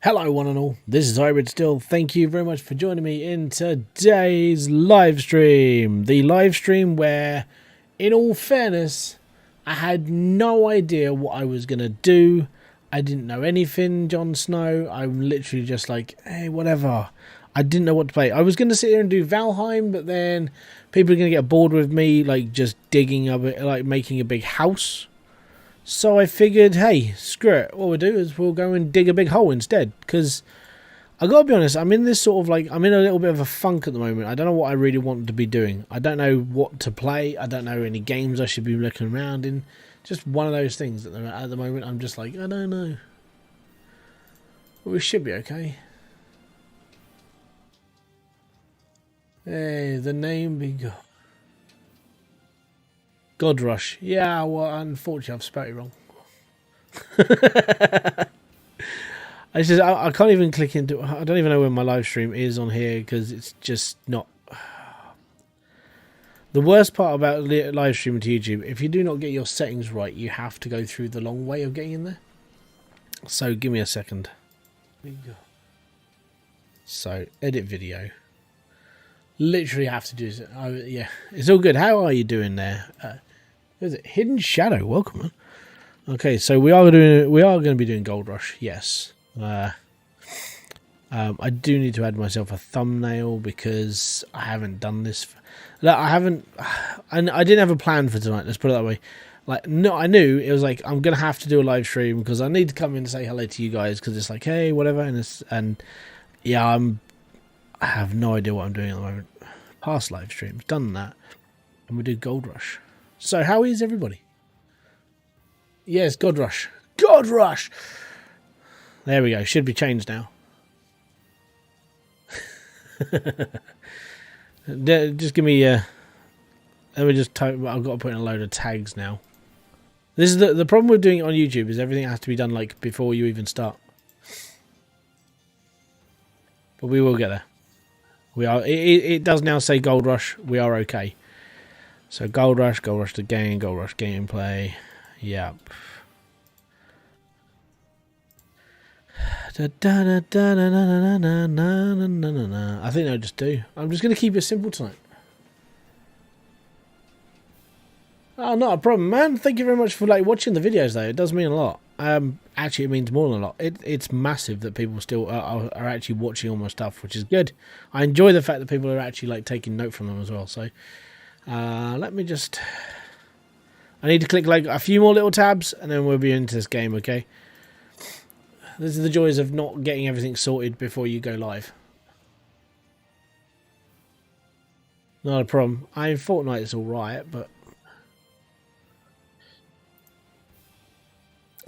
Hello one and all, this is Hybridsteel. Thank you very much for joining me in today's live stream. The live stream where, in all fairness, I had no idea what I was going to do. I didn't know anything, Jon Snow. I'm literally just like, hey, whatever. I didn't know what to play. I was going to sit here and do Valheim, but then people are going to get bored with me, like, just digging a bit, like, making a big house. So I figured, hey, screw it. What we'll do is we'll go and dig a big hole instead. Because I gotta be honest, I'm in this sort of like, I'm in a little bit of a funk at the moment. I don't know what I really want to be doing. I don't know what to play. I don't know any games I should be looking around in. Just one of those things at the moment. I'm just like, I don't know. But we should be okay. Hey, the name be God Rush. Yeah, well, unfortunately, I've spelled it wrong. I can't even click into. I don't even know where my live stream is on here because it's just not. The worst part about live streaming to YouTube, if you do not get your settings right, you have to go through the long way of getting in there. So give me a second. So edit video. Literally have to do this. Oh yeah, it's all good. How are you doing there? Is it Hidden Shadow? Welcome, man. Okay, so we are going to be doing Gold Rush. Yes. I do need to add myself a thumbnail because I haven't done this. I haven't. I didn't have a plan for tonight. Let's put it that way. Like, no, I knew it was like I'm gonna have to do a live stream because I need to come in and say hello to you guys because it's like, hey, whatever, and yeah, I have no idea what I'm doing at the moment. Past live streams, done that, and we do Gold Rush. So how is everybody? Yes, God Rush. God Rush! There we go. Should be changed now. Just give me let me just type. I've got to put in a load of tags now. This is the problem with doing it on YouTube is everything has to be done like before you even start. But we will get there. We are. It does now say Gold Rush. We are okay. So Gold Rush the game, Gold Rush gameplay. Yep. I think I'll just do. I'm just going to keep it simple tonight. Oh, not a problem, man. Thank you very much for like watching the videos, though. It does mean a lot. Actually, it means more than a lot. It's massive that people still are actually watching all my stuff, which is good. I enjoy the fact that people are actually like taking note from them as well. So, let me just. I need to click like a few more little tabs, and then we'll be into this game. Okay. This is the joys of not getting everything sorted before you go live. Not a problem. I mean, Fortnite is all right, but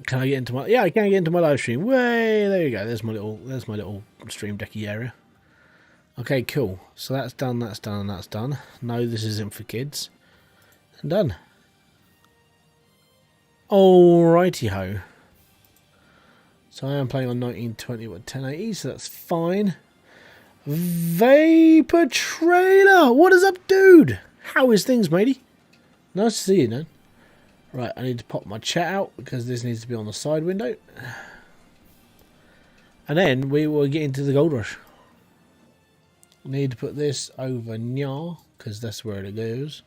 can I get into my? Yeah, I can get into my live stream. Way there you go. There's my little stream decky area. Okay, cool. So that's done. That's done. That's done. No, this isn't for kids. And done. Alrighty ho. So I am playing on 1920 with 1080, so that's fine. Vapor Trailer! What is up, dude? How is things, matey? Nice to see you, man. Right, I need to pop my chat out because this needs to be on the side window. And then we will get into the Gold Rush. Need to put this over Nya because that's where it goes.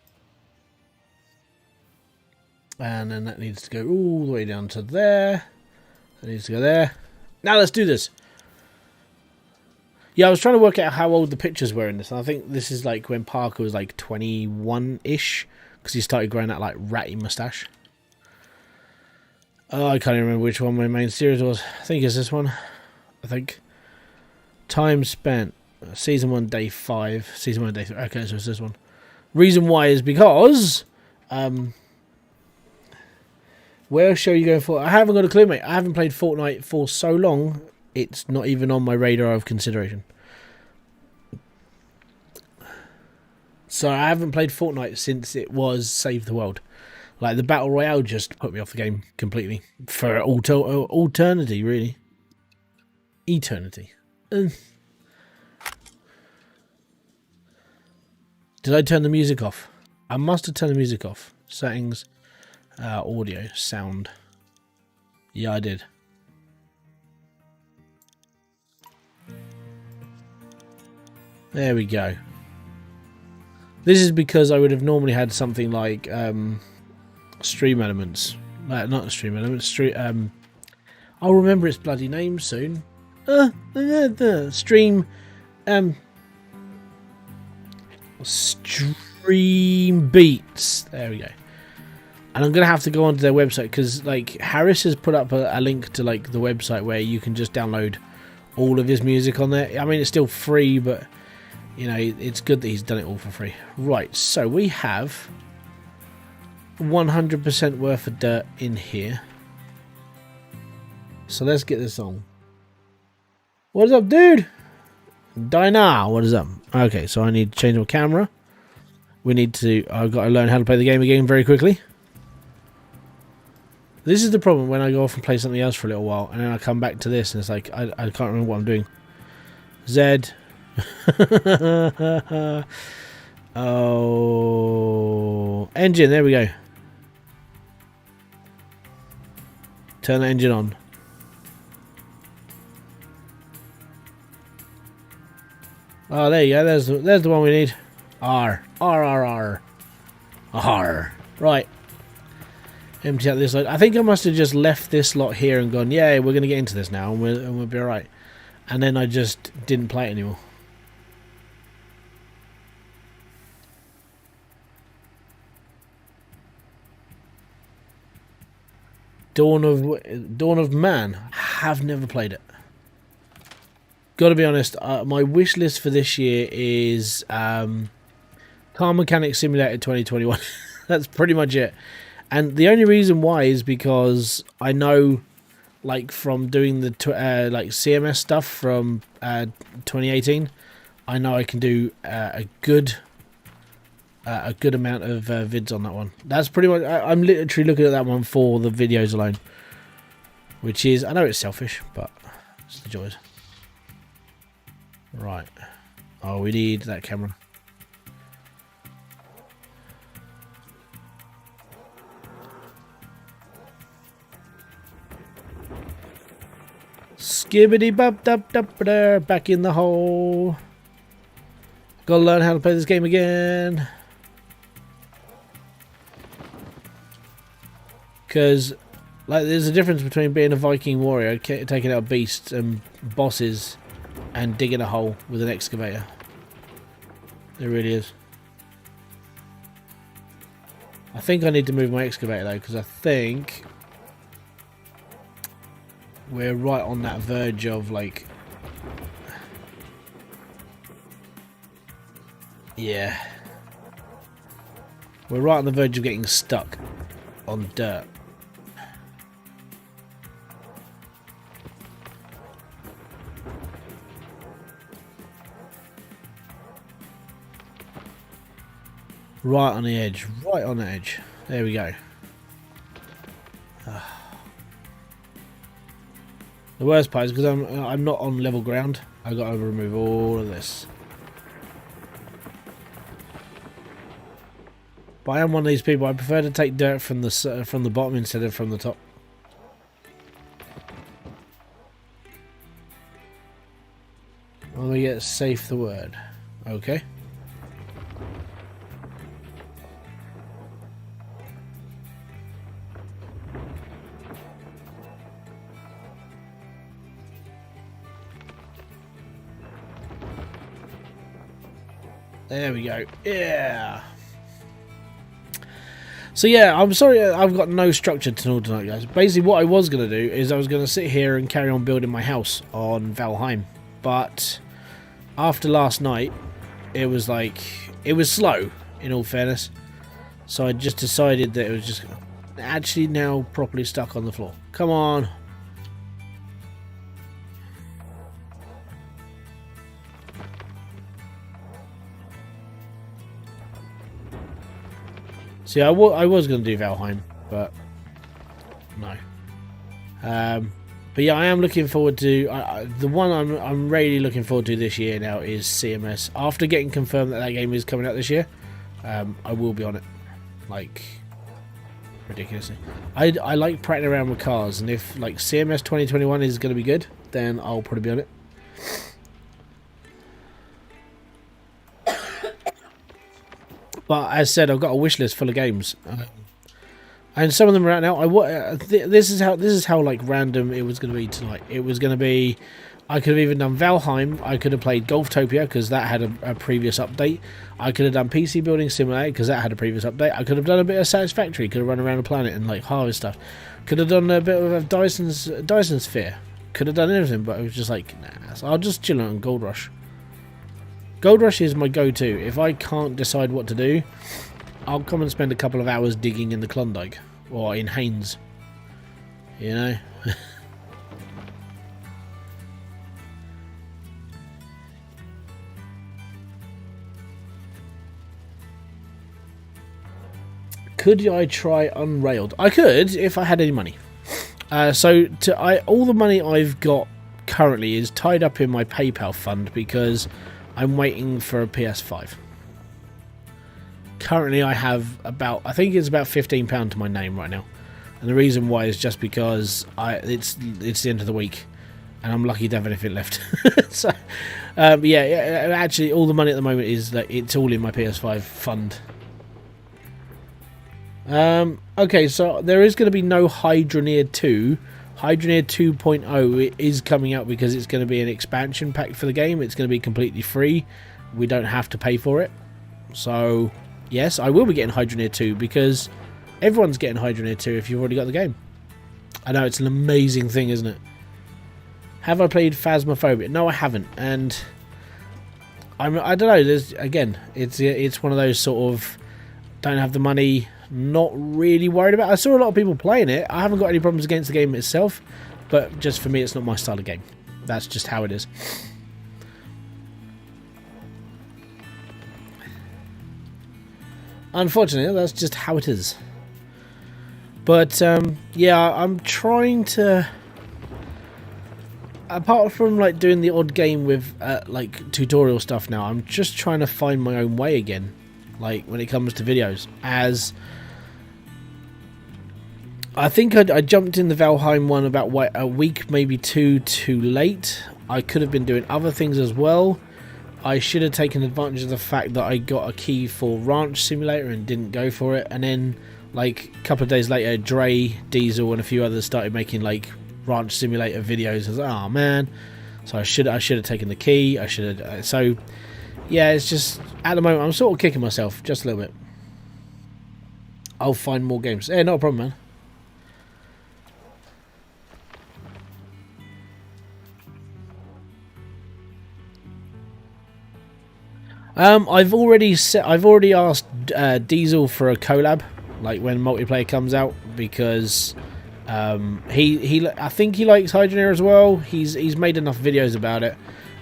And then that needs to go all the way down to there. That needs to go there. Now let's do this. Yeah, I was trying to work out how old the pictures were in this. And I think this is like when Parker was like 21-ish. Because he started growing that like ratty moustache. Oh, I can't even remember which one my main series was. I think it's this one. I think. Time spent. Season 1, day 5. Season 1, day 3. Okay, so it's this one. Reason why is because... where show you going for? I haven't got a clue, mate. I haven't played Fortnite for so long, it's not even on my radar of consideration. So I haven't played Fortnite since it was Save the World. Like, the Battle Royale just put me off the game completely. For eternity, really. Eternity. Did I turn the music off? I must have turned the music off. Settings. Audio, sound. Yeah, I did. There we go. This is because I would have normally had something like Stream Elements. Not Stream Elements. I'll remember its bloody name soon. Stream Beats. There we go. And I'm gonna have to go onto their website because like Harris has put up a link to like the website where you can just download all of his music on there. I mean, it's still free, but you know, it's good that he's done it all for free. Right, so we have 100% worth of dirt in here. So let's get this on. What is up, dude? Dinah, what is up? Okay, so I need to change my camera. I've got to learn how to play the game again very quickly. This is the problem when I go off and play something else for a little while, and then I come back to this, and it's like, I can't remember what I'm doing. Z. Oh. Engine, there we go. Turn the engine on. Oh, there you go. There's the one we need. R. Right. Empty out this lot. I think I must have just left this lot here and gone, yeah, we're going to get into this now and we'll be alright. And then I just didn't play it anymore. Dawn of Man. Have never played it. Gotta be honest, my wish list for this year is Car Mechanic Simulator 2021. That's pretty much it. And the only reason why is because I know, like, from doing the like CMS stuff from 2018, I know I can do a good amount of vids on that one. That's pretty much. I'm literally looking at that one for the videos alone, which is, I know it's selfish, but it's the joys. Right. Oh, we need that camera. Skibbity bop dop dop, back in the hole. Gotta learn how to play this game again. Because, like, there's a difference between being a Viking warrior, taking out beasts and bosses, and digging a hole with an excavator. There really is. I think I need to move my excavator though, because I think we're right on that verge of, like, yeah, we're right on the verge of getting stuck on dirt. Right on the edge, right on the edge. There we go. The worst part is because I'm not on level ground. I've got to remove all of this. But I am one of these people. I prefer to take dirt from the bottom instead of from the top. Let me get safe the word. Okay. There we go. Yeah. So yeah, I'm sorry I've got no structure tonight, guys. Basically what I was going to do is I was going to sit here and carry on building my house on Valheim. But after last night, it was like, it was slow, in all fairness. So I just decided that it was just actually now properly stuck on the floor. Come on. See, I was going to do Valheim, but no. But yeah, I am looking forward to the one I'm really looking forward to this year now is CMS. After getting confirmed that game is coming out this year, I will be on it, like, ridiculously. I like practicing around with cars, and if like CMS 2021 is going to be good, then I'll probably be on it. But as said, I've got a wish list full of games, and some of them are out now. This is how like random it was going to be tonight. It was going to be. I could have even done Valheim. I could have played Golftopia because that had a previous update. I could have done PC Building Simulator because that had a previous update. I could have done a bit of Satisfactory. Could have run around the planet and like harvest stuff. Could have done a bit of Dyson Sphere. Could have done anything, but it was just like, nah. So I'll just chill on Gold Rush. Gold Rush is my go-to. If I can't decide what to do, I'll come and spend a couple of hours digging in the Klondike or in Haynes. You know. Could I try Unrailed? I could if I had any money. All the money I've got currently is tied up in my PayPal fund because I'm waiting for a PS5. Currently, I have I think it's about £15 to my name right now, and the reason why is just because it's the end of the week, and I'm lucky to have anything left. So, yeah, actually, all the money at the moment is that it's all in my PS5 fund. Okay, so there is going to be no Hydroneer 2. Hydroneer 2.0 is coming out because it's going to be an expansion pack for the game. It's going to be completely free. We don't have to pay for it. So, yes, I will be getting Hydroneer 2 because everyone's getting Hydroneer 2 if you've already got the game. I know, it's an amazing thing, isn't it? Have I played Phasmophobia? No, I haven't. And I don't know. It's one of those sort of don't have the money, not really worried about. I saw a lot of people playing it. I haven't got any problems against the game itself, but just for me, it's not my style of game. That's just how it is. Unfortunately, that's just how it is. But yeah, I'm trying to. Apart from like doing the odd game with like tutorial stuff now, I'm just trying to find my own way again. Like when it comes to videos, as I think I jumped in the Valheim one about a week, maybe two too late. I could have been doing other things as well. I should have taken advantage of the fact that I got a key for Ranch Simulator and didn't go for it. And then, like a couple of days later, Dre, Diesel, and a few others started making like Ranch Simulator videos. I was like, oh man! So I should have taken the key. I should have. So yeah, it's just at the moment I'm sort of kicking myself just a little bit. I'll find more games. Yeah, not a problem, man. I've already asked Diesel for a collab, like when multiplayer comes out, because I think he likes Hydroneer as well. He's made enough videos about it,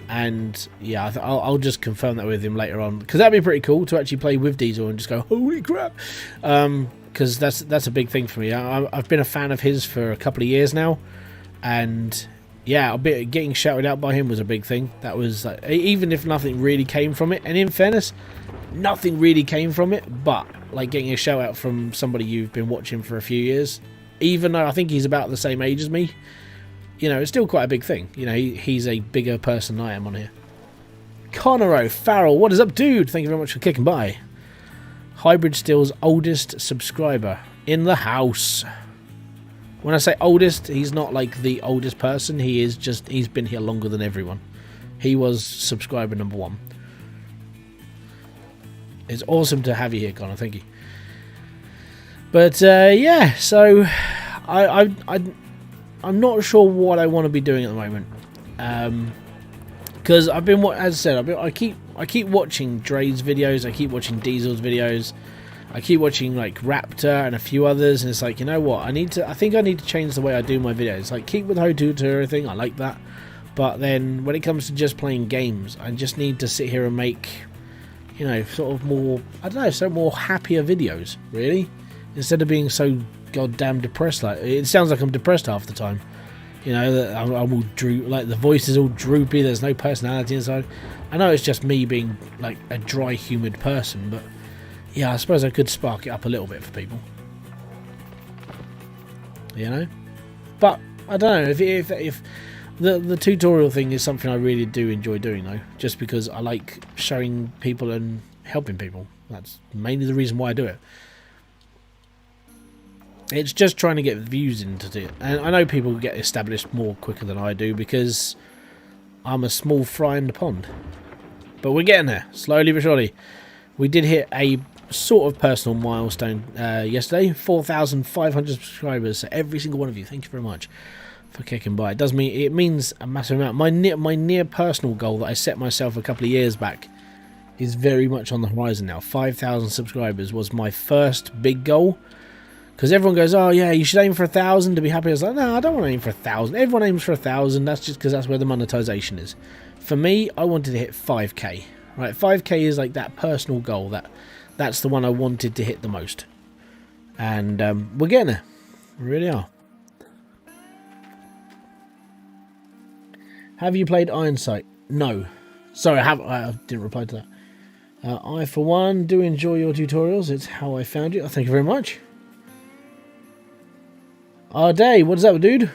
and yeah, I'll just confirm that with him later on, because that'd be pretty cool to actually play with Diesel and just go, holy crap, because that's a big thing for me. I've been a fan of his for a couple of years now, and yeah, getting shouted out by him was a big thing. That was like, even if nothing really came from it, and in fairness, nothing really came from it, but like getting a shout out from somebody you've been watching for a few years, even though I think he's about the same age as me, you know, it's still quite a big thing. You know, he's a bigger person than I am on here. Conoro Farrell, what is up, dude? Thank you very much for kicking by. Hybridsteel's oldest subscriber in the house. When I say oldest, he's not like the oldest person. He's been here longer than everyone. He was subscriber number 1. It's awesome to have you here, Connor. Thank you. But yeah, so I'm not sure what I want to be doing at the moment, because I've been, as I said, I keep watching Dre's videos. I keep watching Diesel's videos. I keep watching like Raptor and a few others, and it's like, you know what, I think I need to change the way I do my videos. Like, keep with Hotu to everything, I like that, but then when it comes to just playing games, I just need to sit here and make, you know, sort of more, I don't know, so more happier videos, really, instead of being so goddamn depressed. Like, it sounds like I'm depressed half the time, you know, that I'm all like the voice is all droopy, there's no personality inside. I know it's just me being like a dry, humid person, but yeah, I suppose I could spark it up a little bit for people, you know. But I don't know if the tutorial thing is something I really do enjoy doing, though, just because I like showing people and helping people. That's mainly the reason why I do it. It's just trying to get views into it. And I know people get established more quicker than I do because I'm a small fry in the pond. But we're getting there, slowly but surely. We did hit a sort of personal milestone yesterday, 4,500 subscribers. So every single one of you, thank you very much for kicking by. It means a massive amount. My near personal goal that I set myself a couple of years back is very much on the horizon now. 5,000 subscribers was my first big goal. Because everyone goes, oh yeah, you should aim for 1,000 to be happy. I was like, no, I don't want to aim for 1,000. Everyone aims for 1,000. That's just because that's where the monetization is. For me, I wanted to hit 5k. Right, 5k is like that personal goal. That's the one I wanted to hit the most. And we're getting there. We really are. Have you played Ironsight? No. Sorry, I didn't reply to that. I, for one, do enjoy your tutorials. It's how I found you. Thank you very much. Day, what is up, dude?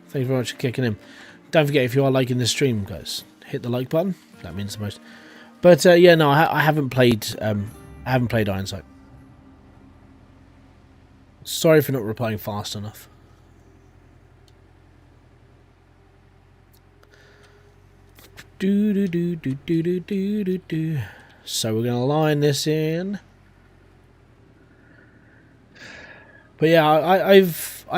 Thank you very much for kicking in. Don't forget, if you are liking this stream, guys, hit the like button. That means the most. But yeah, no, I haven't played. I haven't played Ironsight. Sorry for not replying fast enough. So we're gonna line this in. But yeah, I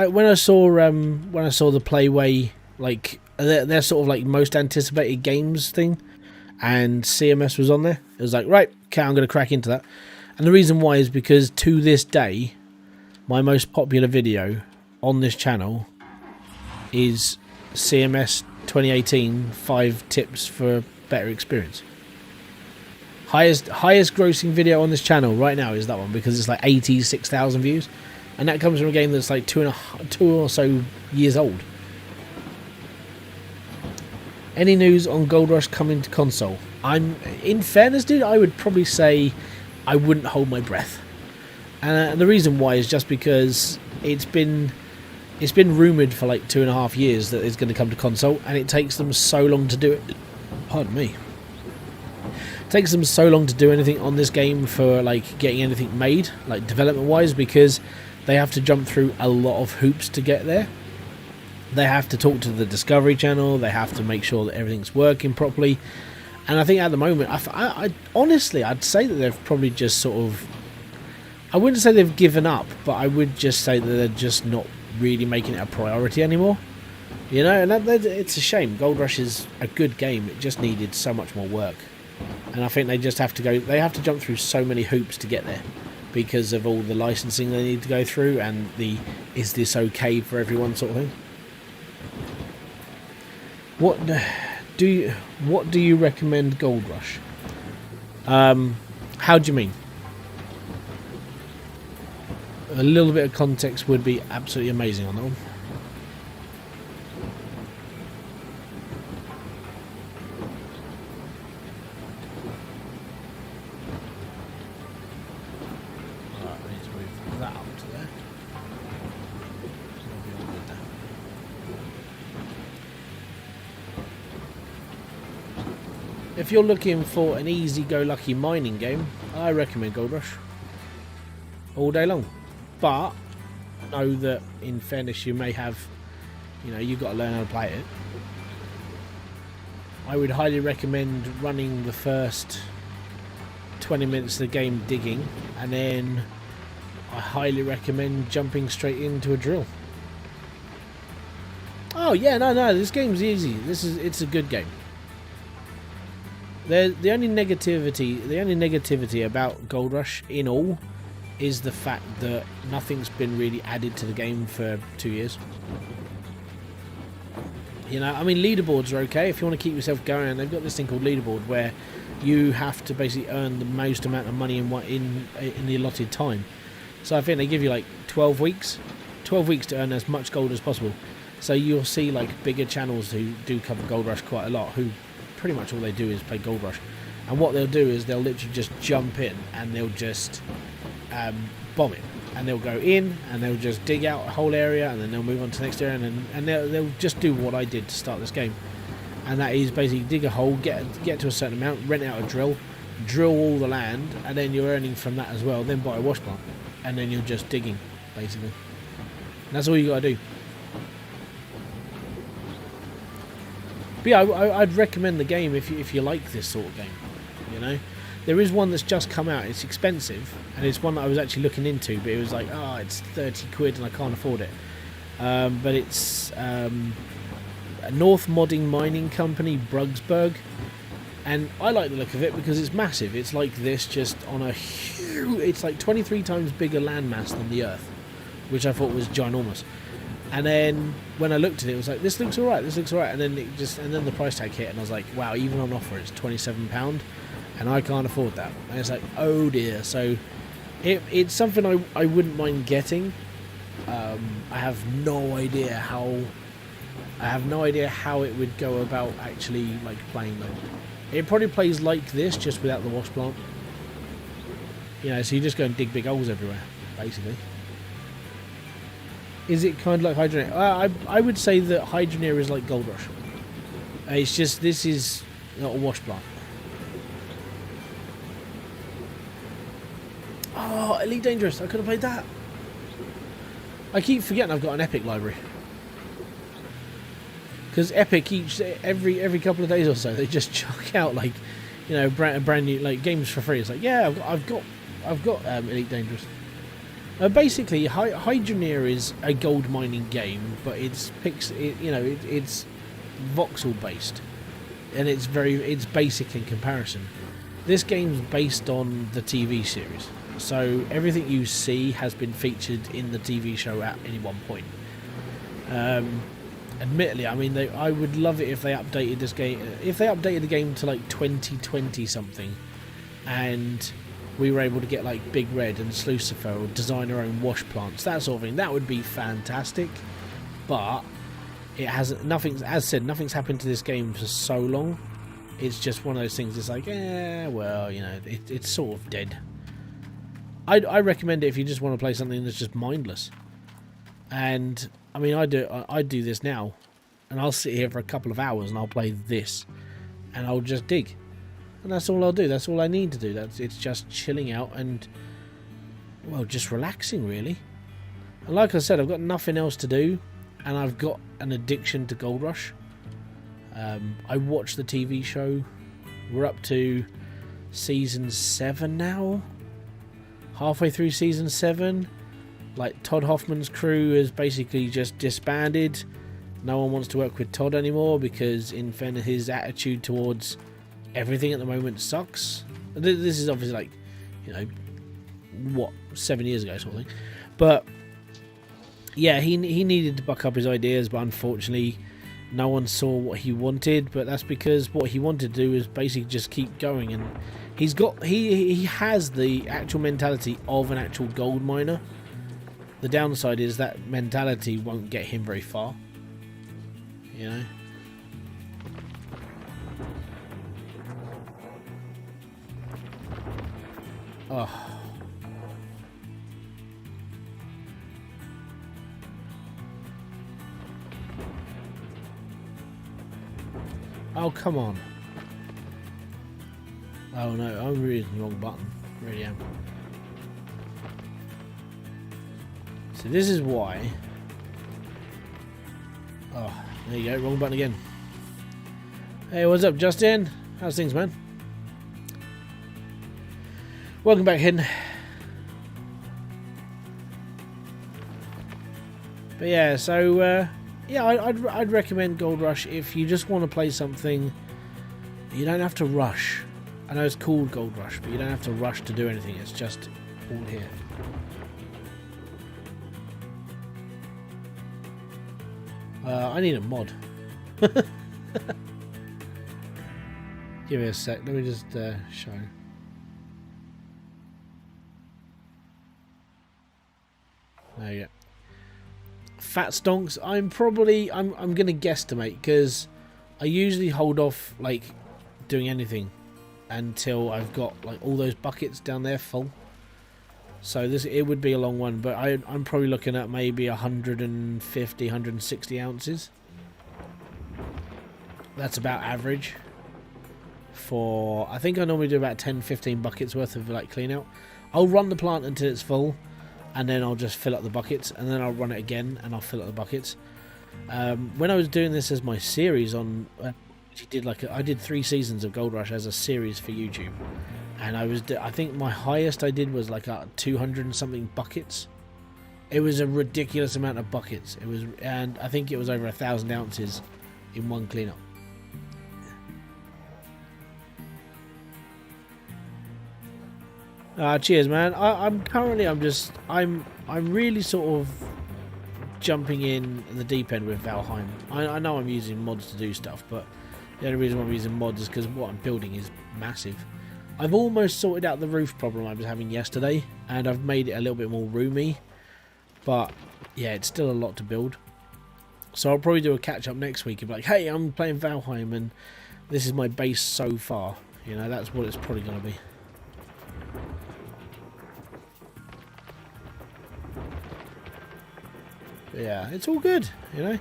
when I saw the Playway, like their sort of like most anticipated games thing, and CMS was on there, it was like, right, okay, I'm gonna crack into that. And the reason why is because to this day, my most popular video on this channel is CMS 2018 5 tips for better experience. Highest grossing video on this channel right now is that one, because it's like 86,000 views. And that comes from a game that's like 2 or so years old. Any news on Gold Rush coming to console? In fairness, dude, I would probably say I wouldn't hold my breath. And the reason why is just because it's been rumoured for like 2.5 years that it's going to come to console, and it takes them so long to do it. Pardon me. It takes them so long to do anything on this game for like getting anything made, like development wise, because they have to jump through a lot of hoops to get there. They have to talk to the Discovery Channel. They have to make sure that everything's working properly. And I think at the moment, I honestly, I'd say that they've probably just sort of... I wouldn't say they've given up, but I would just say that they're just not really making it a priority anymore. You know, and it's a shame. Gold Rush is a good game. It just needed so much more work. And I think they just have to go... They have to jump through so many hoops to get there, because of all the licensing they need to go through and the is this okay for everyone sort of thing. What do you recommend Gold Rush? How do you mean? A little bit of context would be absolutely amazing on that one. If you're looking for an easy-go-lucky mining game, I recommend Gold Rush all day long. But know that, in fairness, you may have, you've got to learn how to play it. I would highly recommend running the first 20 minutes of the game digging, and then I highly recommend jumping straight into a drill. Oh yeah, no, this game's easy. It's a good game. The only negativity about Gold Rush in all is the fact that nothing's been really added to the game for 2 years. I mean, leaderboards are okay if you want to keep yourself going. They've got this thing called leaderboard where you have to basically earn the most amount of money in the allotted time. So I think they give you like 12 weeks to earn as much gold as possible. So you'll see like bigger channels who do cover Gold Rush quite a lot, who pretty much all they do is play Gold Rush, and what they'll do is they'll literally just jump in and they'll just bomb it, and they'll go in and they'll just dig out a whole area, and then they'll move on to the next area, and they'll just do what I did to start this game, and that is basically dig a hole, get to a certain amount, rent out a drill, drill all the land, and then you're earning from that as well. Then buy a wash plant, and then you're just digging, basically. And that's all you got to do. But yeah, I'd recommend the game if you like this sort of game. You know, there is one that's just come out. It's expensive, and it's one that I was actually looking into, but it was like, oh, it's 30 quid and I can't afford it. But it's a North Modding Mining Company, Brugsburg, and I like the look of it because it's massive. It's like this, just on a huge. It's like 23 times bigger landmass than the Earth, which I thought was ginormous. And then when I looked at it, it was like, this looks alright, this looks alright. And then then the price tag hit, and I was like, wow, even on offer, it's £27, and I can't afford that. And it's like, oh dear. So it's something I wouldn't mind getting. I have no idea how it would go about actually like playing though. It probably plays like this, just without the wash plant. You know, so you just go and dig big holes everywhere, basically. Is it kind of like Hydroneer? I would say that Hydroneer is like Gold Rush. It's just, this is not a wash plant. Oh, Elite Dangerous. I could have played that. I keep forgetting I've got an Epic library. Because Epic every couple of days or so, they just chuck out like, you know, brand new like games for free. It's like, yeah, I've got Elite Dangerous. Basically, Hydroneer is a gold mining game, but it's voxel based, and it's basic in comparison. This game's based on the TV series, so everything you see has been featured in the TV show at any one point. Admittedly, I mean, I would love it if they updated this game. If they updated the game to like 2020 something, and we were able to get like Big Red and Slucifer or design our own wash plants, that sort of thing, that would be fantastic. But it hasn't. Nothing's, as said, nothing's happened to this game for so long. It's just one of those things. It's like, well, you know, it's sort of dead. I recommend it if you just want to play something that's just mindless. And I mean, I do this now, and I'll sit here for a couple of hours and I'll play this, and I'll just dig, and that's all I'll do. That's all I need to do. It's just chilling out and, well, just relaxing really. And like I said, I've got nothing else to do, and I've got an addiction to Gold Rush. I watch the TV show. We're up to season 7 now. Halfway through season 7. Like, Todd Hoffman's crew is basically just disbanded. No one wants to work with Todd anymore because, in fairness, his attitude towards everything at the moment sucks. This is obviously like, you know, what, 7 years ago sort of thing. But yeah, he needed to buck up his ideas, but unfortunately no one saw what he wanted. But that's because what he wanted to do is basically just keep going, and he has the actual mentality of an actual gold miner. The downside is that mentality won't get him very far, you know. Oh. Oh, come on. Oh no, I'm really the wrong button. Really am. So this is why. Oh, there you go, wrong button again. Hey, what's up, Justin? How's things, man? Welcome back, Hidden. But yeah, so yeah, I'd recommend Gold Rush if you just want to play something. You don't have to rush. I know it's called Gold Rush, but you don't have to rush to do anything. It's just all here. I need a mod. Give me a sec. Let me just show. There you go. Fat stonks. I'm gonna guesstimate, because I usually hold off like doing anything until I've got like all those buckets down there full. So it would be a long one, but I'm probably looking at maybe 150, 160 ounces. That's about average. for, I think I normally do about 10-15 buckets worth of like clean out. I'll run the plant until it's full, and then I'll just fill up the buckets, and then I'll run it again and I'll fill up the buckets. When I was doing this as my series on, I did 3 seasons of Gold Rush as a series for YouTube, and I think my highest I did was like 200 and something buckets. It was a ridiculous amount of buckets. It was, and I think it was over 1,000 ounces in one cleanup. Cheers, man. I'm really sort of jumping in the deep end with Valheim. I know I'm using mods to do stuff, but the only reason why I'm using mods is because what I'm building is massive. I've almost sorted out the roof problem I was having yesterday, and I've made it a little bit more roomy, but yeah, it's still a lot to build. So I'll probably do a catch up next week and be like, hey, I'm playing Valheim and this is my base so far. You know, that's what it's probably going to be. Yeah, it's all good, you know.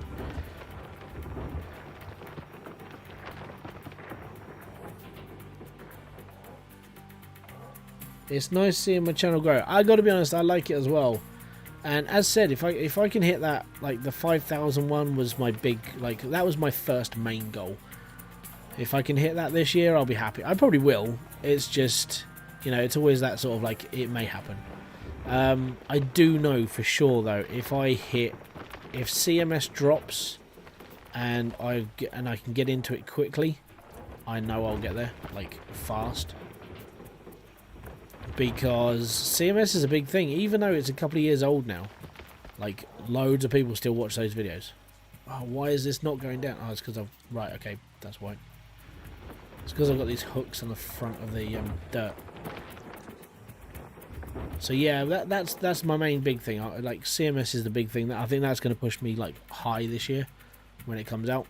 It's nice seeing my channel grow. I got to be honest, I like it as well. And as said, if I can hit that, like the 5,000 one was my big, like that was my first main goal. If I can hit that this year, I'll be happy. I probably will. It's just, you know, it's always that sort of like it may happen. I do know for sure though, if CMS drops and I can get into it quickly, I know I'll get there like fast, because CMS is a big thing. Even though it's a couple of years old now, like loads of people still watch those videos. Oh, why is this not going down? Oh, it's because I've, right, okay, that's why. It's because I've got these hooks on the front of the dirt. So yeah, that's my main big thing. Like CMS is the big thing. That I think that's going to push me like high this year when it comes out.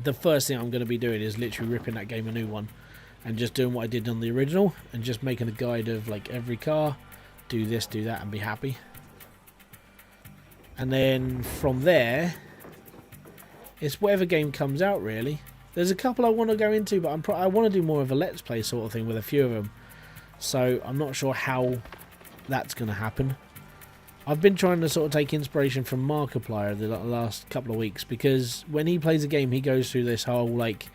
The first thing I'm going to be doing is literally ripping that game a new one and just doing what I did on the original and just making a guide of like every car, do this, do that, and be happy. And then from there, it's whatever game comes out really. There's a couple I want to go into, but I want to do more of a let's play sort of thing with a few of them. So I'm not sure how that's going to happen. I've been trying to sort of take inspiration from Markiplier the last couple of weeks, because when he plays a game, he goes through this whole like,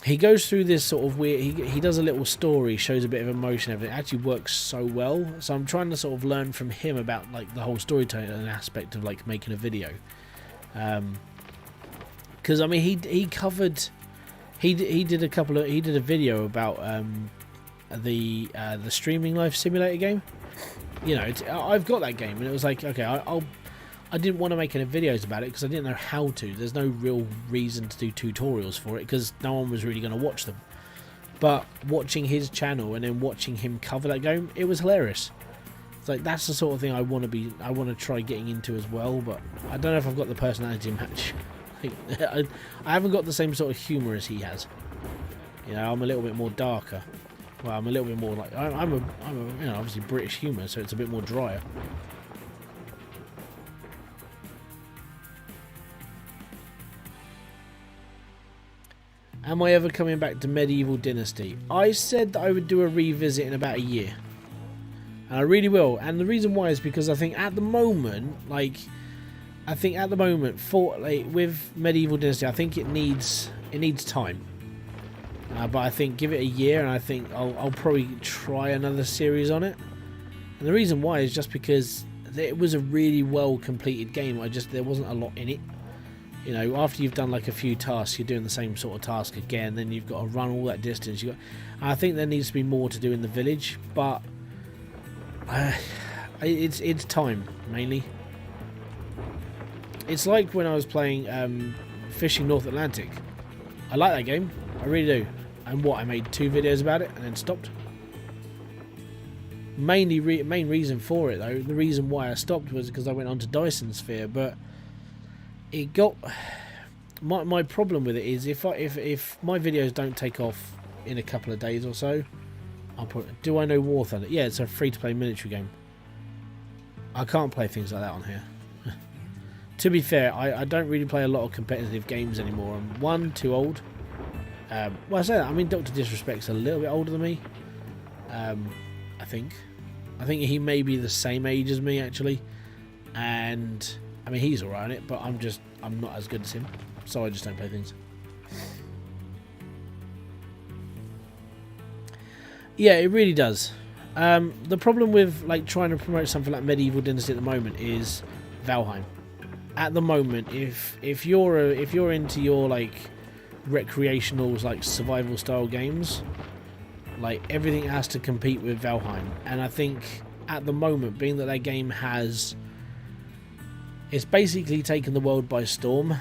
he goes through this sort of weird, he does a little story, shows a bit of emotion, everything. It actually works so well. So I'm trying to sort of learn from him about like the whole storytelling aspect of like making a video. Because I mean he covered, he did a video about the streaming life simulator game. You know, I've got that game, and it was like, okay, I didn't want to make any videos about it because I didn't know how to. There's no real reason to do tutorials for it because no one was really going to watch them. But watching his channel and then watching him cover that game, it was hilarious. It's like, that's the sort of thing I want to try getting into as well, but I don't know if I've got the personality match. I haven't got the same sort of humour as he has. You know, I'm a little bit more darker. Well, I'm a little bit more like, I'm a you know, obviously British humour, so it's a bit more drier. Am I ever coming back to Medieval Dynasty? I said that I would do a revisit in about a year. And I really will. And the reason why is because I think at the moment, for like with Medieval Dynasty, I think it needs time. But I think give it a year, and I think I'll probably try another series on it. And the reason why is just because it was a really well completed game. There wasn't a lot in it. You know, after you've done like a few tasks, you're doing the same sort of task again. Then you've got to run all that distance. I think there needs to be more to do in the village, but it's time mainly. It's like when I was playing Fishing North Atlantic. I like that game, I really do. And I made 2 videos about it and then stopped. Main reason for it though, the reason why I stopped was because I went on to Dyson Sphere, but it got my problem with it is if my videos don't take off in a couple of days or so, I'll put, do I know War Thunder? Yeah, it's a free-to-play military game. I can't play things like that on here. To be fair, I don't really play a lot of competitive games anymore. I'm 1, too old. Well, I say that. I mean, Dr. Disrespect's a little bit older than me. I think he may be the same age as me actually, and I mean he's alright on it, but I'm not as good as him, so I just don't play things. Yeah, it really does. The problem with like trying to promote something like Medieval Dynasty at the moment is Valheim. At the moment, if you're into your like recreational like survival style games, like everything has to compete with Valheim. And I think at the moment, being that game it's basically taken the world by storm,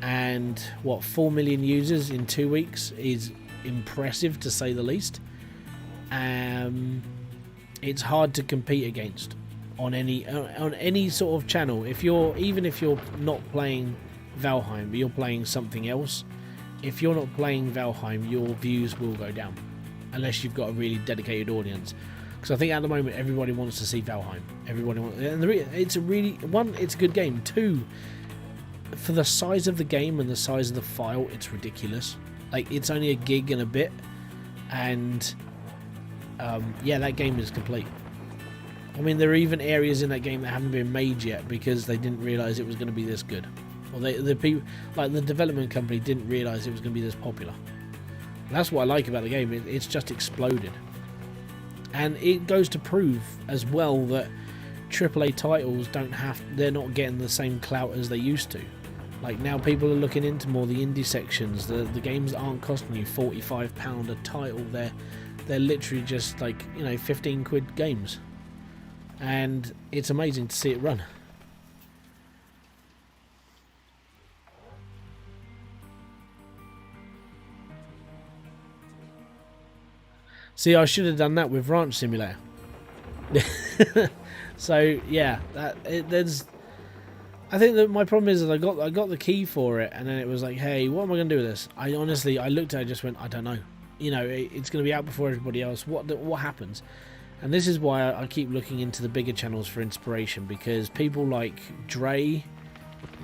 and 4 million users in 2 weeks is impressive to say the least. It's hard to compete against on any sort of channel. If you're not playing Valheim, but you're playing something else, if you're not playing Valheim, your views will go down unless you've got a really dedicated audience. Because I think at the moment everybody wants to see Valheim. Everybody wants, and it's a really it's a good game. 2, for the size of the game and the size of the file, it's ridiculous. Like it's only a gig and a bit, and yeah, that game is complete. I mean, there are even areas in that game that haven't been made yet because they didn't realise it was going to be this good, or the people, like the development company, didn't realise it was going to be this popular. And that's what I like about the game. It's just exploded, and it goes to prove as well that AAA titles they're not getting the same clout as they used to. Like now, people are looking into more the indie sections. The games that aren't costing you £45 a title. They're literally just like 15 quid games. And it's amazing to see it run. See, I should have done that with Ranch Simulator. So yeah, I think that my problem is that I got the key for it, and then it was like, hey, what am I going to do with this? I looked at it and just went, I don't know. It's going to be out before everybody else. What happens? And this is why I keep looking into the bigger channels for inspiration, because people like Dre,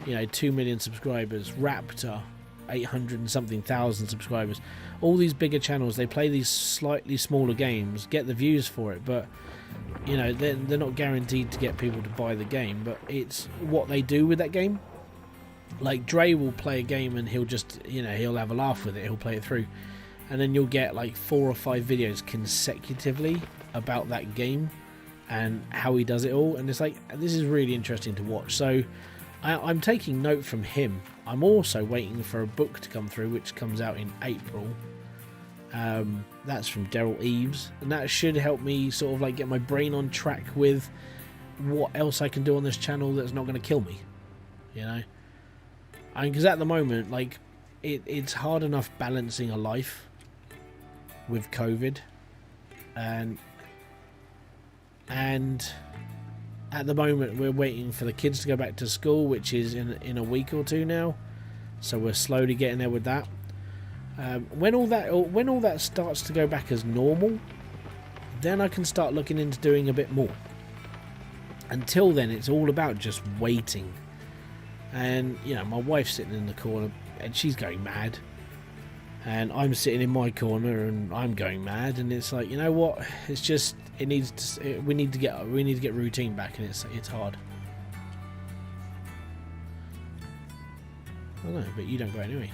2 million subscribers, Raptor, 800 and something thousand subscribers, all these bigger channels, they play these slightly smaller games, get the views for it, but they're not guaranteed to get people to buy the game. But it's what they do with that game. Like Dre will play a game and he'll just he'll have a laugh with it, he'll play it through, and then you'll get like 4 or 5 videos consecutively about that game and how he does it all, and it's like, this is really interesting to watch. So I'm taking note from him. I'm also waiting for a book to come through, which comes out in April. That's from Daryl Eves, and that should help me sort of like get my brain on track with what else I can do on this channel that's not going to kill me, I mean, because at the moment, like, it's hard enough balancing a life with COVID, and at the moment we're waiting for the kids to go back to school, which is in a week or 2 now, so we're slowly getting there with that. When all that starts to go back as normal, then I can start looking into doing a bit more. Until then, it's all about just waiting. And my wife's sitting in the corner and she's going mad, and I'm sitting in my corner and I'm going mad, and it's like, what? It's just we need to get routine back, and it's hard. I know, but you don't go anyway.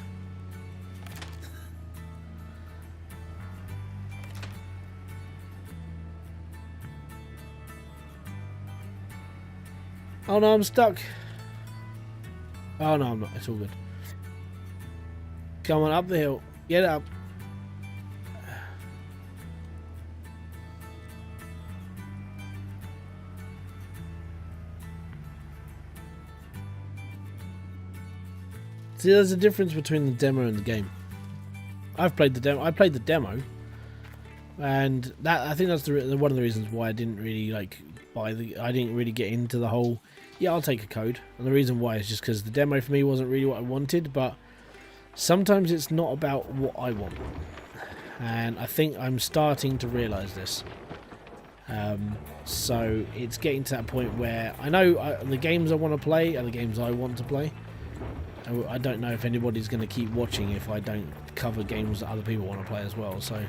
Oh no, I'm stuck. Oh no, I'm not. It's all good. Come on, up the hill. Get up. See, there's a difference between the demo and the game. I've played the demo. I played the demo, and I think that's one of the reasons why I didn't really I didn't really get into the whole, yeah, I'll take a code. And the reason why is just because the demo for me wasn't really what I wanted. But sometimes it's not about what I want, and I think I'm starting to realise this. So it's getting to that point where I know the games I want to play are the games I want to play. I don't know if anybody's going to keep watching if I don't cover games that other people want to play as well. So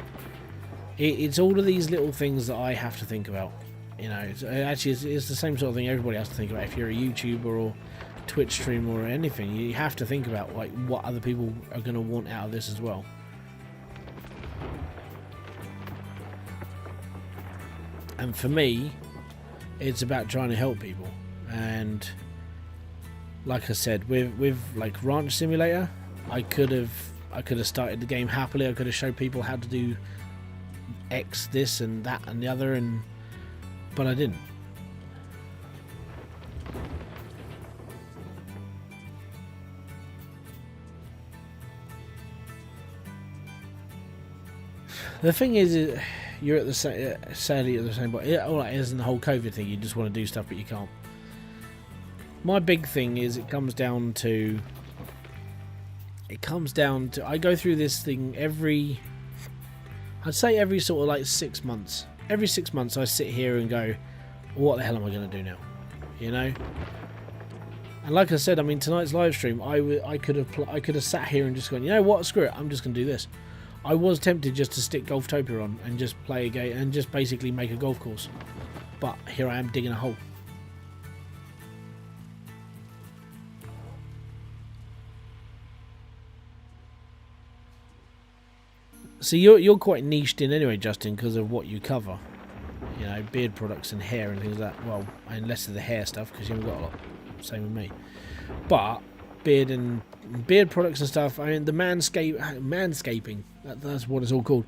it's all of these little things that I have to think about. You know, it's the same sort of thing everybody has to think about. If you're a YouTuber or Twitch streamer or anything, you have to think about like what other people are going to want out of this as well. And for me, it's about trying to help people. And like I said, with like Ranch Simulator, I could have started the game happily. I could have showed people how to do X, this and that and the other, but I didn't. The thing is, you're at the sadly at the same point. All that is in the whole COVID thing. You just want to do stuff, but you can't. My big thing is it comes down to I go through this thing I'd say every sort of like 6 months. Every 6 months I sit here and go, what the hell am I going to do now? You know? And like I said, I mean, tonight's live stream, I could have sat here and just gone, you know what, screw it, I'm just going to do this. I was tempted just to stick Golftopia on and just play a game and just basically make a golf course. But here I am digging a hole. So you're quite niched in anyway, Justin, because of what you cover. You know, beard products and hair and things like that. Well, and less of the hair stuff because you haven't got a lot. Same with me. But beard products and stuff. I mean, the manscaping. That's what it's all called.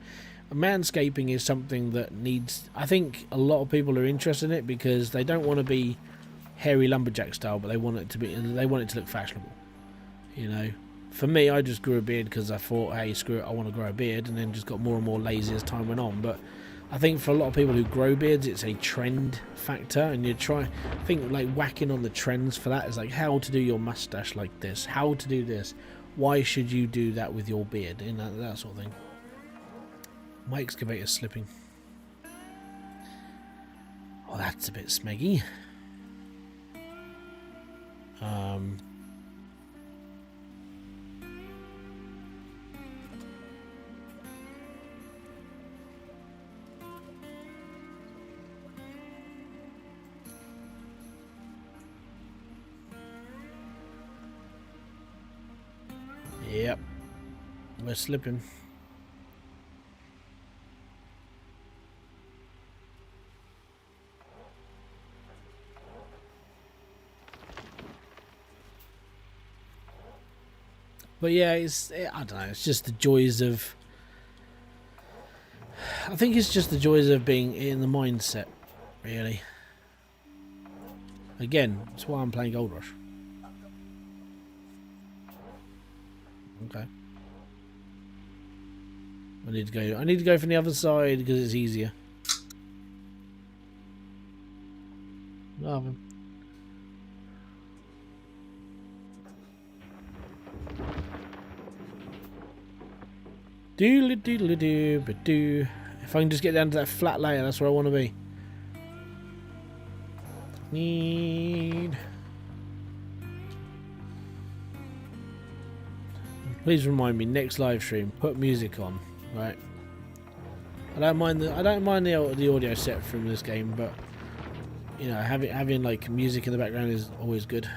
Manscaping is something that needs. I think a lot of people are interested in it because they don't want to be hairy lumberjack style, but they want it to be. They want it to look fashionable. You know. For me, I just grew a beard because I thought, hey, screw it, I want to grow a beard, and then just got more and more lazy as time went on. But I think for a lot of people who grow beards, it's a trend factor, and I think like whacking on the trends for that is like how to do your mustache like this, how to do this, why should you do that with your beard, and that sort of thing. My excavator's slipping. Oh, that's a bit smeggy. Yep, we're slipping. But yeah, I don't know, it's just the joys of... I think it's just the joys of being in the mindset, really. Again, that's why I'm playing Gold Rush. Okay. I need to go from the other side because it's easier. Nothing. Doodly doodly doo but doo. If I can just get down to that flat layer, that's where I want to be. Please remind me next live stream. Put music on, right? I don't mind the audio set from this game, but you know, having like music in the background is always good.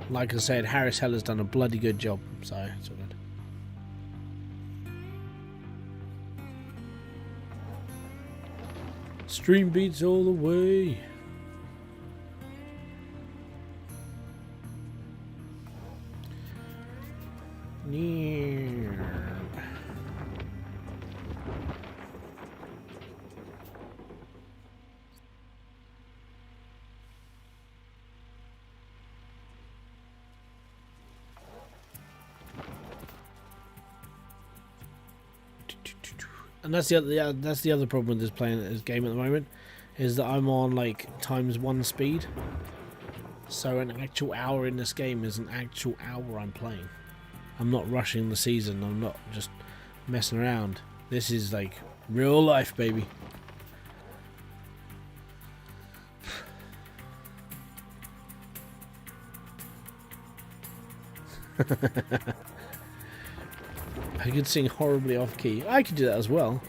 Like I said, Harris Heller's done a bloody good job, so it's all good. Stream beats all the way. And that's the other problem with this playing this game at the moment, is that I'm on like ×1 speed. So an actual hour in this game is an actual hour I'm playing. I'm not rushing the season. I'm not just messing around. This is like real life, baby. I could sing horribly off key. I could do that as well.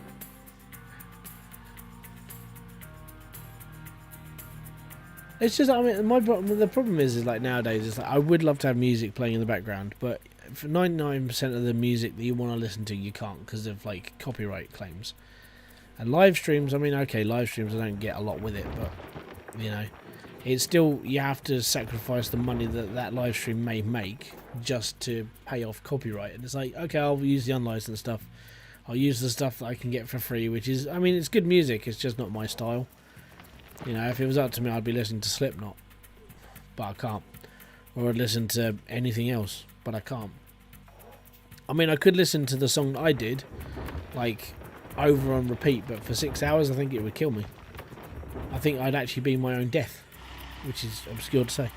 It's just, I mean, the problem is like nowadays, it's like I would love to have music playing in the background, but for 99% of the music that you want to listen to, you can't because of like copyright claims. And live streams, I mean, okay, live streams, I don't get a lot with it, but you know, it's still, you have to sacrifice the money that that live stream may make just to pay off copyright. And it's like, okay, I'll use the unlicensed stuff. I'll use the stuff that I can get for free, which is, I mean, it's good music, it's just not my style. You know, if it was up to me, I'd be listening to Slipknot, but I can't. Or I'd listen to anything else, but I can't. I mean, I could listen to the song I did, like, over on repeat, but for 6 hours, I think it would kill me. I think I'd actually be my own death, which is obscure to say.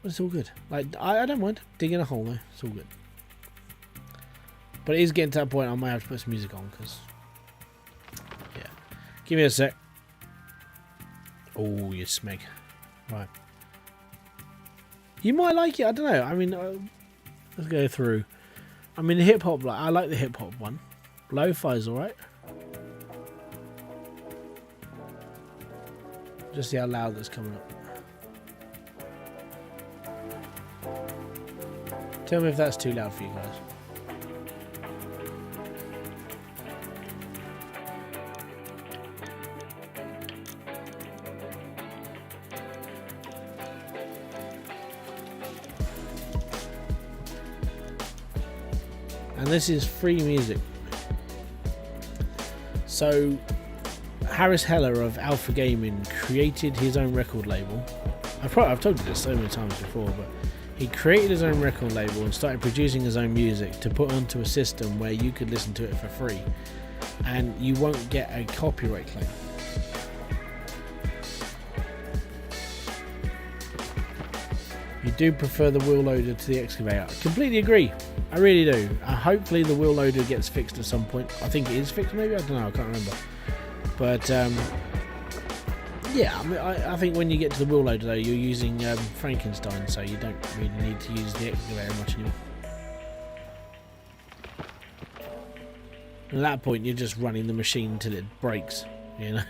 But it's all good. Like, I don't mind digging a hole, though. It's all good. But it is getting to that point I might have to put some music on, because... yeah. Give me a sec. Oh, you smeg. Right. You might like it, I don't know. I mean, let's go through. I mean, the hip-hop, I like the hip-hop one. Lo-fi's alright. Just see how loud that's coming up. Tell me if that's too loud for you guys. And this is free music. So Harris Heller of Alpha Gaming created his own record label. I've told you this so many times before, but he created his own record label and started producing his own music to put onto a system where you could listen to it for free and you won't get a copyright claim. You do prefer the wheel loader to the excavator. I completely agree. I really do. Hopefully the wheel loader gets fixed at some point. I think it is fixed maybe? I don't know. I can't remember. But yeah, I mean, I think when you get to the wheel loader though, you're using Frankenstein, so you don't really need to use the excavator much anymore. And at that point, you're just running the machine until it breaks, you know.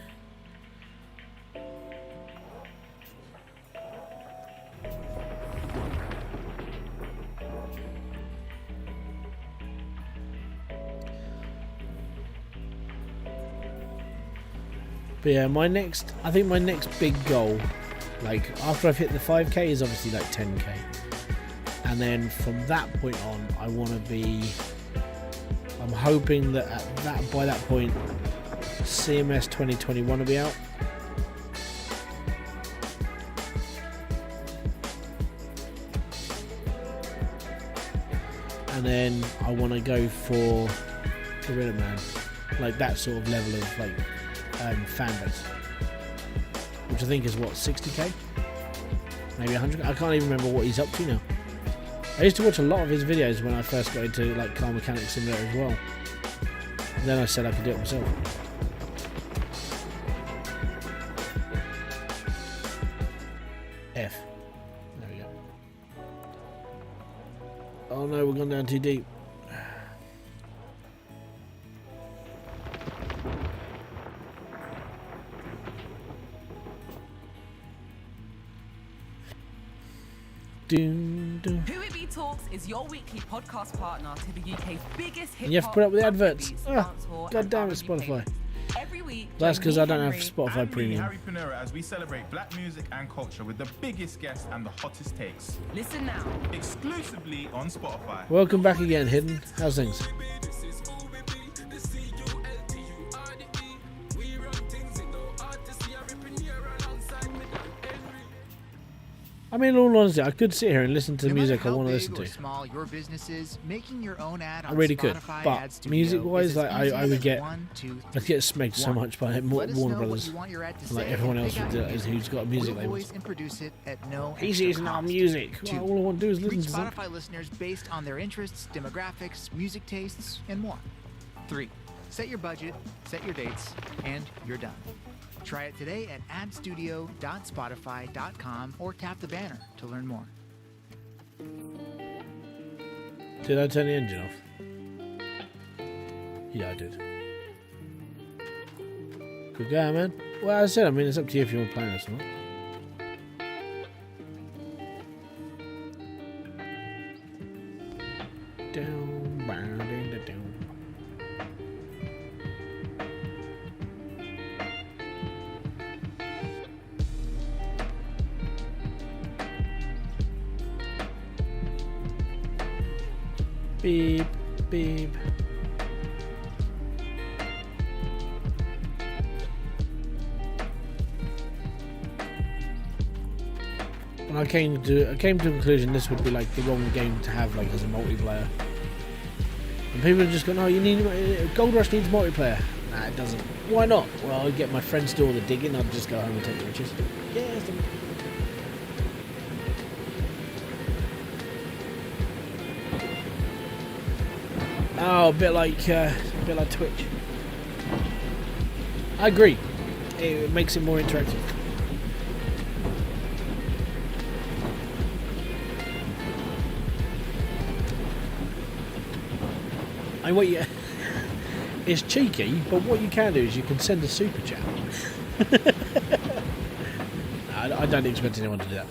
But yeah, I think my next big goal, like after I've hit the 5k, is obviously like 10k. And then from that point on, I want to be, I'm hoping that by that point, CMS 2021 will be out. And then I want to go for Gorilla Man, like that sort of level of like fan base, which I think is what, 60k, maybe 100. I can't even remember what he's up to now. I used to watch a lot of his videos when I first got into like Car Mechanics Simulator as well. And then I said I could do it myself. F. There we go. Oh no, we've gone down too deep. Who It Be Talks is your weekly podcast partner to the UK's biggest hip hop. You have to put up with the adverts. God damn it, R&B Spotify. Every week, That's because I don't have Henry Spotify And me, Premium. Harry Panera, as we celebrate black music and culture with the biggest guests and the hottest takes. Listen now. Exclusively on Spotify. Welcome back again, Hidden. How's things? I mean, in all honesty, I could sit here and listen to the music I want to listen to. Small your business is, making your own ad on I really could, Spotify but Ad Studio music-wise, is like as easy I would as get, 1, 2, I'd get smegged so much by Let us Warner know what Brothers, you want your ad to and like say everyone and else pick would do out it, music. who's got music We'll labels. always and produce it at no He's extra using our cost. music. Well, 2. all I want to do is listen Reach to something. Spotify listeners based on their interests, demographics, music tastes, and more. 3. Set your budget, set your dates, and you're done. Try it today at adstudio.spotify.com or tap the banner to learn more. Did I turn the engine off? Yeah, I did. Good guy, man. Well, as I said, I mean, it's up to you if you want to play this or not. Down, down, down, down. Beep, beep. And I came to a conclusion this would be like the wrong game to have like as a multiplayer. And people have just gone, oh, you need Gold Rush needs multiplayer. Nah, it doesn't. Why not? Well, I'll get my friends to do all the digging. I'll just go home and take the riches. Yes. Oh, a bit like Twitch. I agree. It makes it more interactive. And what you, it's cheeky, but what you can do is you can send a super chat. I don't expect anyone to do that.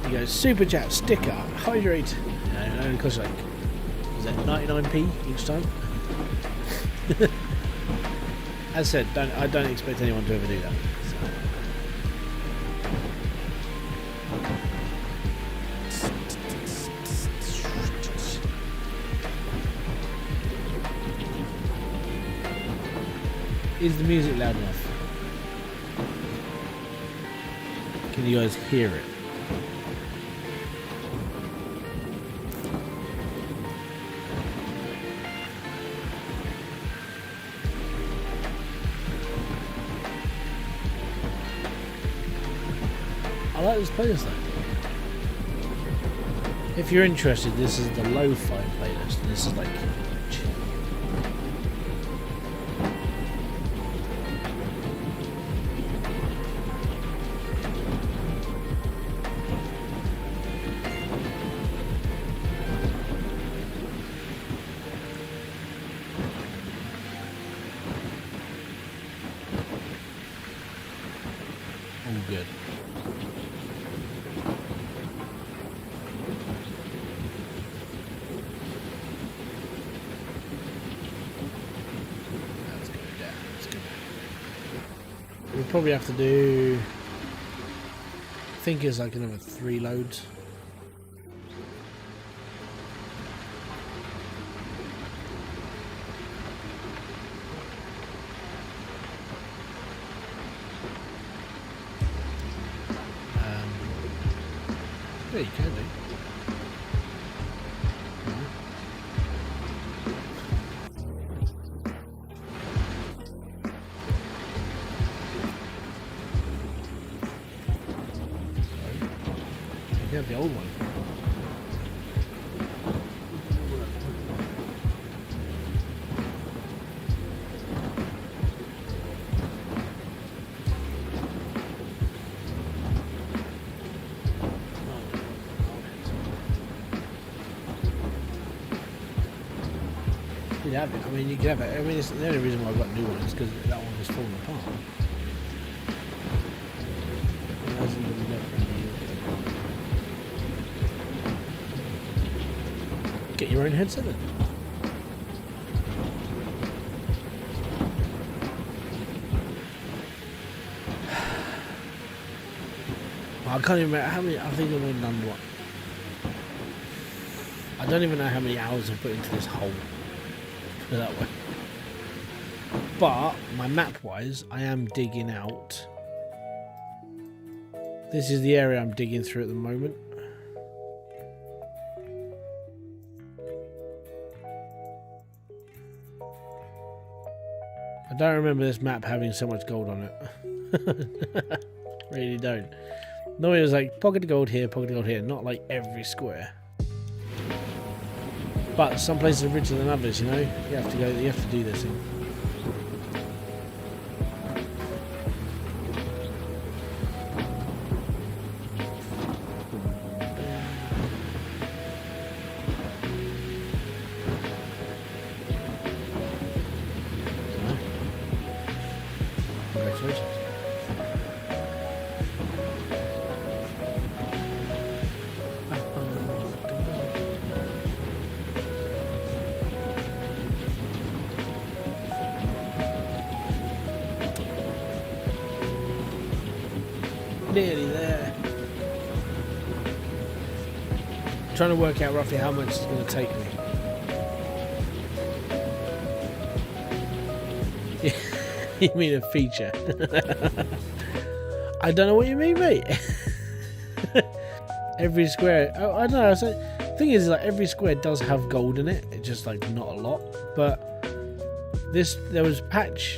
You go super chat, sticker, hydrate. And it only costs like, is that 99p each time? As I said, I don't expect anyone to ever do that. Is the music loud enough? Can you guys hear it? I like this playlist though. If you're interested, this is the lo-fi playlist. This is like all good. Let's go down. Let's go down. We'll probably have to do. I think it's like another 3 loads. Yeah, you can do. You have the old one. You can have it. I mean, you can have it. I mean, it's the only reason why I've got a new one is because that one was falling apart. It hasn't been left for years. Get your own headset then. I can't even remember how many. I think I've only done what. I don't even know how many hours I've put into this hole. Put it that way. But my map wise, I am digging out. This is the area I'm digging through at the moment. I don't remember this map having so much gold on it. Really don't. No, it was like pocket of gold here, not like every square. But some places are richer than others, you know. You have to go. You have to do this thing. Congratulations. Nearly there. Trying to work out roughly how much it's going to take me. You mean a feature? I don't know what you mean, mate. Every square. Oh, I don't know. So, the thing is, like, every square does have gold in it. It's just like not a lot. But this patch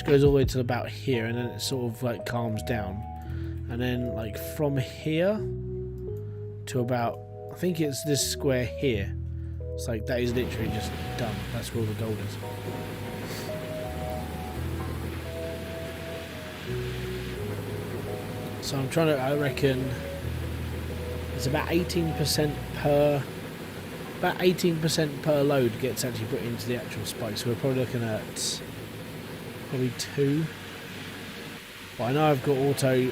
goes all the way to about here, and then it sort of like calms down, and then like from here to about, I think it's this square here. It's like that is literally just done. That's where all the gold is. So I'm trying to, I reckon it's about 18% per load gets actually put into the actual spike. So we're probably looking at probably 2. But I know I've got auto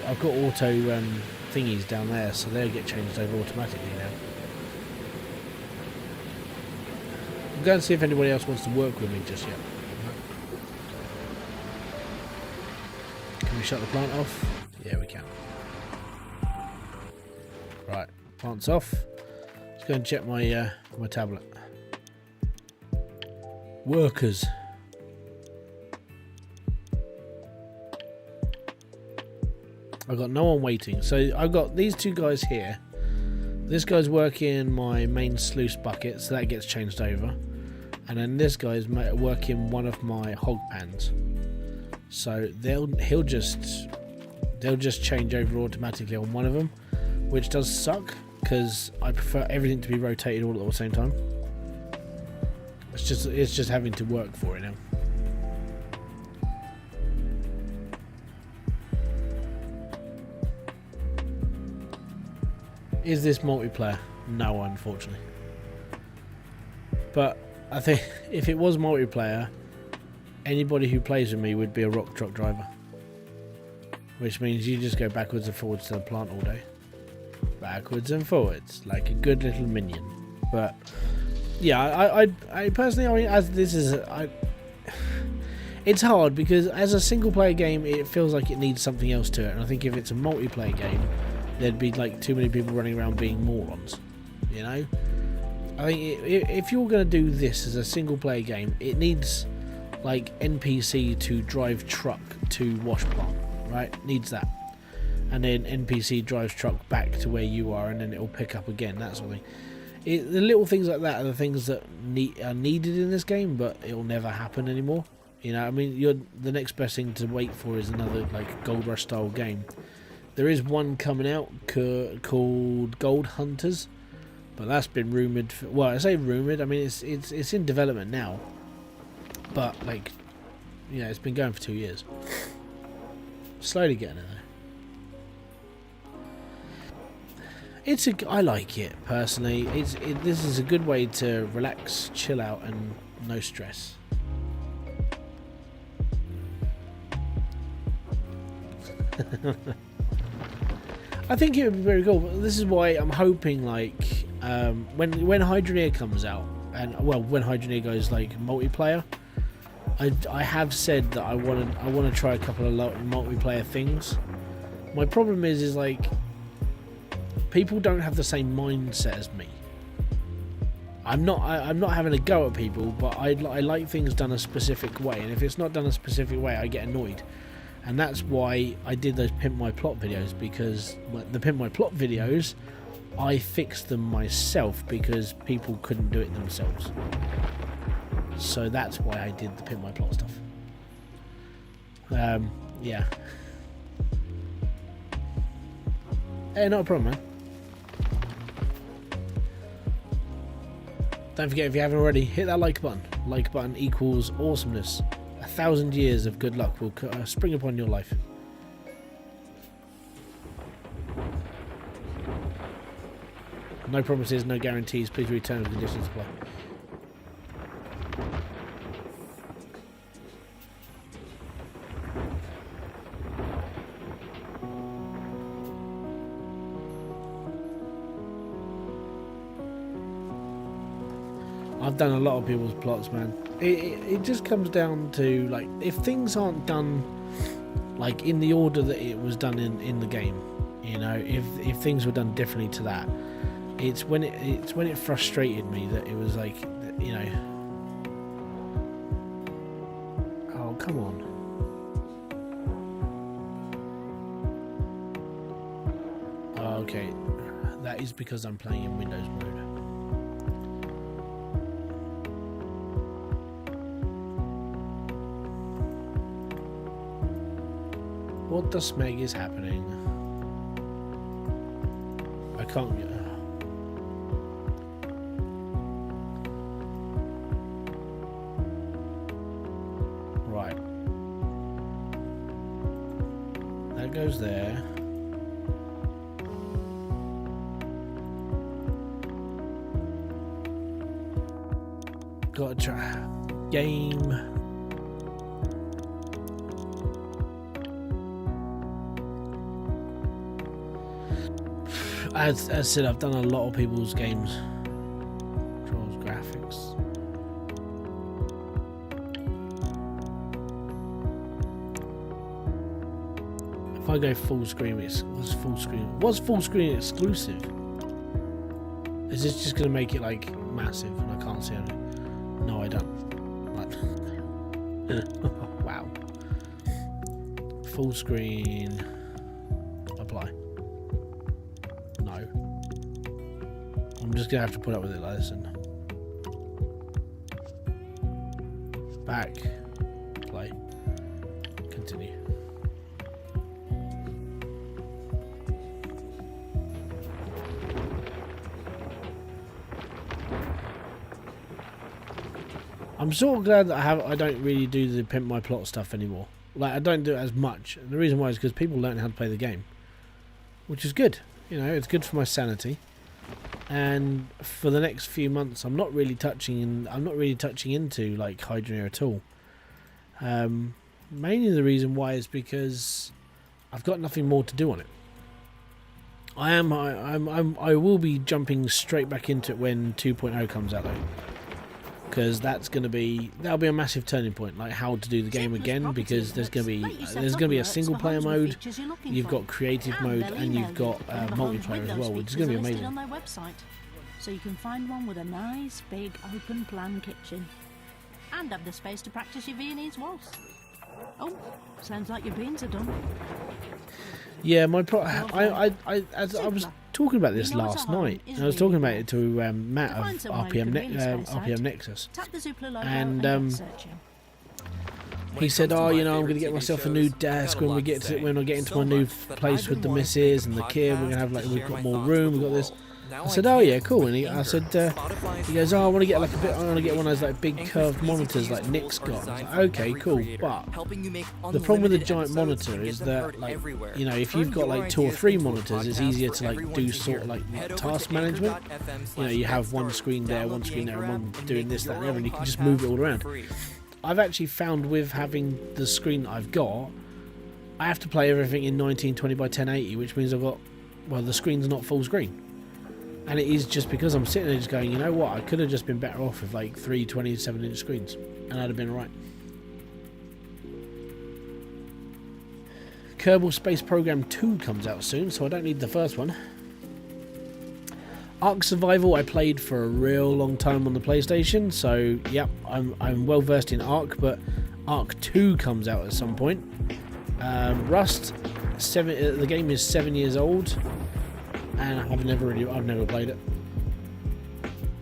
thingies down there, so they'll get changed over automatically now. I'm going to see if anybody else wants to work with me just yet. Can we shut the plant off? Yeah, we can. Right, plant's off. Let's go and check my my tablet. Workers. I've got no one waiting. So I've got these 2 guys here. This guy's working my main sluice bucket, so that gets changed over. And then this guy's working one of my hog pans. So they'll just change over automatically on one of them, which does suck because I prefer everything to be rotated all at the same time. It's just having to work for it now. Is this multiplayer? No, unfortunately. But I think if it was multiplayer, anybody who plays with me would be a rock truck driver. Which means you just go backwards and forwards to the plant all day. Backwards and forwards, like a good little minion. But yeah, I personally, I mean, as this is, it's hard because as a single player game, it feels like it needs something else to it. And I think if it's a multiplayer game, there'd be like too many people running around being morons, you know. I think if you're going to do this as a single player game, it needs like NPC to drive truck to wash plant, right? Needs that, and then NPC drives truck back to where you are, and then it'll pick up again, that sort of thing. The little things like that are the things that are needed in this game, but it'll never happen anymore. You know, I mean, the next best thing to wait for is another like Gold Rush style game. There is one coming out called Gold Hunters, but that's been rumoured. Well, I say rumoured. I mean, it's in development now, but like, you know, it's been going for 2 years. Slowly getting in there. I like it personally. This is a good way to relax, chill out, and no stress. I think it would be very cool. This is why I'm hoping, like, when Hybridsteel comes out, and well, when Hybridsteel goes like multiplayer, I have said that I want to try a couple of multiplayer things. My problem is like people don't have the same mindset as me. I'm not having a go at people, but I like things done a specific way, and if it's not done a specific way, I get annoyed. And that's why I did those Pimp My Plot videos, because the Pimp My Plot videos, I fixed them myself because people couldn't do it themselves. So that's why I did the Pimp My Plot stuff. Yeah. Hey, not a problem, man. Don't forget, if you haven't already, hit that like button. Like button equals awesomeness. 1,000 years of good luck will spring upon your life. No promises, no guarantees. Please read terms and conditions apply. I've done a lot of people's plots, man. It just comes down to, like, if things aren't done like in the order that it was done in the game, you know, if things were done differently to that, it's when it frustrated me that it was like, you know, oh come on. Oh, okay, that is because I'm playing in Windows mode. What the smeg is happening? I can't get... Right. That goes there. Gotta try... Game... As I said, I've done a lot of people's games. Controls, graphics. If I go full screen, what's full screen? What's full screen exclusive? Is this just going to make it like massive and I can't see it? No, I don't. Like, wow. Full screen. Apply. I'm just gonna have to put up with it like this and back, play, continue. I'm sort of glad that I don't really do the pimp my plot stuff anymore. Like, I don't do it as much. And the reason why is because people learn how to play the game, which is good. You know, it's good for my sanity. And for the next few months, I'm not really touching into like Hydra at all. Mainly the reason why is because I've got nothing more to do on it. I will be jumping straight back into it when 2.0 comes out though, because that'll be a massive turning point, like how to do the game again, because there's gonna be a single player mode, you've got creative mode, and you've got multiplayer as well, which is gonna be amazing. On their website, so you can find one with a nice big open plan kitchen and have the space to practice your Viennese waltz. Oh, sounds like your beans are done. Yeah, I was talking about this last night. I was talking about it to Matt of RPM Nexus, and he said, "Oh, you know, I'm going to get myself a new desk when I get into my new place with the missus and the kid. We're going to have we've got more room. We've got this." I said, "Oh yeah, cool." And I said, he goes, "Oh, I want to get I want to get one of those like big curved monitors like Nick's got." I was like, "Okay, cool." But the problem with a giant monitor is that, like, you know, if you've got like 2 or 3 monitors, it's easier to like do sort of like task management. You know, you have one screen there, one screen there, and one doing this, that, and the other, and you can just move it all around. I've actually found with having the screen that I've got, I have to play everything in 1920 by 1080, which means the screen's not full screen. And it is just because I'm sitting there just going, you know what, I could have just been better off with like 3 27-inch screens, and I'd have been alright. Kerbal Space Program 2 comes out soon, so I don't need the first one. Ark Survival I played for a real long time on the PlayStation, so yep, I'm well versed in Ark, but Ark 2 comes out at some point. Rust, the game is 7 years old, and I've never played it.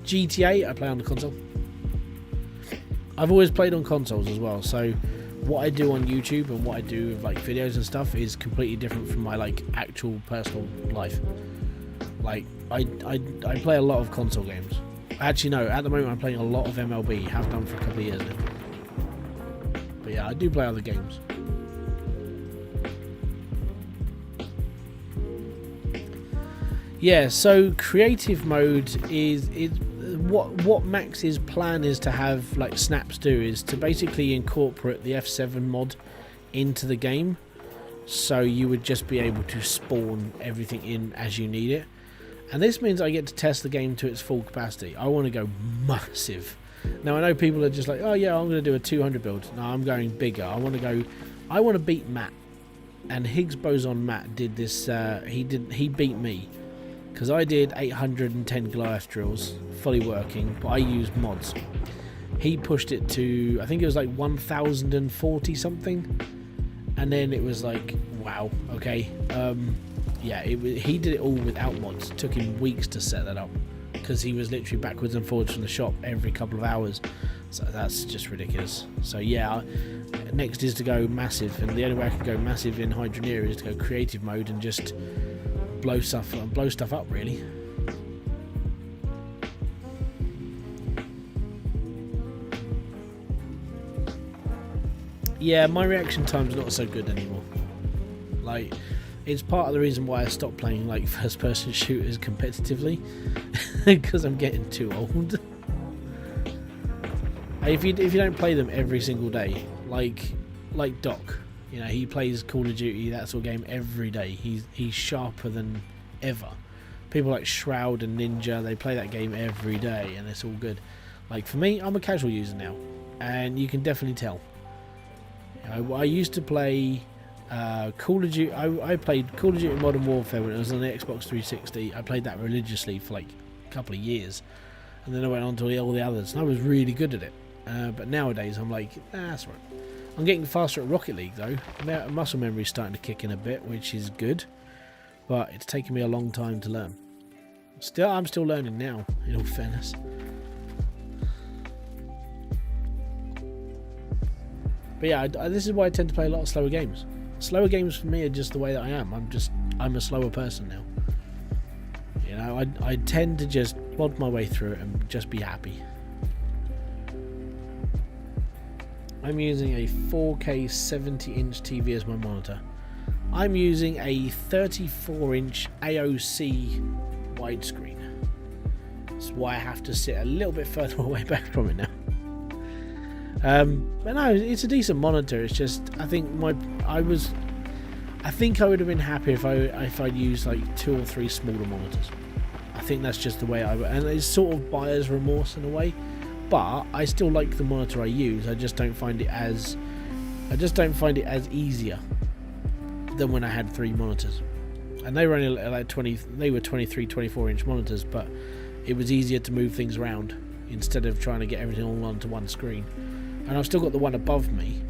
GTA I play on the console. I've always played on consoles as well, so what I do on YouTube and what I do with like videos and stuff is completely different from my like actual personal life. Like I play a lot of console games. Actually, no. At the moment, I'm playing a lot of MLB. Have done for a couple of years now. But yeah, I do play other games. Yeah, so creative mode is what Max's plan is to have, like Snaps do, is to basically incorporate the F7 mod into the game, so you would just be able to spawn everything in as you need it. And this means I get to test the game to its full capacity. I want to go massive. Now I know people are just like, oh yeah, I'm going to do a 200 build. No, I'm going bigger. I want to beat Matt. And Higgs Boson Matt did this. He beat me because I did 810 Goliath drills fully working, but I used mods. He pushed it to, I think it was like 1040 something, and then it was like, wow, okay. Yeah, he did it all without mods. It took him weeks to set that up because he was literally backwards and forwards from the shop every couple of hours. So that's just ridiculous. So yeah, next is to go massive, and the only way I can go massive in Hydroneer is to go creative mode and just blow stuff up, really. Yeah, my reaction time's not so good anymore. Like, it's part of the reason why I stopped playing like first-person shooters competitively, because I'm getting too old. If you don't play them every single day, like Doc, you know, he plays Call of Duty, that sort of game, every day. He's sharper than ever. People like Shroud and Ninja, they play that game every day, and it's all good. Like for me, I'm a casual user now, and you can definitely tell. You know, I used to play Call of Duty. I played Call of Duty Modern Warfare when it was on the Xbox 360. I played that religiously for like a couple of years, and then I went on to all the others, and I was really good at it. But nowadays I'm like, that's right. I'm getting faster at Rocket League though. Muscle memory is starting to kick in a bit, which is good, but it's taken me a long time to learn. I'm still learning now, in all fairness. But yeah, this is why I tend to play a lot of slower games. Slower games for me are just the way that I am. I'm a slower person now. You know, I tend to just plod my way through it and just be happy. I'm using a 4K 70-inch TV as my monitor. I'm using a 34-inch AOC widescreen. That's why I have to sit a little bit further away back from it now. But no, it's a decent monitor. It's just, I think I would have been happy if I'd used like 2 or 3 smaller monitors. I think that's just the way and it's sort of buyer's remorse in a way. But I still like the monitor I use. I just don't find it as easier than when I had 3 monitors. And they were only like 23, 24-inch monitors, but it was easier to move things around instead of trying to get everything all onto one screen. And I've still got the one above me,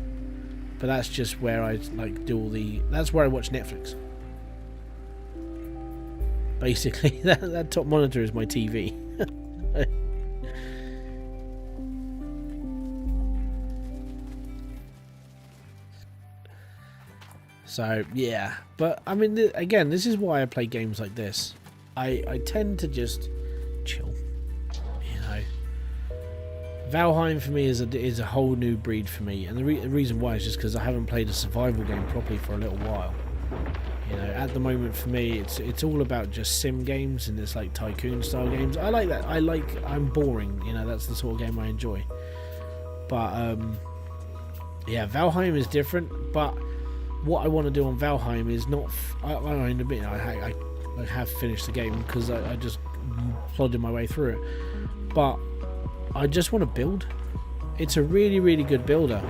but that's just where I like do that's where I watch Netflix. Basically, that top monitor is my TV. So yeah, but I mean, again, this is why I play games like this. I tend to just chill, you know. Valheim for me is a whole new breed for me, and the reason why is just because I haven't played a survival game properly for a little while. You know, at the moment for me, it's all about just sim games, and it's like tycoon style games. I like that. I'm boring. You know, that's the sort of game I enjoy. But yeah, Valheim is different, but what I want to do on Valheim is not. I admit I have finished the game because I just plodded my way through it, but I just want to build. It's a really good builder,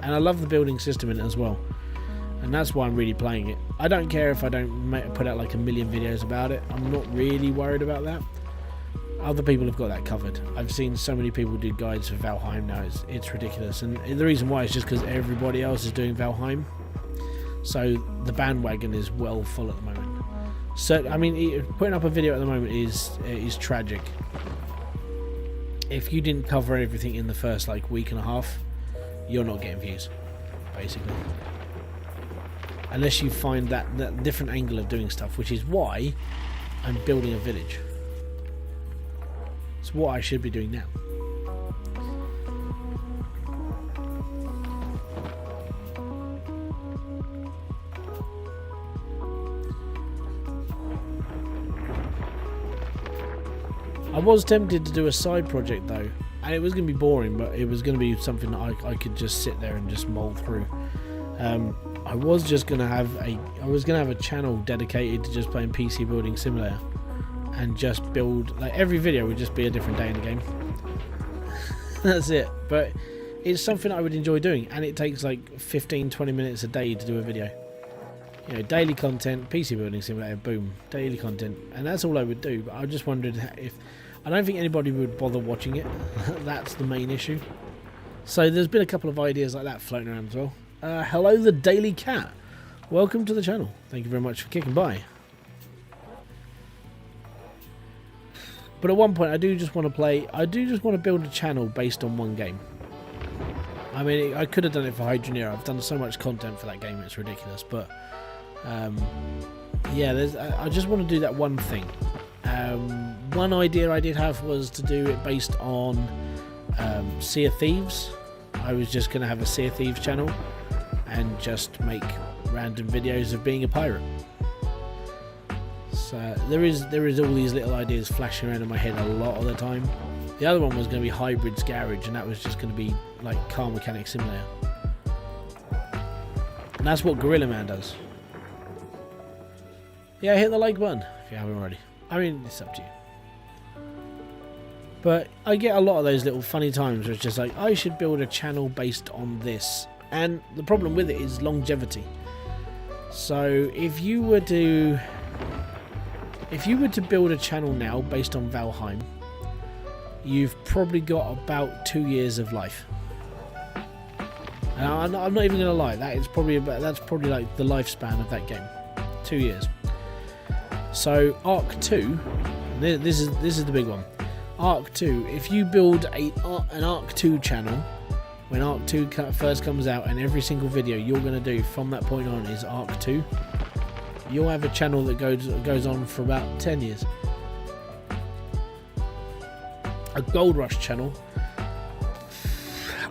and I love the building system in it as well, and that's why I'm really playing it. I don't care if I don't put out like a million videos about it. I'm not really worried about that. Other people have got that covered. I've seen so many people do guides for Valheim now, it's ridiculous, and the reason why is just because everybody else is doing Valheim, so the bandwagon is well full at the moment. So I mean, putting up a video at the moment is tragic. If you didn't cover everything in the first like week and a half, you're not getting views, basically, unless you find that different angle of doing stuff, which is why I'm building a village. It's what I should be doing now. I was tempted to do a side project though, and it was going to be boring, but it was going to be something that I could just sit there and just mull through. I was going to have a channel dedicated to just playing PC Building Simulator, and just build, like, every video would just be a different day in the game. That's it. But it's something I would enjoy doing, and it takes like 15-20 minutes a day to do a video. You know, daily content, PC Building Simulator, boom, daily content, and that's all I would do. But I just wondered if, I don't think anybody would bother watching it. That's the main issue. So there's been a couple of ideas like that floating around as well. Hello, the Daily Cat. Welcome to the channel. Thank you very much for kicking by. But at one point, I do just want to build a channel based on one game. I mean, I could have done it for Hybridsteel. I've done so much content for that game, it's ridiculous. But yeah, I just want to do that one thing. One idea I did have was to do it based on Sea of Thieves. I was just going to have a Sea of Thieves channel and just make random videos of being a pirate. So there is all these little ideas flashing around in my head a lot of the time. The other one was going to be Hybrid's Garage, and that was just going to be like Car Mechanic Simulator. And that's what Gorilla Man does. Yeah, hit the like button if you haven't already. I mean, it's up to you. But I get a lot of those little funny times where it's just like, I should build a channel based on this. And the problem with it is longevity. So if you were to build a channel now based on Valheim, you've probably got about 2 years of life. And I'm not even going to lie, that's probably like the lifespan of that game. 2 years. So Arc 2, this is the big one. Arc 2, if you build an Arc 2 channel, when Arc 2 first comes out, and every single video you're going to do from that point on is Arc 2, you'll have a channel that goes on for about 10 years. A Gold Rush channel,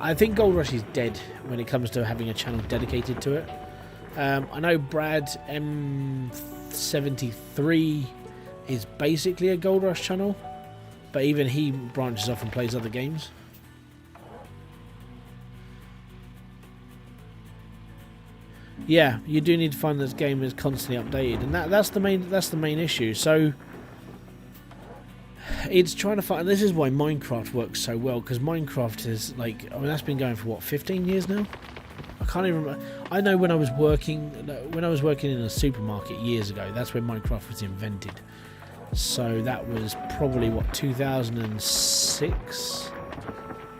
I think Gold Rush is dead when it comes to having a channel dedicated to it. I know Brad M73 is basically a Gold Rush channel, but even he branches off and plays other games. Yeah, you do need to find this game is constantly updated, and that's the main issue. So it's trying to find. This is why Minecraft works so well, because Minecraft is like, I mean, that's been going for what, 15 years now. I can't even remember. I know when I was working in a supermarket years ago, that's when Minecraft was invented. So that was probably what, 2006,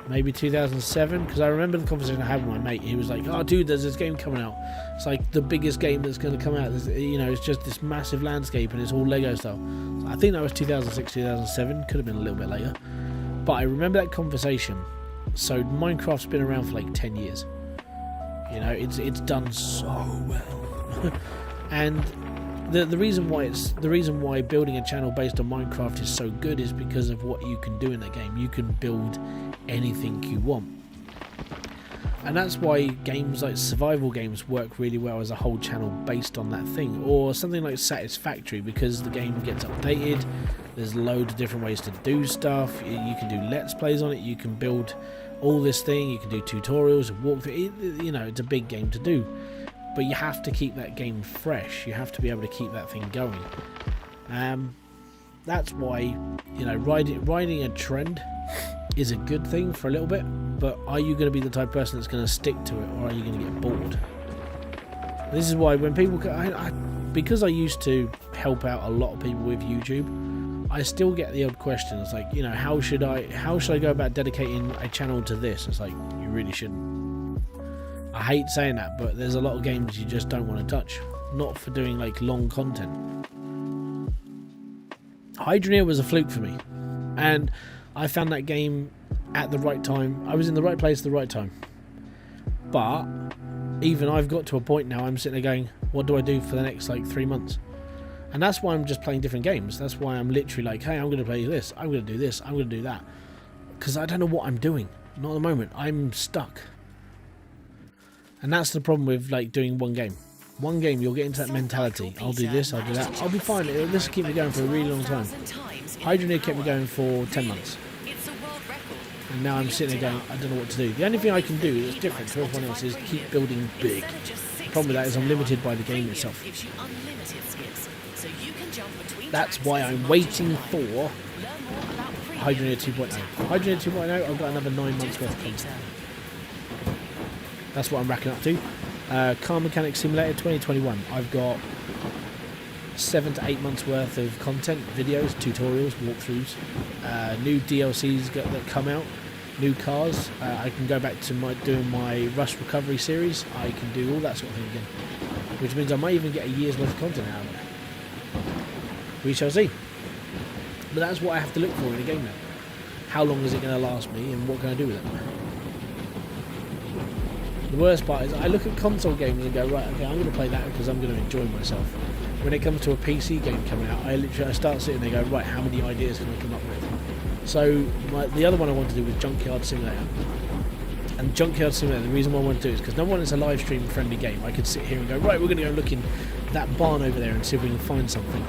maybe 2007, because I remember the conversation I had with my mate. He was like, "Oh, dude, there's this game coming out. It's like the biggest game that's going to come out. You know, it's just this massive landscape and it's all Lego style." So I think that was 2006, 2007. Could have been a little bit later, but I remember that conversation. So Minecraft's been around for like 10 years. You know, it's done so well, and the reason why building a channel based on Minecraft is so good is because of what you can do in the game. You can build anything you want, and that's why games like survival games work really well as a whole channel based on that thing, or something like Satisfactory, because the game gets updated. There's loads of different ways to do stuff. You can do let's plays on it. You can build all this thing. You can do tutorials and walkthrough. You know, it's a big game to do. But you have to keep that game fresh. You have to be able to keep that thing going. That's why, you know, riding a trend is a good thing for a little bit. But are you going to be the type of person that's going to stick to it, or are you going to get bored? This is why when people, because I used to help out a lot of people with YouTube, I still get the odd question. It's like, you know, how should I go about dedicating a channel to this? It's like, you really shouldn't. I hate saying that, but there's a lot of games you just don't want to touch. Not for doing like long content. Hybridsteel was a fluke for me, and I found that game at the right time. I was in the right place at the right time. But even I've got to a point now, I'm sitting there going, what do I do for the next like 3 months? And that's why I'm just playing different games. That's why I'm literally like, hey, I'm going to play this, I'm going to do this, I'm going to do that. Because I don't know what I'm doing. Not at the moment. I'm stuck. And that's the problem with like doing one game. One game, you'll get into that mentality. I'll do this, I'll do that. I'll be fine. This will keep me going for a really long time. Hybridsteel kept me going for 10 months. And now I'm sitting there going, I don't know what to do. The only thing I can do that's different to everyone else is keep building big. The problem with that is I'm limited by the game itself. That's why I'm waiting for Hybridsteel 2.0. Hybridsteel 2.0, I've got another 9 months worth of content. That's what I'm racking up to. Car Mechanic Simulator 2021. I've got 7 to 8 months worth of content, videos, tutorials, walkthroughs, new DLCs that come out, new cars. I can go back to doing my Rust Recovery series. I can do all that sort of thing again, which means I might even get a year's worth of content out of it. We shall see. But that's what I have to look for in a game now. How long is it going to last me, and what can I do with it? The worst part is I look at console games and go, right, okay, I'm going to play that because I'm going to enjoy myself. When it comes to a PC game coming out, I start sitting there and go, right, how many ideas can I come up with? So the other one I want to do was Junkyard Simulator. And Junkyard Simulator, the reason why I want to do it is because number one, it's a live stream friendly game. I could sit here and go, right, we're going to go look in that barn over there and see if we can find something.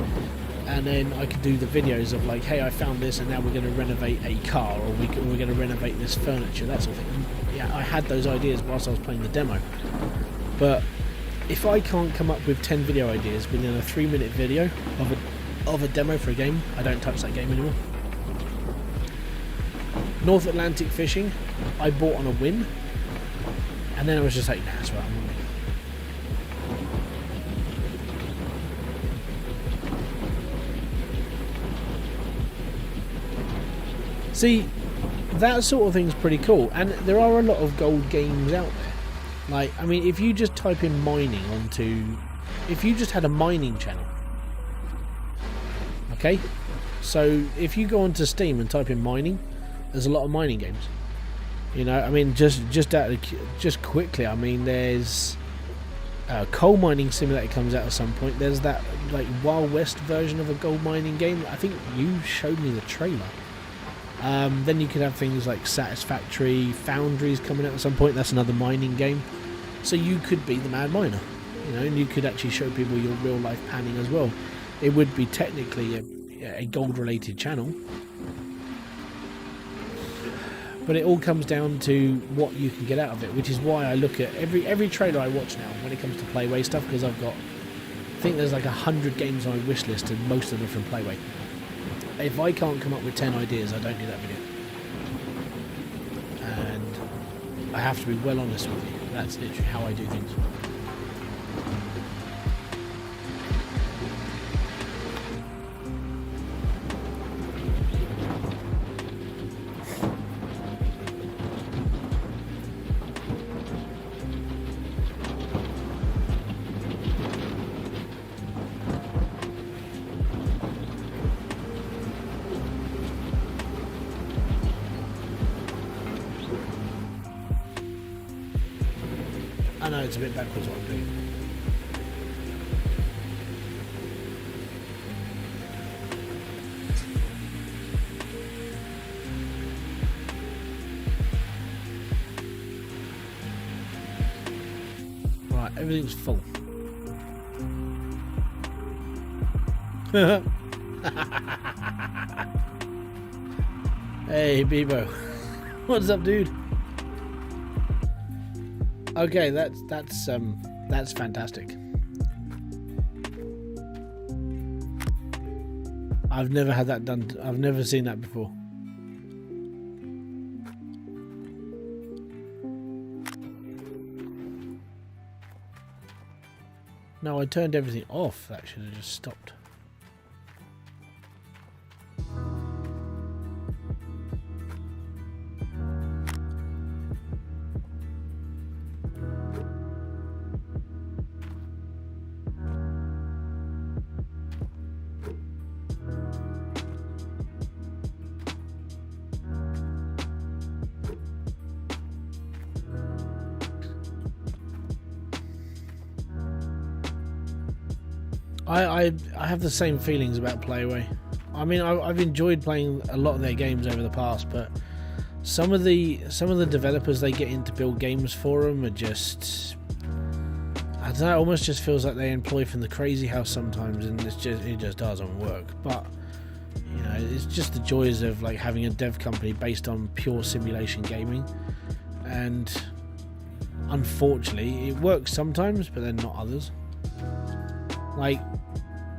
And then I could do the videos of like, hey, I found this and now we're going to renovate a car, or we're going to renovate this furniture, that sort of thing. And yeah, I had those ideas whilst I was playing the demo. But if I can't come up with 10 video ideas within a 3-minute video of a demo for a game, I don't touch that game anymore. North Atlantic Fishing, I bought on a whim, and then I was just like, nah, that's right, I'm gonna. See, that sort of thing's pretty cool, and there are a lot of gold games out there. Like, I mean, if you just type in mining if you just had a mining channel, okay? So if you go onto Steam and type in mining, there's a lot of mining games. You know, I mean, just quickly, I mean, there's coal mining simulator comes out at some point. There's that like Wild West version of a gold mining game. I think you showed me the trailer. Then you could have things like Satisfactory, Foundries coming out at some point. That's another mining game. So you could be the Mad Miner, you know, and you could actually show people your real life panning as well. It would be technically a gold related channel, but it all comes down to what you can get out of it, which is why I look at every trailer I watch now when it comes to Playway stuff, because I think there's like 100 games on my wish list, and most of them from Playway. If I can't come up with 10 ideas, I don't do that video. And I have to be well honest with you. That's literally how I do things. I know it's a bit backwards what I'm doing. Right, everything's full. Hey, Bebo. What's up, dude? Okay, that's fantastic. I've never had that done. I've never seen that before. No, I turned everything off. That should have just stopped. I have the same feelings about Playway. I mean, I've enjoyed playing a lot of their games over the past, but some of the developers they get in to build games for them are just, I don't know, it almost just feels like they employ from the crazy house sometimes, and it just doesn't work. But you know, it's just the joys of like having a dev company based on pure simulation gaming, and unfortunately, it works sometimes, but then not others. Like,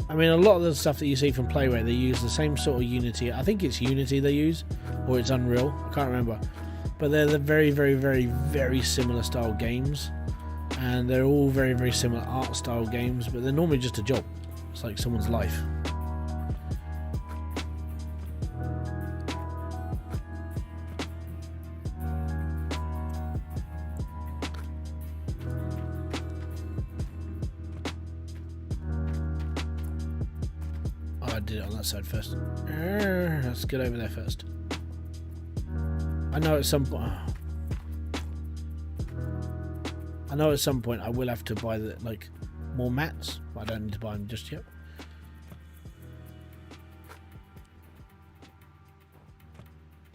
I mean, a lot of the stuff that you see from Playway, they use the same sort of Unity. I think it's Unity they use, or it's Unreal. I can't remember. But they're the very, very, very, very similar style games. And they're all very, very similar art style games, but they're normally just a job. It's like someone's life. I did it on that side first. Let's get over there first. I know at some point. I know at some point I will have to buy more mats, but I don't need to buy them just yet.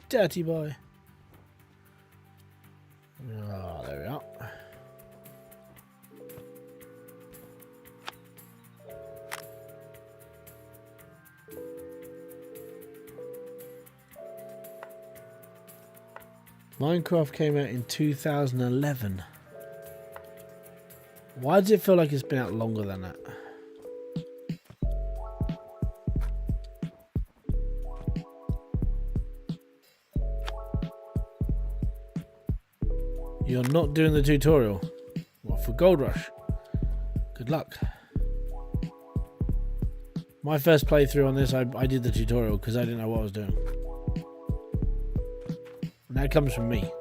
Dirty boy. Oh, there we are. Minecraft came out in 2011. Why does it feel like it's been out longer than that? You're not doing the tutorial. What, for Gold Rush? Good luck. My first playthrough on this, I did the tutorial because I didn't know what I was doing. And that comes from me.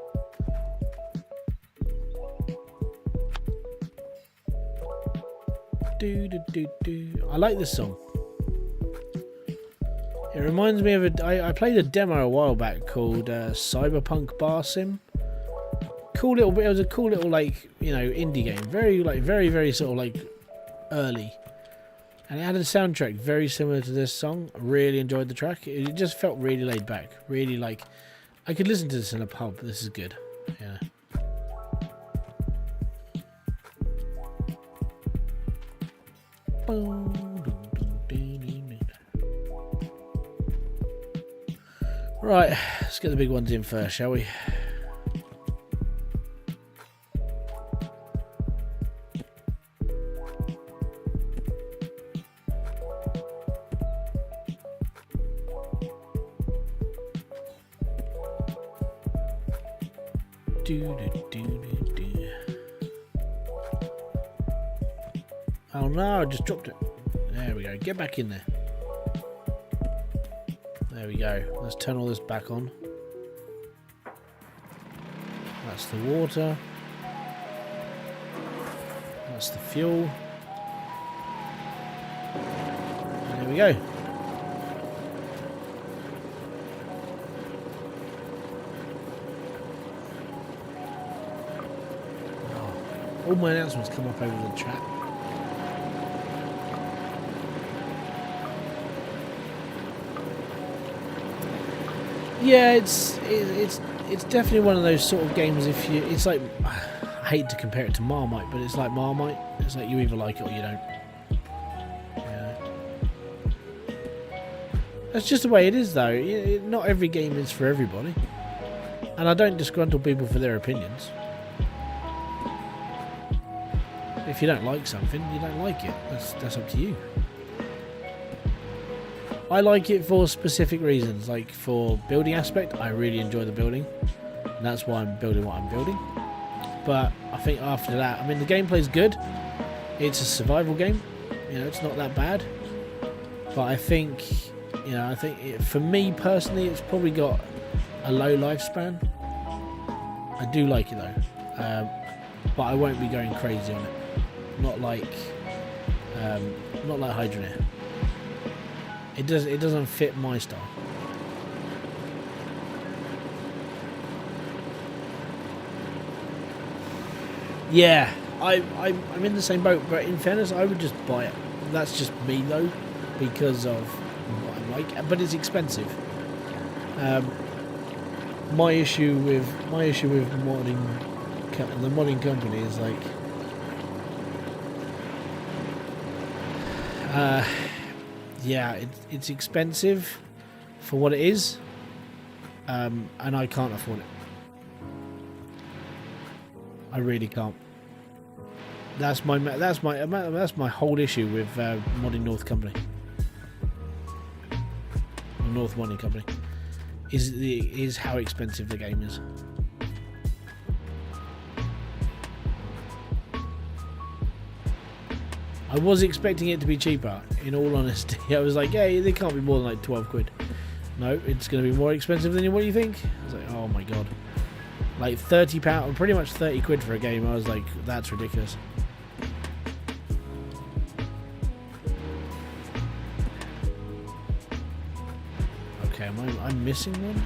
I like this song. It reminds me of I played a demo a while back called Cyberpunk Bar Sim. Cool little bit. It was a cool little indie game. Very very sort of like early, and it had a soundtrack very similar to this song. I really enjoyed the track. It just felt really laid back. Really like I could listen to this in a pub. This is good. Yeah. Right, let's get the big ones in first, shall we? Oh no, I just dropped it. There we go. Get back in there. There we go. Let's turn all this back on. That's the water. That's the fuel. And there we go. Oh, all my announcements come up over the chat. Yeah, it's definitely one of those sort of games. It's like, I hate to compare it to Marmite, but it's like Marmite. It's like you either like it or you don't. Yeah. That's just the way it is, though. Not every game is for everybody, and I don't disgruntle people for their opinions. If you don't like something, you don't like it. That's up to you. I like it for specific reasons, like for building aspect. I really enjoy the building, and that's why I'm building what I'm building. But I think after that, I mean, the gameplay's good. It's a survival game, it's not that bad. But I think, for me personally, it's probably got a low lifespan. I do like it though, but I won't be going crazy on it. Not like Hydrodsteel. It doesn't fit my style. Yeah, I'm in the same boat, but in fairness, I would just buy it. that's just me though, because of what I'm like. But it's expensive. My issue with modding, the modding company is like, yeah, it's expensive for what it is, and I can't afford it. I really can't. That's my whole issue with modding North Company, or North Modding Company, is how expensive the game is. I was expecting it to be cheaper, in all honesty. I was like, yeah, they can't be more than like 12 quid. No, it's going to be more expensive than what you think. I was like, oh my god. Like £30, pretty much 30 quid for a game. I was like, that's ridiculous. Okay, I'm missing one?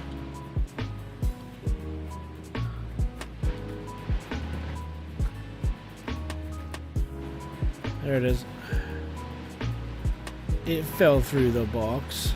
There it is. It fell through the box.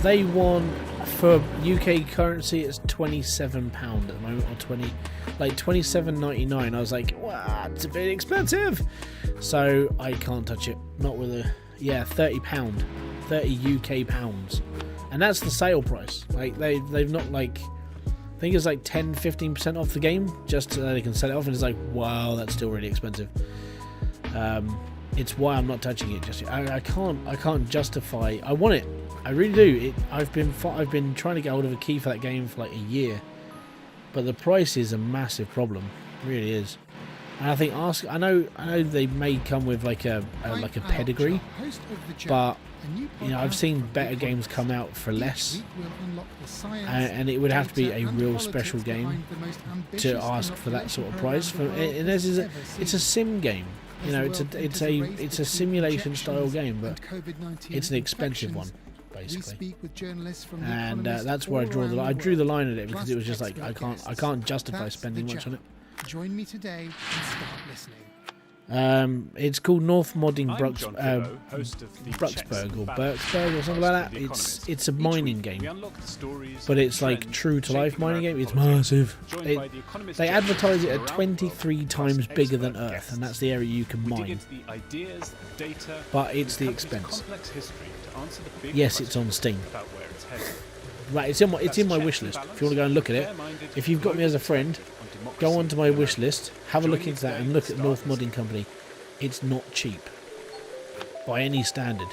They want, for UK currency, it's £27 at the moment, or 27.99. I was like, wow, it's a bit expensive. So I can't touch it. Not with a, yeah, £30, 30 UK pounds, and that's the sale price. Like they've not like, I think it's like 10-15% off the game, just so they can sell it off, and it's like, wow, that's still really expensive. It's why I'm not touching it just yet. I can't justify. I want it. I really do. I've been trying to get hold of a key for that game for like a year, but the price is a massive problem. It really is. And I think I know they may come with like a pedigree, but you know, I've seen better games come out for less, and it would have to be a real special game to ask for that sort of price. And this is it's a sim game. You know, it's a simulation style game, but it's an expensive one, basically. And that's where I draw the line. I drew the line at it because it was just like I can't justify spending much on it. Join me today and start listening. It's called North Modding Bruxburg or Berksburg or something like that. It's a mining game, but it's like true to life mining game. It's massive. They advertise it at 23 times bigger than Earth, and that's the area you can mine. But it's the expense. Yes, it's on Steam. Right, it's in my wish list. If you want to go and look at it, if you've got me as a friend, go onto my wish list, have a look into that, and look at North Modding Company. It's not cheap by any standard.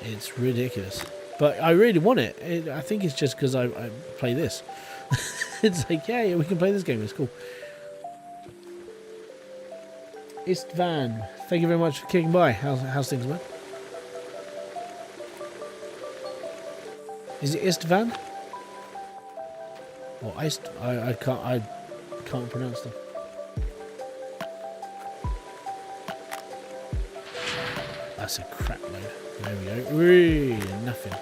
It's ridiculous, but I really want it. I think it's just because I play this. It's like, yeah, we can play this game. It's cool. Istvan, thank you very much for kicking by. How's things, man? Is it Istvan? Or I can't pronounce them. That's a crap load. There we go. Really nothing.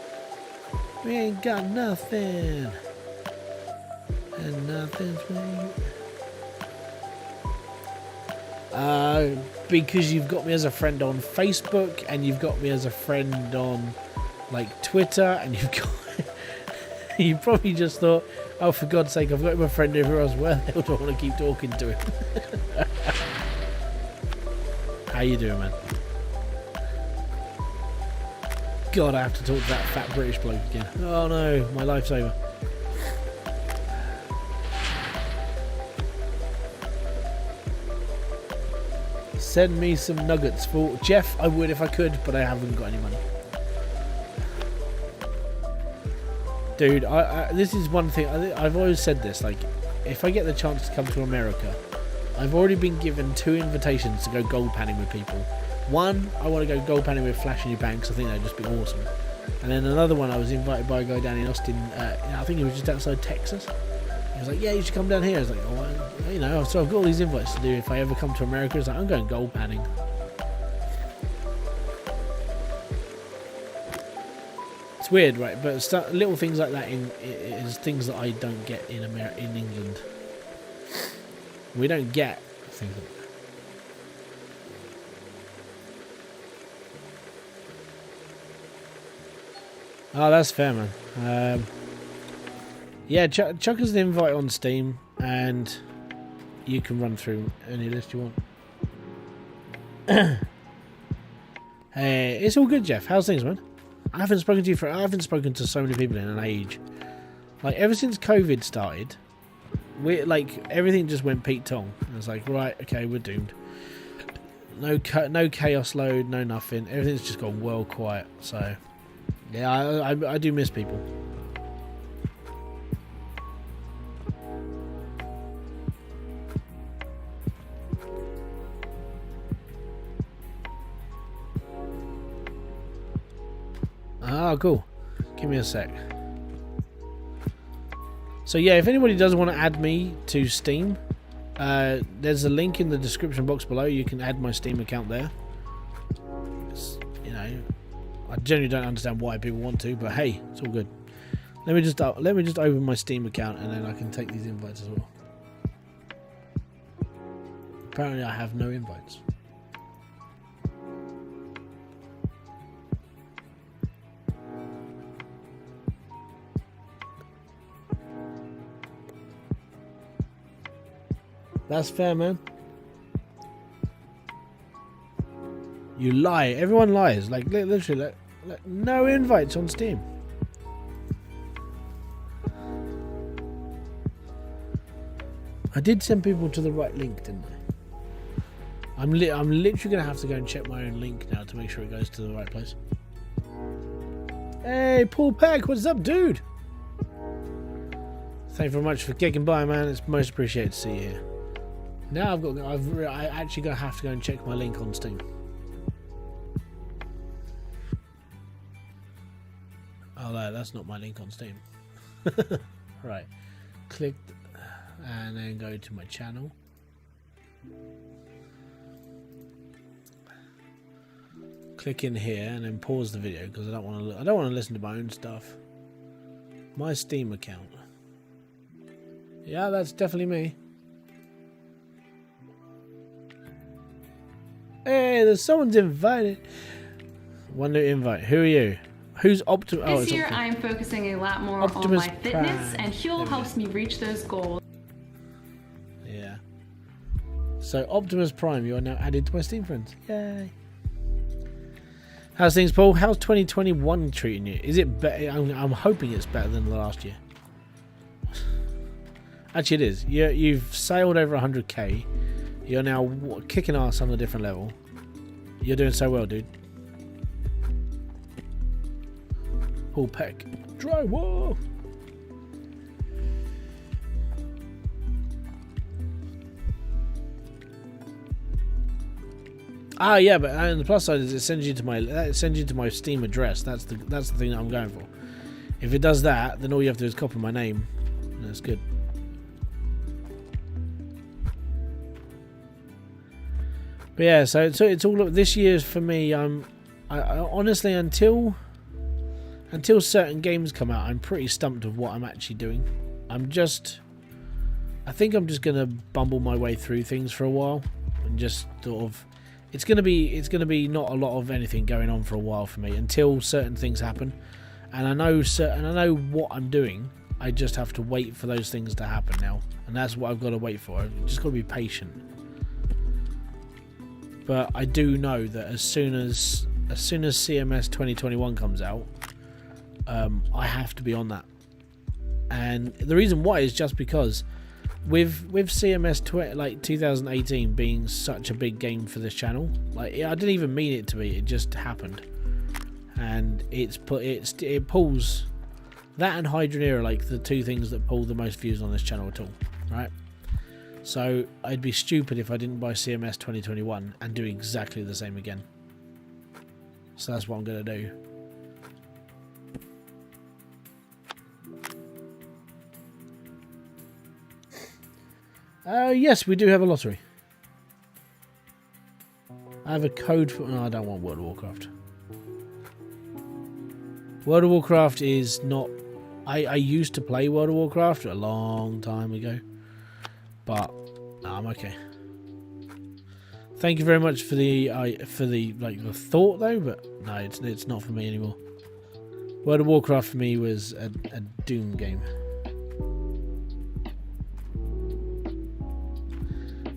We ain't got nothing. And nothing's made. Because you've got me as a friend on Facebook, and you've got me as a friend on like Twitter, and you've got you probably just thought, oh, for God's sake, I've got him a friend everywhere else. Where the hell do I want to keep talking to him? How you doing, man? God, I have to talk to that fat British bloke again. Oh no, my life's over. Send me some nuggets for Jeff. I would if I could, but I haven't got any money. Dude, this is one thing, I've always said this, like, if I get the chance to come to America, I've already been given 2 invitations to go gold panning with people, One, I want to go gold panning with Flash and Your Banks. I think that'd just be awesome. And then another one, I was invited by a guy down in Austin. I think he was just outside Texas. He was like, "Yeah, you should come down here." I was like, "Oh, so I've got all these invites to do. If I ever come to America, it's like I'm going gold panning." It's weird, right? But little things like that is things that I don't get in England. We don't get things like that. Oh, that's fair, man. Yeah, chuck us an invite on Steam, and you can run through any list you want. Hey, it's all good, Jeff. How's things, man? I haven't spoken to so many people in an age. Like, ever since COVID started, everything just went Pete Tong. I was like, right, okay, we're doomed. No chaos load, no nothing. Everything's just gone well quiet. So, yeah, I do miss people. Oh, cool. Give me a sec. So yeah, if anybody does want to add me to Steam, there's a link in the description box below. You can add my Steam account there. I generally don't understand why people want to, but hey, it's all good. Let me just open my Steam account, and then I can take these invites as well. Apparently, I have no invites. That's fair, man. You lie. Everyone lies. Like, literally, no invites on Steam. I did send people to the right link, didn't I? I'm literally going to have to go and check my own link now to make sure it goes to the right place. Hey, Paul Peck, what's up, dude? Thank you very much for kicking by, man. It's most appreciated to see you here. Now I actually gonna have to go and check my link on Steam. Oh, that's not my link on Steam. Right, click and then go to my channel. Click in here and then pause the video because I don't want to listen to my own stuff. My Steam account. Yeah, that's definitely me. Hey, there's someone's invited. One new invite. Who are you? Who's Optimus? This year, I am focusing a lot more on my fitness, and Huel helps me reach those goals. Yeah. So, Optimus Prime, you are now added to my Steam friends. Yay. How's things, Paul? How's 2021 treating you? Is it better? I'm hoping it's better than the last year. Actually, it is. You've sailed over 100k. You're now kicking ass on a different level. You're doing so well, dude. Paul Peck. Drywall! Ah, yeah, but and the plus side is it sends you to my Steam address. That's the thing that I'm going for. If it does that, then all you have to do is copy my name. And that's good. But yeah, so it's all this year's for me. I honestly until certain games come out, I'm pretty stumped of what I'm actually doing. I think I'm just gonna bumble my way through things for a while and just sort of. It's gonna be not a lot of anything going on for a while for me until certain things happen, and I know what I'm doing. I just have to wait for those things to happen now, and that's what I've got to wait for. I've just got to be patient. But I do know that as soon as CMS 2021 comes out, I have to be on that. And the reason why is just because with CMS 2018 being such a big game for this channel, I didn't even mean it to be. It just happened, and it pulls that and Hydron are like the two things that pull the most views on this channel at all, right? So I'd be stupid if I didn't buy CMS 2021 and do exactly the same again. So that's what I'm going to do. Yes, we do have a lottery. I have a code for... No, I don't want World of Warcraft. World of Warcraft is not... I used to play World of Warcraft a long time ago. But no, I'm okay. Thank you very much for the the thought though, but no, it's not for me anymore. World of Warcraft for me was a Doom game.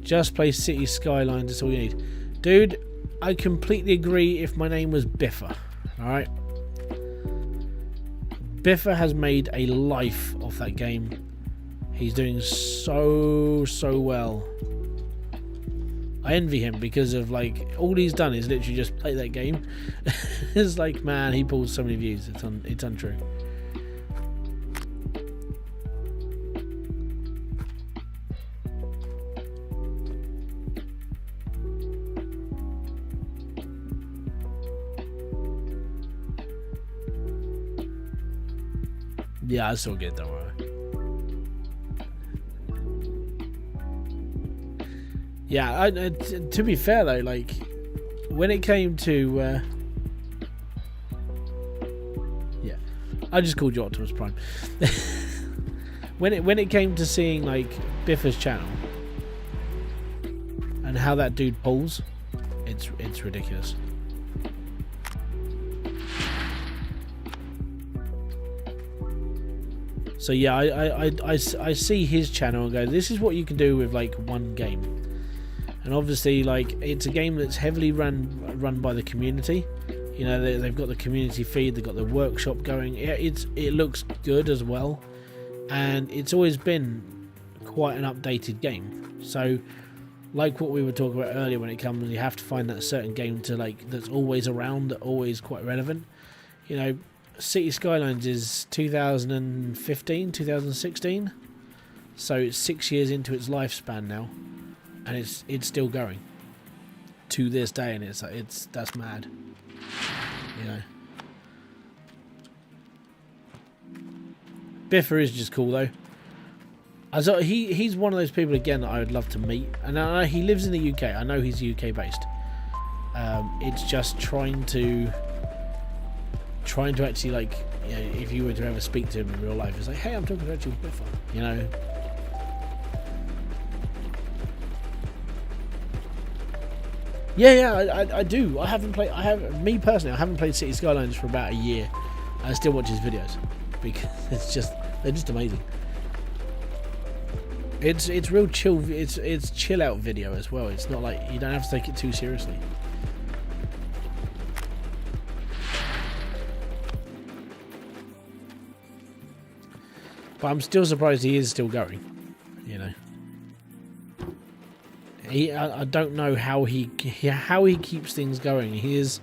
Just play City Skylines, that's all you need. Dude, I completely agree if my name was Biffa. Alright? Biffa has made a life of that game. He's doing so well. I envy him because of like all he's done is literally just play that game. It's like, man, he pulls so many views. It's untrue. Yeah, I still get that worry. Yeah, to be fair though, like when it came to yeah, I just called you Optimus Prime. when it came to seeing like Biffa's channel and how that dude pulls, it's ridiculous. So yeah, I see his channel and go, this is what you can do with like one game. And obviously, like, it's a game that's heavily run by the community. You know, they've got the community feed, they've got the workshop going. It looks good as well, and it's always been quite an updated game. So, like what we were talking about earlier, when it comes, you have to find that certain game to like that's always around, that always quite relevant. You know, City Skylines is 2015, 2016, so it's 6 years into its lifespan now. And it's still going to this day, and that's mad, you know. Biffa is just cool though. He's one of those people again that I would love to meet, and I know he lives in the UK. I know he's UK based. It's just trying to actually, like, you know, if you were to ever speak to him in real life, it's like, hey, I'm talking about you, Biffa, you know. Yeah, I do. Me personally, I haven't played City Skylines for about a year. I still watch his videos because they're just amazing. It's real chill. It's chill out video as well. It's not like, you don't have to take it too seriously. But I'm still surprised he is still going. You know. I don't know how he keeps things going. He is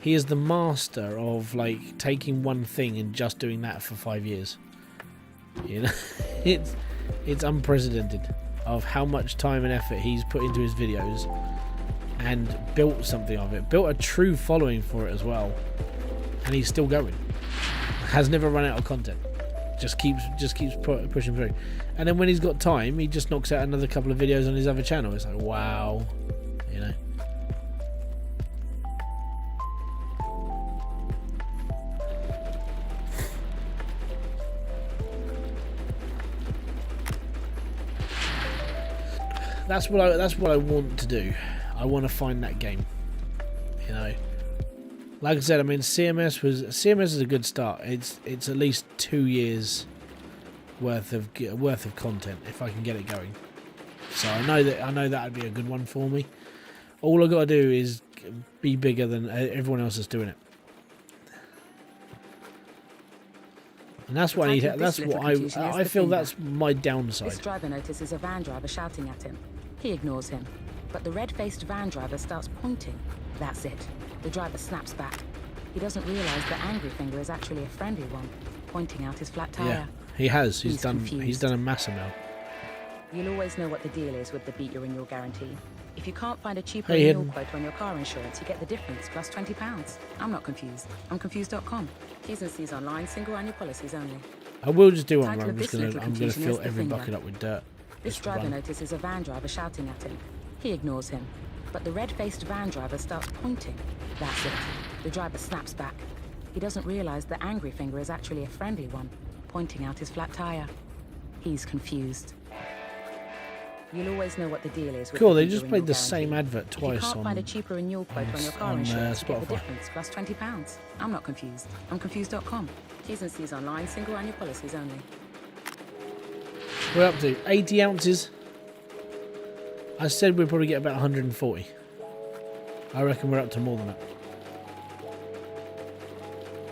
the master of like taking one thing and just doing that for 5 years. You know, it's unprecedented of how much time and effort he's put into his videos and built something of it, built a true following for it as well, and he's still going. Has never run out of content. Just keeps pushing through, and then when he's got time, he just knocks out another couple of videos on his other channel. It's like, wow, you know. That's what I want to do. I want to find that game, you know. Like I said, I mean, CMS is a good start. It's at least 2 years worth of content if I can get it going. So I know that would be a good one for me. All I got to do is be bigger than everyone else that's doing it, and that's what I need. That's what I feel. That's my downside. This driver notices a van driver shouting at him. He ignores him, but the red-faced van driver starts pointing. That's it. The driver snaps back. He doesn't realise the angry finger is actually a friendly one, pointing out his flat tire. Yeah, he has. He's done a massive now. You'll always know what the deal is with the beat your renewal guarantee. If you can't find a cheaper Hey, renewal Hidden. quote on your car insurance, you get the difference plus £20. I'm not confused. I'm confused.com. T's and C's online, single annual policies only. I will just do one Title where of this little I'm gonna confusion fill is the every finger. bucket up with dirt. This Just driver run. notices a van driver shouting at him. He ignores him, but the red-faced van driver starts pointing. That's it. The driver snaps back. He doesn't realize the angry finger is actually a friendly one, pointing out his flat tire. He's confused. You'll always know what the deal is with Cool, the they beat just your played renewal the same guarantee. advert If you twice can't find a on. cheaper renewal quote on your car on, insurance, you get the Spotify. difference plus £20. I'm not confused. I'm confused.com. T's and C's online, single annual policies only. We're up to 80 ounces. I said we'd probably get about 140. I reckon we're up to more than that.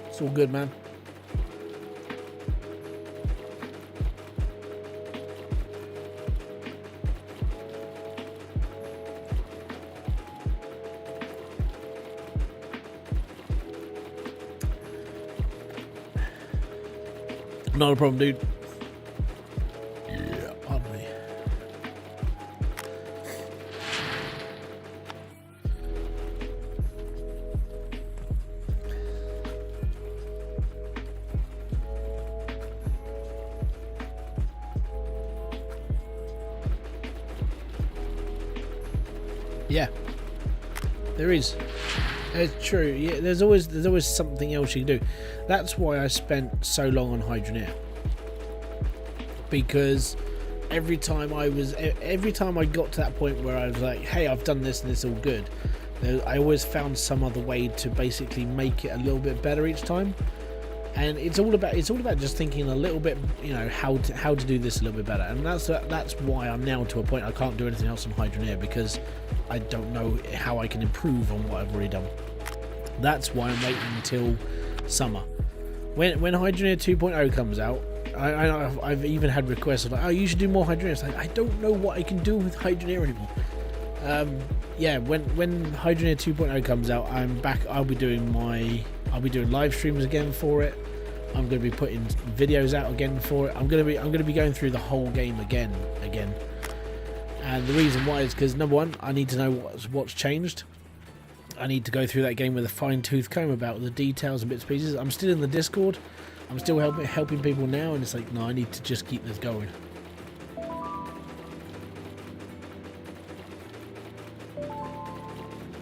It's all good, man. Not a problem, dude. Yeah, pardon me. Yeah, there is. It's true. Yeah, there's always something else you can do. That's why I spent so long on Hydroneer. Because every time I got to that point where I was like, hey, I've done this and it's all good, I always found some other way to basically make it a little bit better each time. And it's all about just thinking a little bit, you know, how to do this a little bit better. And that's why I'm now to a point I can't do anything else on Hydroneer, because I don't know how I can improve on what I've already done. That's why I'm waiting until summer. When Hydroneer 2.0 comes out, I've even had requests of like, oh, you should do more Hydroneer. It's like, I don't know what I can do with Hydroneer anymore. Yeah, when Hydroneer 2.0 comes out, I'm back. I'll be doing live streams again for it. I'm going to be putting videos out again for it. I'm going to be going through the whole game again. And the reason why is because, number one, I need to know what's changed. I need to go through that game with a fine-tooth comb about the details and bits and pieces. I'm still in the Discord. I'm still helping people now, and it's like, no, I need to just keep this going.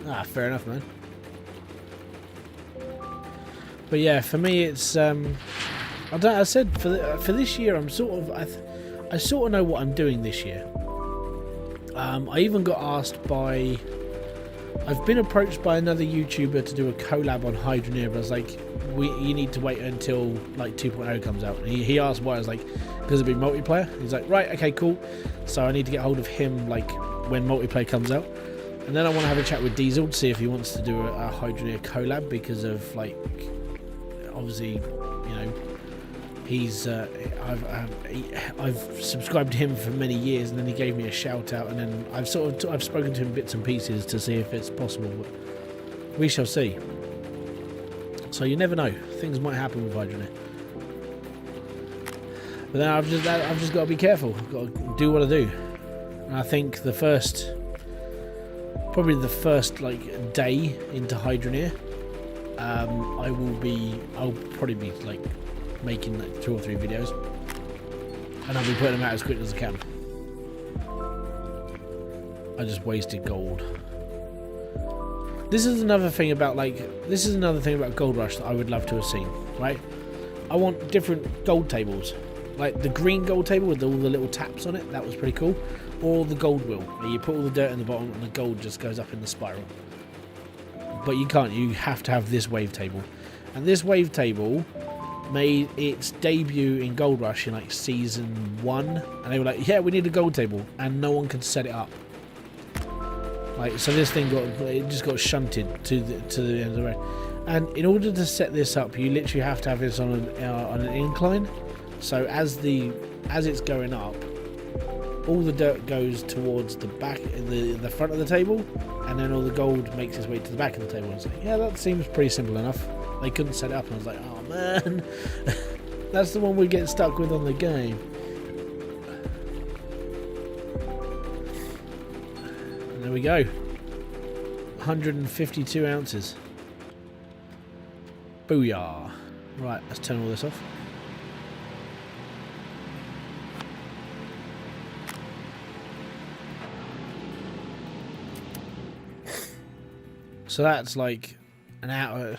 Ah, fair enough, man. But yeah, for me, it's I said for this year, I'm sort of I sort of know what I'm doing this year. I even got asked by. I've been approached by another YouTuber to do a collab on Hydroneer, but I was like, you need to wait until like 2.0 comes out. And he asked why. I was like, because it'll be multiplayer. He's like, right, okay, cool. So I need to get hold of him like when multiplayer comes out. And then I want to have a chat with Diesel to see if he wants to do a Hydroneer collab, because of like, obviously, you know, he's I've subscribed to him for many years, and then he gave me a shout out, and then I've spoken to him bits and pieces to see if it's possible, but we shall see. So you never know, things might happen with Hydroneer. But then I've just got to be careful. I've got to do what I do. And I think probably the first like day into Hydroneer, I'll probably be like making like 2 or 3 videos, and I'll be putting them out as quick as I can. I just wasted gold. This is another thing about Gold Rush that I would love to have seen, right? I want different gold tables, like the green gold table with all the little taps on it. That was pretty cool. Or the gold wheel, where you put all the dirt in the bottom and the gold just goes up in the spiral. But you can't. You have to have this wave table, and this wave table made its debut in Gold Rush in like season 1, and they were like, yeah, we need a gold table, and no one could set it up. Like, so this thing just got shunted to the end of the road. And in order to set this up, you literally have to have this on an incline. So as it's going up, all the dirt goes towards the back, the front of the table, and then all the gold makes its way to the back of the table. And it's like, yeah, that seems pretty simple enough. They couldn't set it up, and I was like, oh man, that's the one we get stuck with on the game. There we go. 152 ounces. Booyah. Right, let's turn all this off. So that's like an hour.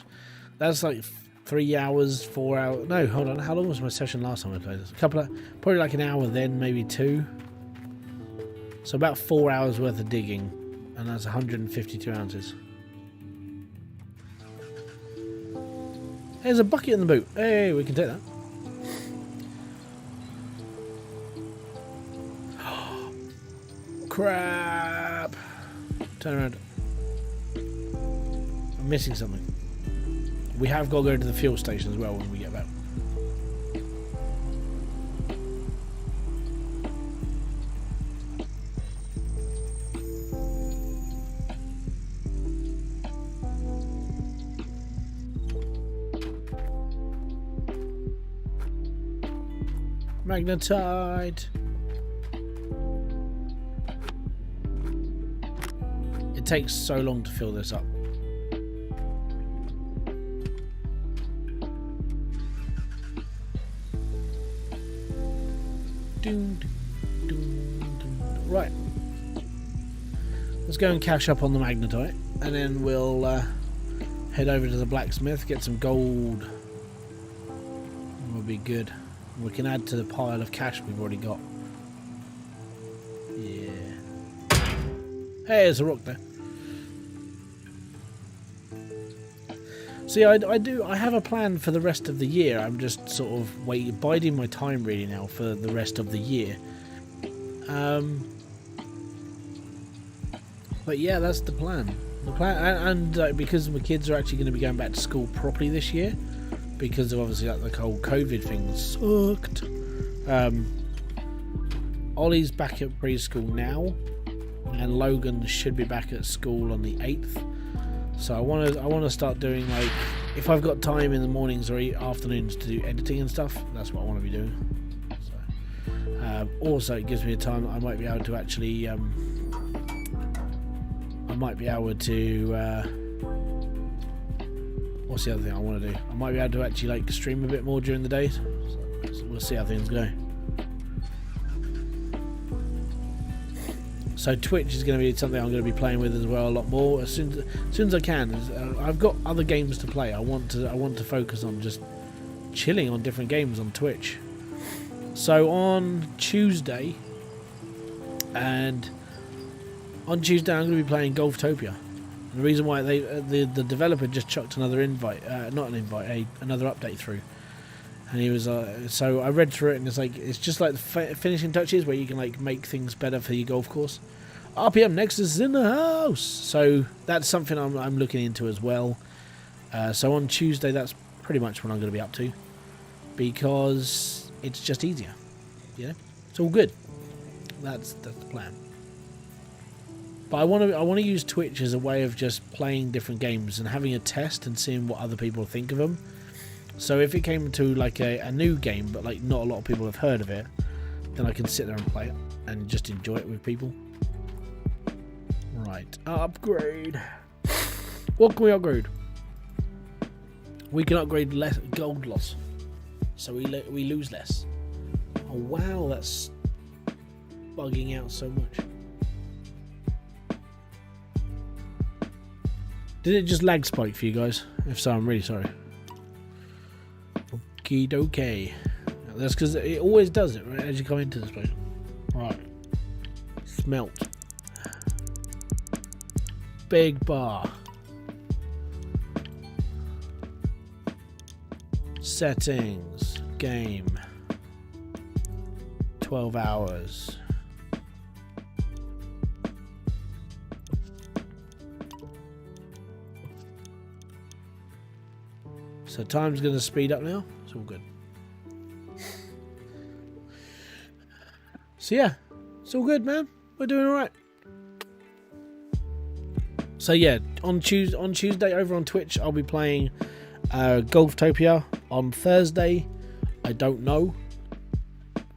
That's like 3 hours, 4 hours. No, hold on. How long was my session last time I played this? Probably like an hour then, maybe 2. So about 4 hours worth of digging, and that's 152 ounces. There's a bucket in the boot. Hey, we can take that. Crap! Turn around. I'm missing something. We have got to go to the fuel station as well when we get back. Magnetite. It takes so long to fill this up. Right. Let's go and cash up on the magnetite, and then we'll head over to the blacksmith, get some gold. Will be good. We can add to the pile of cash we've already got. Yeah. Hey, there's a rock there. See, I have a plan for the rest of the year. I'm just sort of biding my time really now for the rest of the year. But yeah, that's the plan. And because my kids are actually going to be going back to school properly this year, because of obviously like the whole COVID thing sucked. Ollie's back at preschool now, and Logan should be back at school on the 8th. So I want to start doing, like, if I've got time in the mornings or afternoons to do editing and stuff, that's what I want to be doing. So, also, it gives me a time that I might be able to actually, what's the other thing I want to do? I might be able to actually like stream a bit more during the day. So we'll see how things go. So Twitch is going to be something I'm going to be playing with as well a lot more as soon as I can. I've got other games to play. I want to focus on just chilling on different games on Twitch. So on Tuesday, I'm going to be playing Golftopia. The reason why the developer just chucked another another update through, and he was so I read through it, and it's just like the finishing touches where you can like make things better for your golf course. RPM Nexus is in the house, so that's something I'm looking into as well. So on Tuesday, that's pretty much what I'm going to be up to, because it's just easier. Yeah, it's all good. That's the plan. But I want to use Twitch as a way of just playing different games and having a test and seeing what other people think of them. So if it came to like a new game, but like not a lot of people have heard of it, then I can sit there and play it and just enjoy it with people. Right, upgrade. What can we upgrade? We can upgrade less gold loss, so we lose less. Oh wow, that's bugging out so much. Did it just lag spike for you guys? If so, I'm really sorry. Okie dokie. That's because it always does it, right, as you come into this place. Right. Smelt. Big bar. Settings. Game. 12 hours. So time's going to speed up now. It's all good. So yeah, it's all good, man. We're doing all right. So yeah, on Tuesday over on Twitch, I'll be playing Golftopia. On Thursday, I don't know.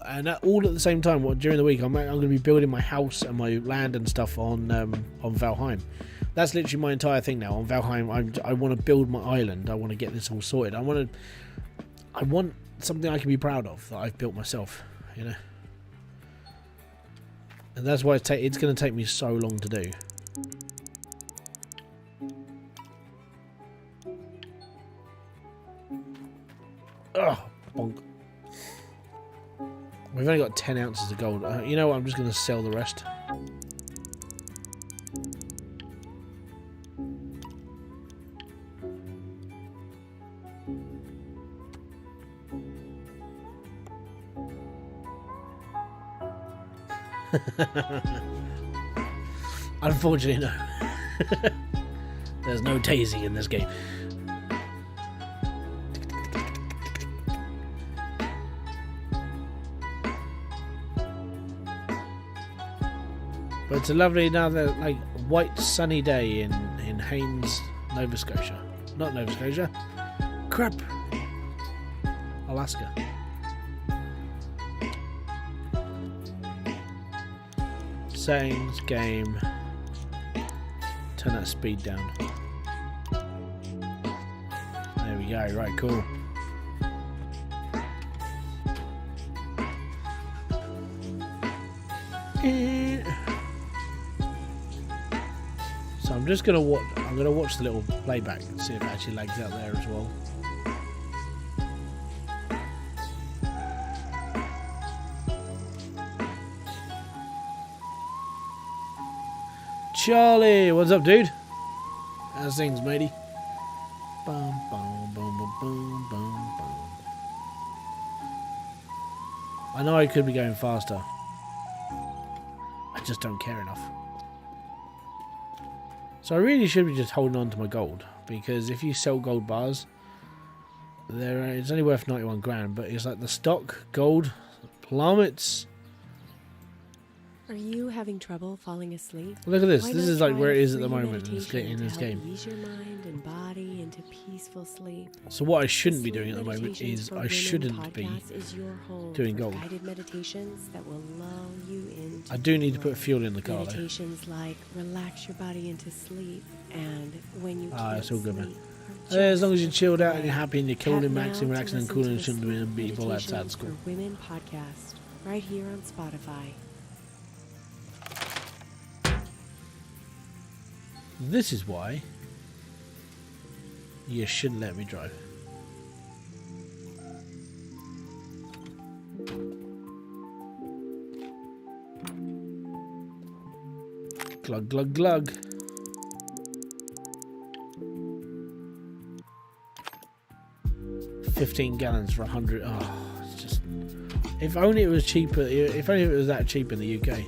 and all at the same time. During the week, I'm going to be building my house and my land and stuff on Valheim. That's literally my entire thing now on Valheim. I want to build my island. I want to get this all sorted. I want something I can be proud of that I've built myself. You know, and that's why it's going to take me so long to do. Ugh, bonk. We've only got 10 ounces of gold. You know what? I'm just going to sell the rest. Unfortunately, no. There's no tasing in this game. But it's a lovely, another like white sunny day in Haines, Nova Scotia. Not Nova Scotia. Crap. Alaska. Settings, game. Turn that speed down. There we go. Right, cool. So I'm just gonna watch. I'm gonna watch the little playback and see if it actually lags out there as well. Charlie, what's up, dude? How's things, matey? Bum, bum, bum, bum, bum, bum, bum. I know I could be going faster. I just don't care enough. So I really should be just holding on to my gold, because if you sell gold bars, it's only worth 91 grand, but it's like the stock gold plummets. Are you having trouble falling asleep? Look at this. Why this not is like try where it a is at the free moment in this meditation to game. help ease your mind and body into peaceful sleep. So what I shouldn't be Sleep doing at the moment Meditations is for I Women shouldn't be podcast is your home doing for gold. guided meditations that will lull you into I do need to flow. put fuel in the car though. Meditations like relax your body into sleep and when you can't It's all good, man. sleep, or As long as just you're chilled out and play. you're happy and you're Tap cooling, now maxing, to relaxing and listen cooling, to and shouldn't the be people outside Meditations school. for Women podcast right here on Spotify. This is why you shouldn't let me drive. Glug, glug, glug. $15 gallons for 100. Oh, it's just. If only it was cheaper. If only it was that cheap in the UK.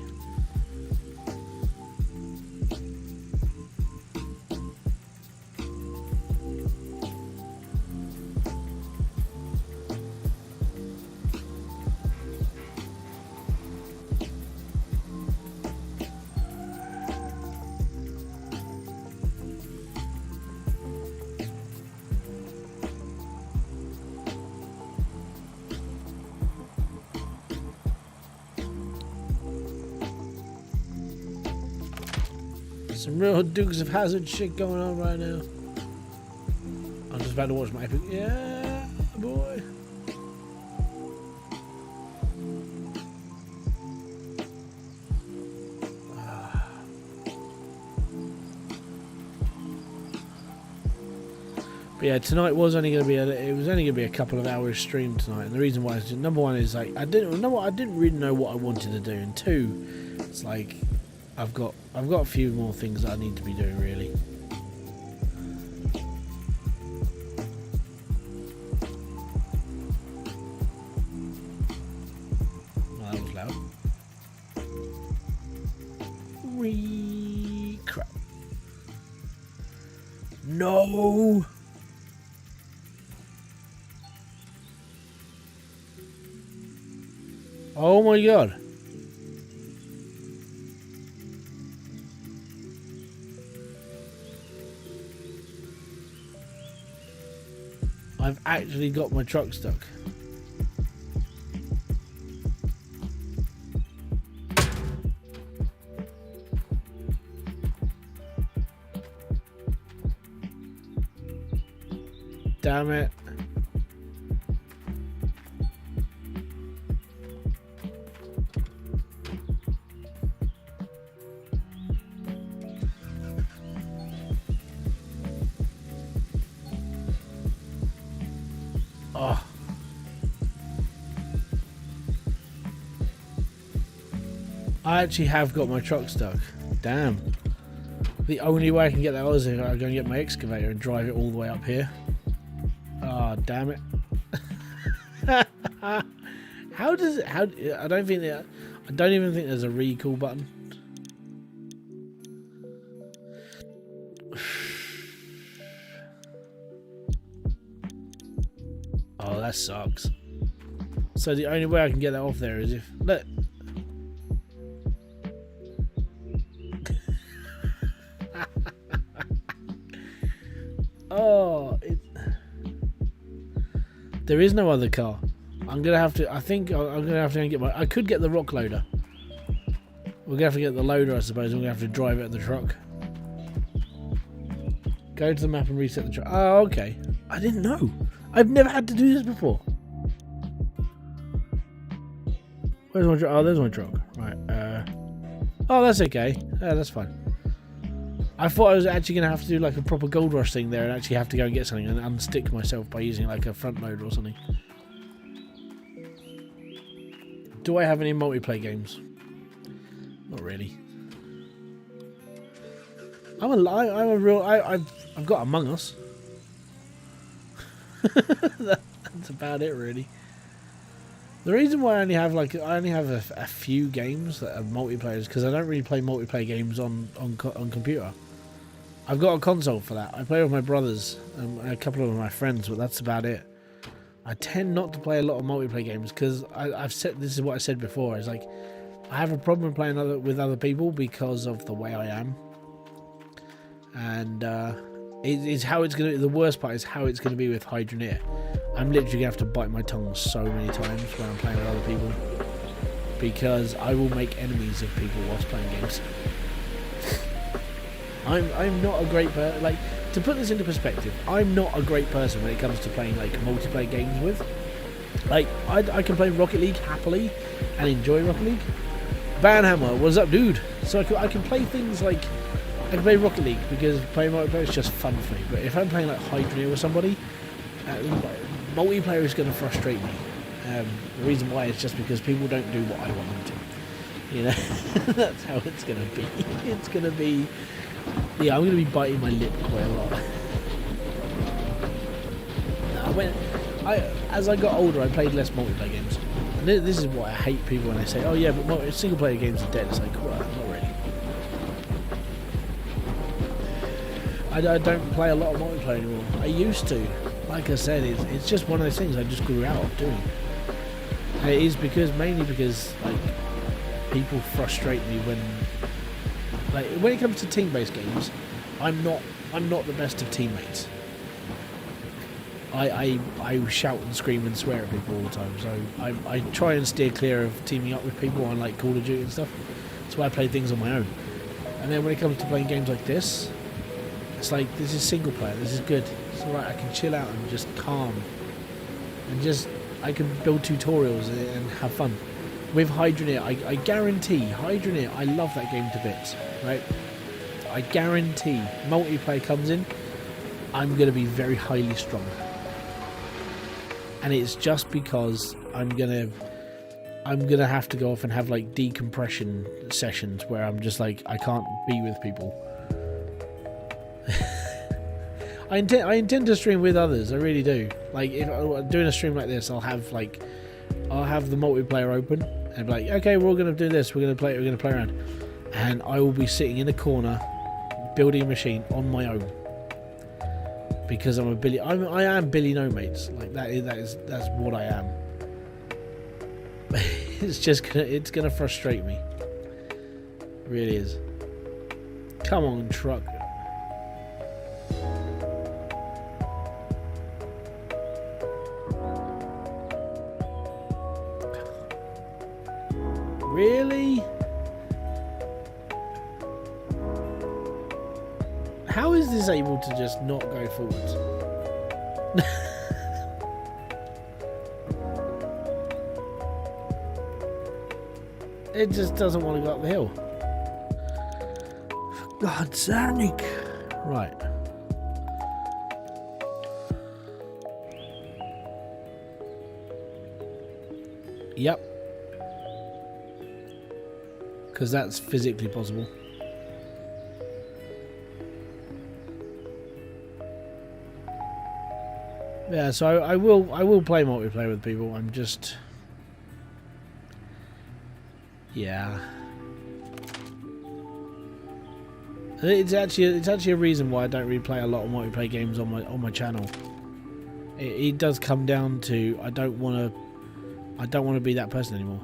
Some real Dukes of Hazzard shit going on right now. I'm just about to watch my epic. Yeah, boy. But yeah, tonight was only going to be a couple of hours stream tonight, and the reason why is number one is like I didn't really know what I wanted to do, and two, it's like I've got a few more things that I need to be doing really. Oh, that was loud. Wee crap. No. Oh my god. I've actually got my truck stuck. damn it. Oh. I actually have got my truck stuck. Damn. The only way I can get that is if I go and get my excavator and drive it all the way up here. Oh, damn it. How does it... I don't even think there's a recall button. Oh, that sucks. So the only way I can get that off there is if... Look. Oh, there is no other car. I'm gonna have to. I think I'm gonna have to get my. I could get the rock loader. We're gonna have to get the loader, I suppose. We're gonna have to drive it in the truck. Go to the map and reset the truck. Oh, okay. I didn't know. I've never had to do this before. Where's my truck? Oh, there's my truck. Right. Oh, that's okay. That's fine. I thought I was actually going to have to do like a proper gold rush thing there and actually have to go and get something and unstick myself by using like a front loader or something. Do I have any multiplayer games? Not really. I've got Among Us. That's about it really. The reason why I only have a few games that are multiplayer is because I don't really play multiplayer games on computer. I've got a console for that. I play with my brothers and a couple of my friends, but that's about it. I tend not to play a lot of multiplayer games because I've said this is what I said before. It's like I have a problem playing with other people because of the way I am, and it's how it's gonna. The worst part is how it's gonna be with Hybridsteel. I'm literally gonna have to bite my tongue so many times when I'm playing with other people because I will make enemies of people whilst playing games. I'm not a great person. Like, to put this into perspective, I'm not a great person when it comes to playing like multiplayer games with. Like, I can play Rocket League happily and enjoy Rocket League. Banhammer, what's up, dude? So I can play things like I can play Rocket League because playing multiplayer is just fun for me. But if I'm playing like Hybridsteel with somebody, multiplayer is going to frustrate me. The reason why is just because people don't do what I want them to. You know, that's how it's going to be. It's going to be. Yeah, I'm going to be biting my lip quite a lot. As I got older, I played less multiplayer games. And this is why I hate people when they say, "Oh yeah, but single player games are dead." It's like, well, not really. I don't play a lot of multiplayer anymore. I used to. Like I said, it's just one of those things I just grew out of doing. And it is mainly because like people frustrate me when it comes to team-based games. I'm not the best of teammates. I shout and scream and swear at people all the time, so I try and steer clear of teaming up with people on like Call of Duty and stuff. That's why I play things on my own. And then when it comes to playing games like this, it's like, this is single player, this is good. It's alright, I can chill out and just calm. And I can build tutorials and have fun. With Hybridsteel, I guarantee, Hybridsteel, I love that game to bits, right? I guarantee, multiplayer comes in, I'm going to be very highly strung. And it's just because I'm gonna have to go off and have like decompression sessions where I'm just like, I can't be with people. I intend to stream with others, I really do. Like, if I'm doing a stream like this, I'll have the multiplayer open and be like, okay, we're all gonna do this, we're gonna play around, and I will be sitting in a corner building a machine on my own. Because I am Billy No Mates. Like that's what I am. It's gonna frustrate me. It really is. Come on, truck. Really? How is this able to just not go forwards? It just doesn't want to go up the hill. For God's sake. Right. Yep. Because that's physically possible. Yeah, so I will play multiplayer with people. I'm just, yeah. It's actually a reason why I don't really play a lot of multiplayer games on my channel. It does come down to I don't want to be that person anymore.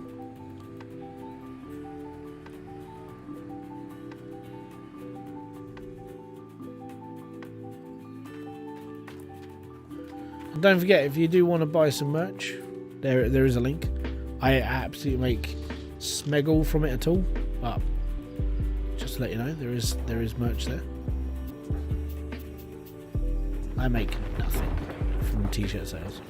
And don't forget, if you do want to buy some merch, there is a link. I absolutely make smeggle from it at all, but just to let you know, there is merch there. I make nothing from t-shirt sales.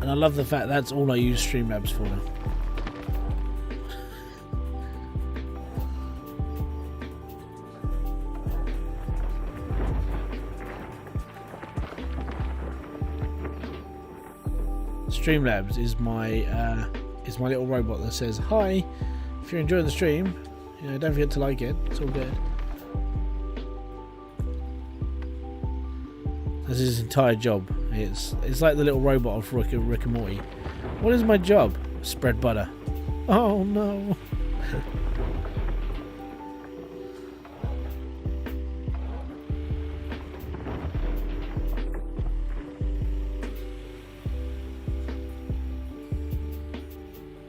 And I love the fact that's all I use Streamlabs for now. Streamlabs is my little robot that says, "Hi, if you're enjoying the stream, don't forget to like it. It's all good." That's his entire job. It's like the little robot of Rick and Morty. What is my job? Spread butter. Oh no.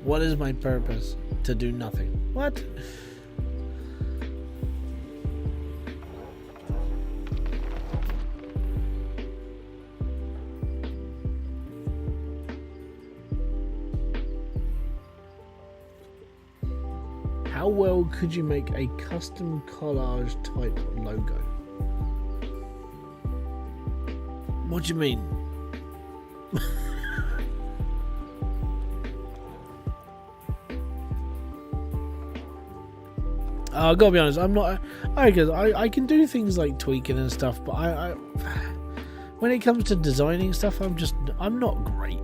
What is my purpose? To do nothing. What? How well could you make a custom collage type logo? What do you mean? I gotta be honest, I'm not. I can do things like tweaking and stuff, but I when it comes to designing stuff, I'm not great.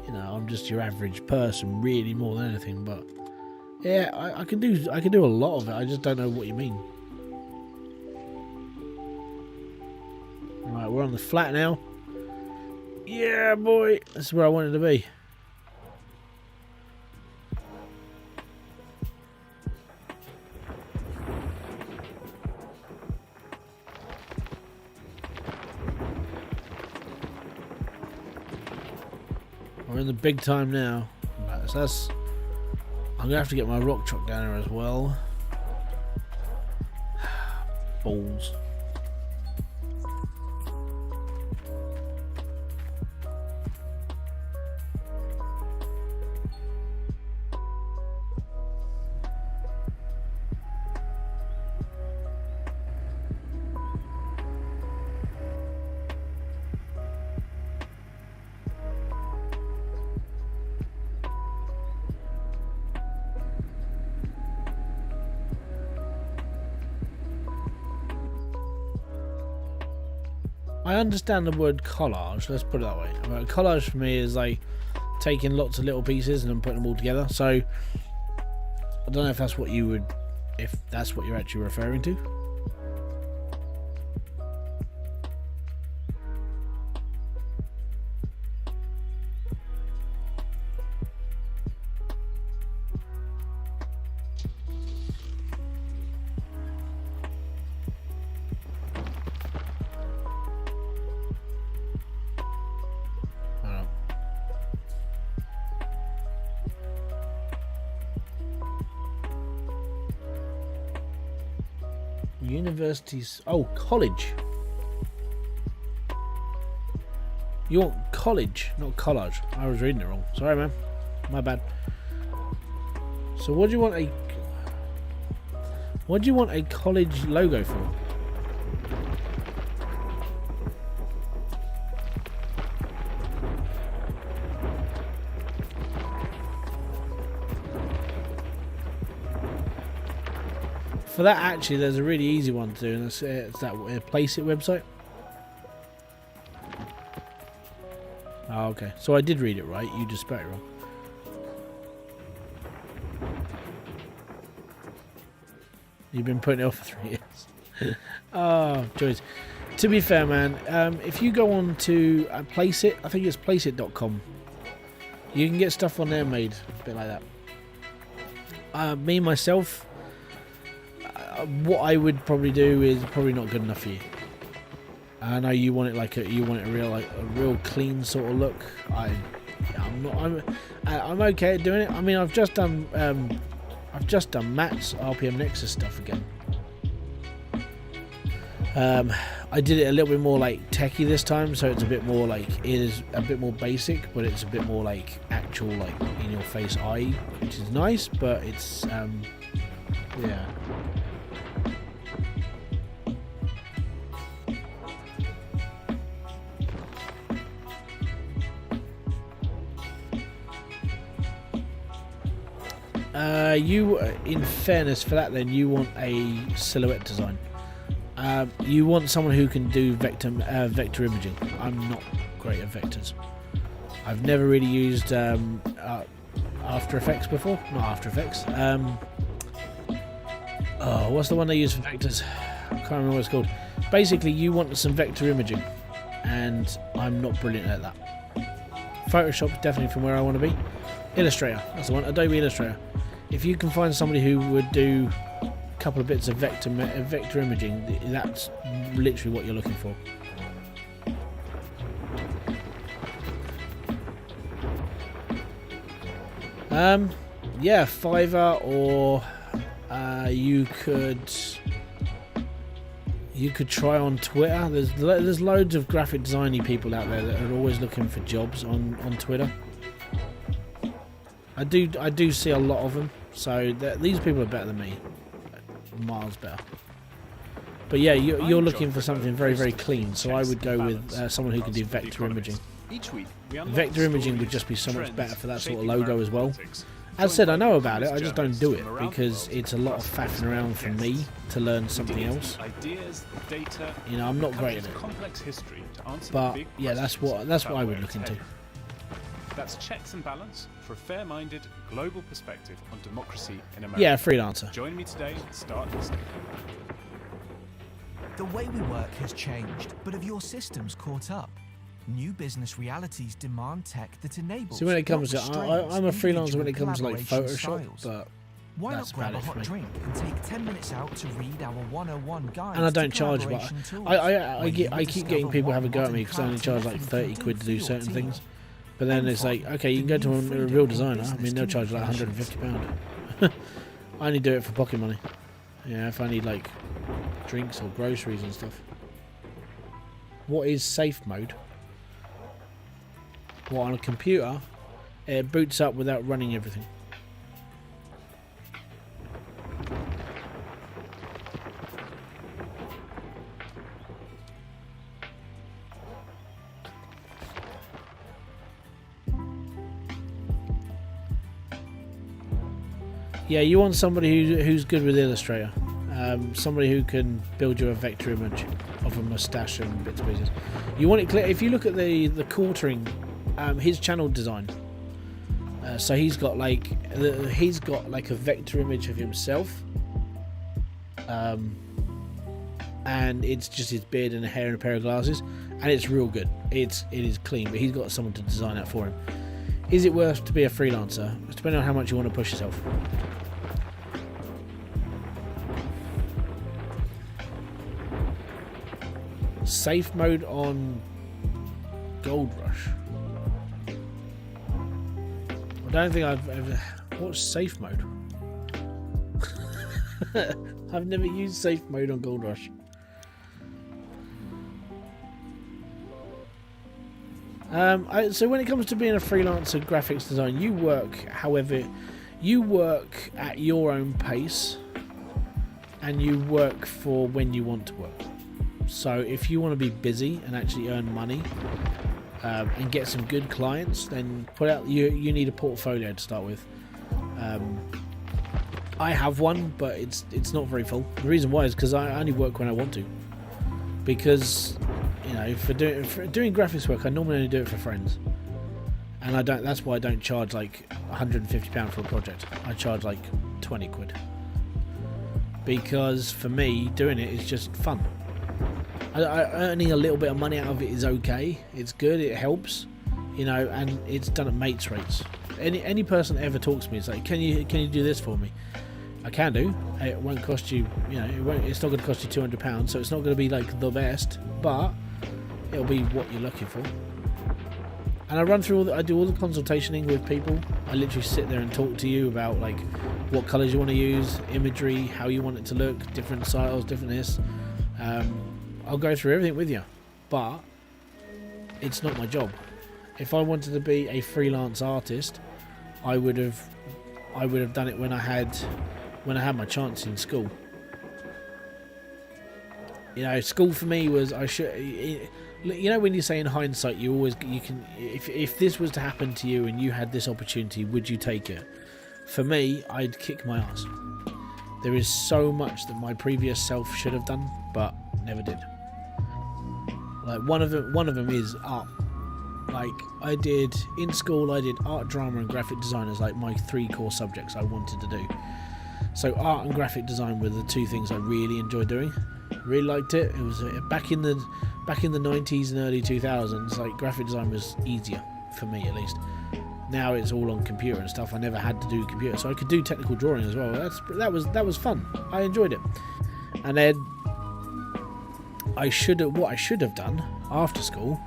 I'm just your average person, really, more than anything. But yeah, I can do a lot of it. I just don't know what you mean. Right, we're on the flat now. Yeah, boy, that's where I wanted to be. We're in the big time now. Right, so I'm gonna have to get my rock truck down here as well. Balls. I understand the word collage, let's put it that way. A collage for me is like taking lots of little pieces and then putting them all together. So I don't know if that's what you're actually referring to. Universities. Oh, college. You want college, not collage. I was reading it wrong. Sorry, man. My bad. So what do you want a college logo for? For that, actually, there's a really easy one to do, and it's that Place It website. Oh, okay. So I did read it right. You just spelled it wrong. You've been putting it off for 3 years. Oh, joys. To be fair, man, if you go on to Place It, I think it's placeit.com. You can get stuff on there made, a bit like that. Me, myself, what I would probably do is probably not good enough for you. I know you want it like a real clean sort of look. I'm okay at doing it. I mean, I've just done Matt's RPM Nexus stuff again. I did it a little bit more like techie this time, so it's a bit more like, it is a bit more basic, but it's a bit more like actual, like in your face eye, which is nice, but it's yeah. In fairness for that, then you want a silhouette design. You want someone who can do vector imaging. I'm not great at vectors. I've never really used After Effects before. Not After Effects. Oh, what's the one they use for vectors? I can't remember what it's called. Basically, you want some vector imaging, and I'm not brilliant at that. Photoshop, definitely from where I want to be. Illustrator, that's the one. Adobe Illustrator. If you can find somebody who would do a couple of bits of vector imaging, that's literally what you're looking for. Yeah, Fiverr, or you could try on Twitter. There's loads of graphic designy people out there that are always looking for jobs on Twitter. I do see a lot of them, so these people are better than me, miles better. But yeah, you're looking for something very, very clean, so I would go with someone who can do vector imaging. Vector imaging would just be so much better for that sort of logo as well. As said, I know about it, I just don't do it because it's a lot of faffing around for me to learn something else. You know, I'm not great at it. But yeah, that's what I would look into. That's checks and balance for a fair-minded global perspective on democracy in America. Yeah, freelancer. Join me today and start listening. The way we work has changed, but have your systems caught up? New business realities demand tech that enables. See, when it comes to, I'm a freelancer when it comes to like Photoshop, but why not grab a hot drink and take 10 minutes out to read our 101 guide? And I don't charge, but I keep getting people have a go at me because I only charge like 30 quid to do certain things. But then it's like, okay, you can go to a real designer. I mean, they'll charge like £150. I only do it for pocket money. Yeah, if I need like drinks or groceries and stuff. What is safe mode? What, on a computer? It boots up without running everything. Yeah, you want somebody who's good with Illustrator. Somebody who can build you a vector image of a mustache and bits and pieces. You want it clear. If you look at the quartering, his channel design. So he's got like a vector image of himself, and it's just his beard and hair and a pair of glasses, and it's real good. It is clean, but he's got someone to design that for him. Is it worth to be a freelancer? It's depending on how much you want to push yourself. Safe mode on Gold Rush. I don't think I've ever... What's safe mode? I've never used safe mode on Gold Rush. So when it comes to being a freelancer graphics design, you work at your own pace, and you work for when you want to work. So if you want to be busy and actually earn money and get some good clients, then you need a portfolio to start with. I have one, but it's not very full. The reason why is because I only work when I want to. Because, you know, for doing graphics work, I normally only do it for friends, and I don't. That's why I don't charge like £150 for a project. I charge like 20 quid. Because for me, doing it is just fun. Earning a little bit of money out of it is okay. It's good. It helps, you know, and it's done at mates rates. Any person that ever talks to me is like, can you do this for me? I can do. It won't cost you, you know, it's not going to cost you £200, so it's not going to be like the best, but it'll be what you're looking for. And I do all the consultationing with people. I literally sit there and talk to you about like what colours you want to use, imagery, how you want it to look, different styles, different this. I'll go through everything with you, but it's not my job. If I wanted to be a freelance artist, I would have done it when I had my chance in school. You know, school for me was you know, when you say in hindsight, you can, if this was to happen to you and you had this opportunity, would you take it? For me, I'd kick my ass. There is so much that my previous self should have done, but never did. Like one of them is art. Like in school, I did art, drama, and graphic design as like my 3 core subjects I wanted to do. So art and graphic design were the 2 things I really enjoyed doing. Really liked it. It was back in the 90s and early 2000s. Like graphic design was easier for me, at least. Now it's all on computer and stuff. I never had to do computer, so I could do technical drawing as well. That was fun. I enjoyed it. And then what I should have done after school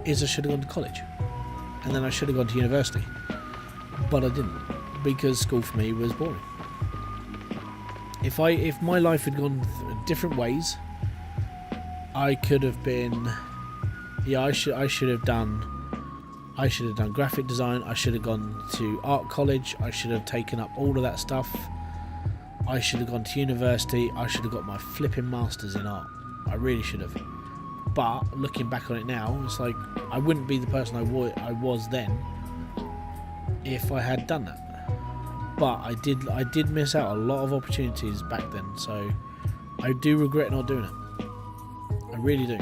is I should have gone to college, and then I should have gone to university, but I didn't, because school for me was boring. If my life had gone different ways, I could have been, I should have done graphic design. I should have gone to art college. I should have taken up all of that stuff. I should have gone to university. I should have got my flipping masters in art. I really should have. But looking back on it now, it's like I wouldn't be the person I was then if I had done that. But I did miss out a lot of opportunities back then, so I do regret not doing it. I really do.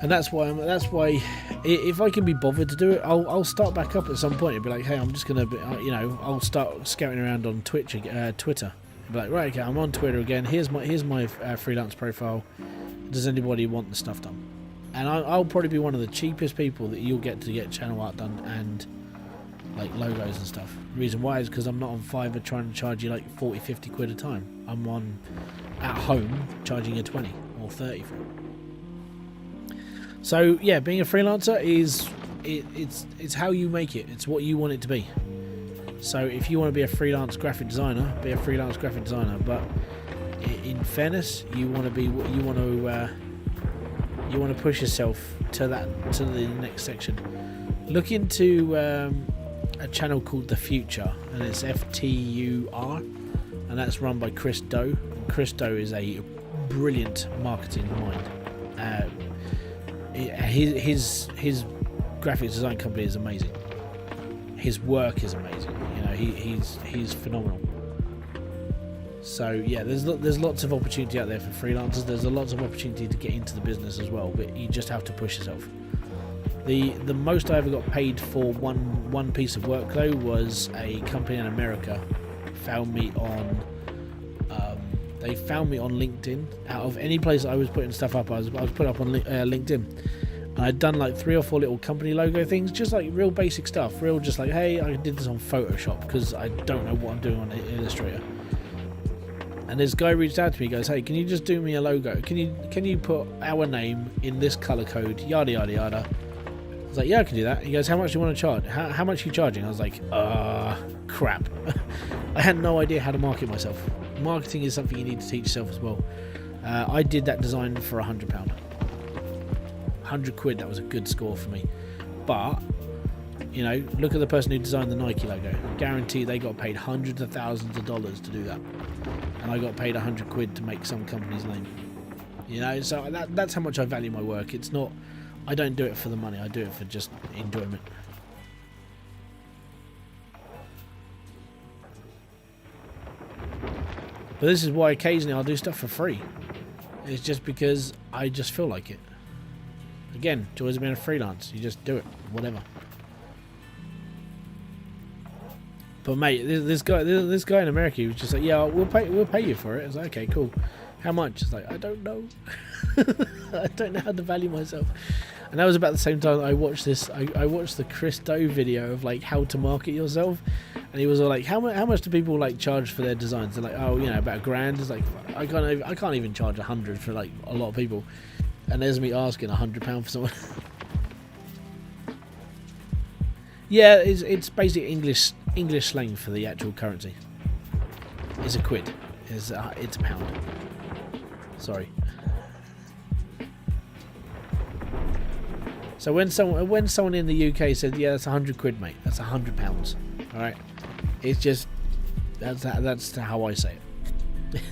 And that's why if I can be bothered to do it, I'll start back up at some point and be like, hey, I'm just gonna be, I'll start scouting around on Twitter. Be like, right, okay, I'm on Twitter again. Here's my freelance profile. Does anybody want the stuff done? And I'll probably be one of the cheapest people that you'll get to get channel art done and like logos and stuff. The reason why is because I'm not on Fiverr trying to charge you like 40-50 quid a time. I'm on at home charging you 20 or 30 for it. So yeah, being a freelancer it's how you make it. It's what you want it to be. So if you want to be a freelance graphic designer, be a freelance graphic designer. But in fairness, you want to push yourself to the next section. Look into a channel called The Future, and it's FTUR, and that's run by Chris Doe. Chris Doe is a brilliant marketing mind. His graphic design company is amazing. His work is amazing. You know, he's phenomenal. So yeah, there's lots of opportunity out there for freelancers. There's lots of opportunity to get into the business as well, but you just have to push yourself. The most I ever got paid for one piece of work though was a company in America found me on LinkedIn. Out of any place I was putting stuff up, I was put up on LinkedIn. And I'd done like 3 or 4 little company logo things, just like real basic stuff, real just like, hey, I did this on Photoshop because I don't know what I'm doing on Illustrator. And this guy reached out to me, goes, hey, can you just do me a logo? Can you put our name in this color code, yada yada yada. I was like, yeah, I can do that. He goes, how much do you want to charge? How much are you charging? I was like, crap. I had no idea how to market myself. Marketing is something you need to teach yourself as well. I did that design for £100. 100 quid, that was a good score for me. But, you know, look at the person who designed the Nike logo. Guarantee they got paid hundreds of thousands of dollars to do that. And I got paid 100 quid to make some company's name. You know, so that's how much I value my work. It's not, I don't do it for the money, I do it for just enjoyment. But this is why occasionally I'll do stuff for free. It's just because I just feel like it. Again, joys of being a freelance. You just do it, whatever. But mate, this guy in America, he was just like, yeah, we'll pay you for it. I was like, okay, cool. How much? It's like, I don't know. I don't know how to value myself. And that was about the same time I watched this. I watched the Chris Do video of like how to market yourself, and he was all like, how much do people like charge for their designs? They're like, oh, you know, about $1,000. It's like, I can't even charge 100 for like a lot of people. And there's me asking £100 for someone. Yeah, it's basically English slang for the actual currency. It's a quid. It's a pound. Sorry. So when someone in the UK said, yeah, that's 100 quid, mate, that's £100. All right. It's just that's how I say it.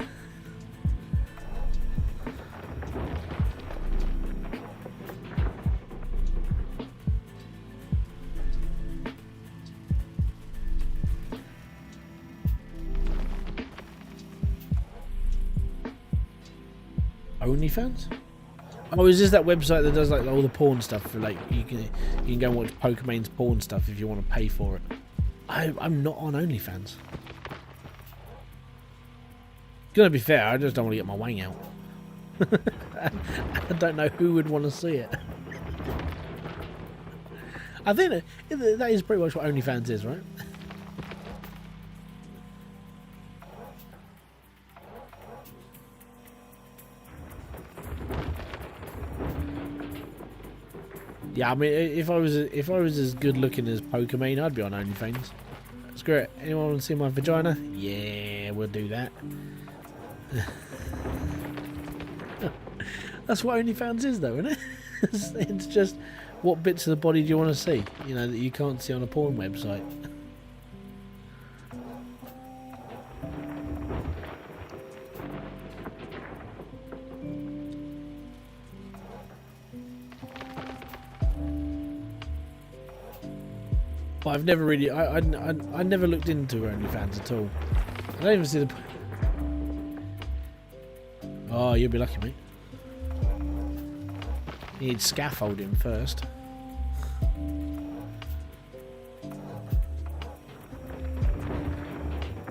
OnlyFans? Oh, is this that website that does like all the porn stuff? For like you can go and watch Pokemon's porn stuff if you want to pay for it. I'm not on OnlyFans. Gonna be fair, I just don't want to get my wang out. I don't know who would want to see it. I think that is pretty much what OnlyFans is, right? Yeah, I mean, if I was as good looking as Pokemon, I'd be on OnlyFans. Screw it. Anyone want to see my vagina? Yeah, we'll do that. That's what OnlyFans is, though, isn't it? It's just what bits of the body do you want to see? You know, that you can't see on a porn website. But I've never really, I never looked into OnlyFans at all. I don't even see the. Oh, you'll be lucky, mate. You need scaffolding first.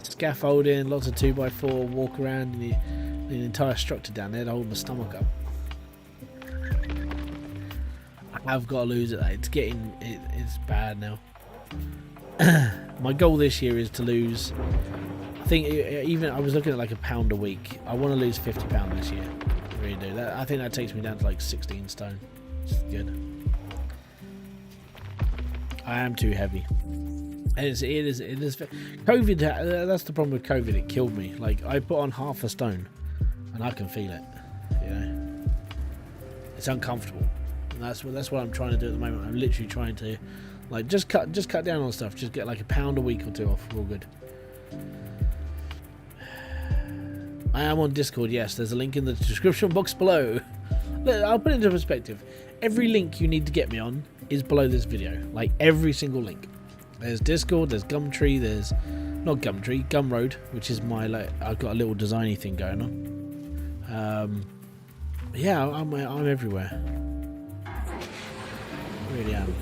Scaffolding, lots of 2x4, walk around, and the entire structure down there to hold my stomach up. I've got to lose it. It's bad now. My goal this year is to lose. I think even I was looking at like £1 a week. I want to lose £50 this year. I really do. I think that takes me down to like 16 stone. Which is good. I am too heavy. And it is. COVID. That's the problem with COVID. It killed me. Like I put on half a stone, and I can feel it. You know, it's uncomfortable. And that's what I'm trying to do at the moment. I'm literally trying to. Like just cut down on stuff. Just get like £1 a week or two off. We're all good. I am on Discord. Yes, there's a link in the description box below. Look, I'll put it into perspective. Every link you need to get me on is below this video. Like every single link. There's Discord. There's Gumtree. There's not Gumtree. Gumroad, which is my like. I've got a little designy thing going on. Yeah, I'm everywhere. Really am.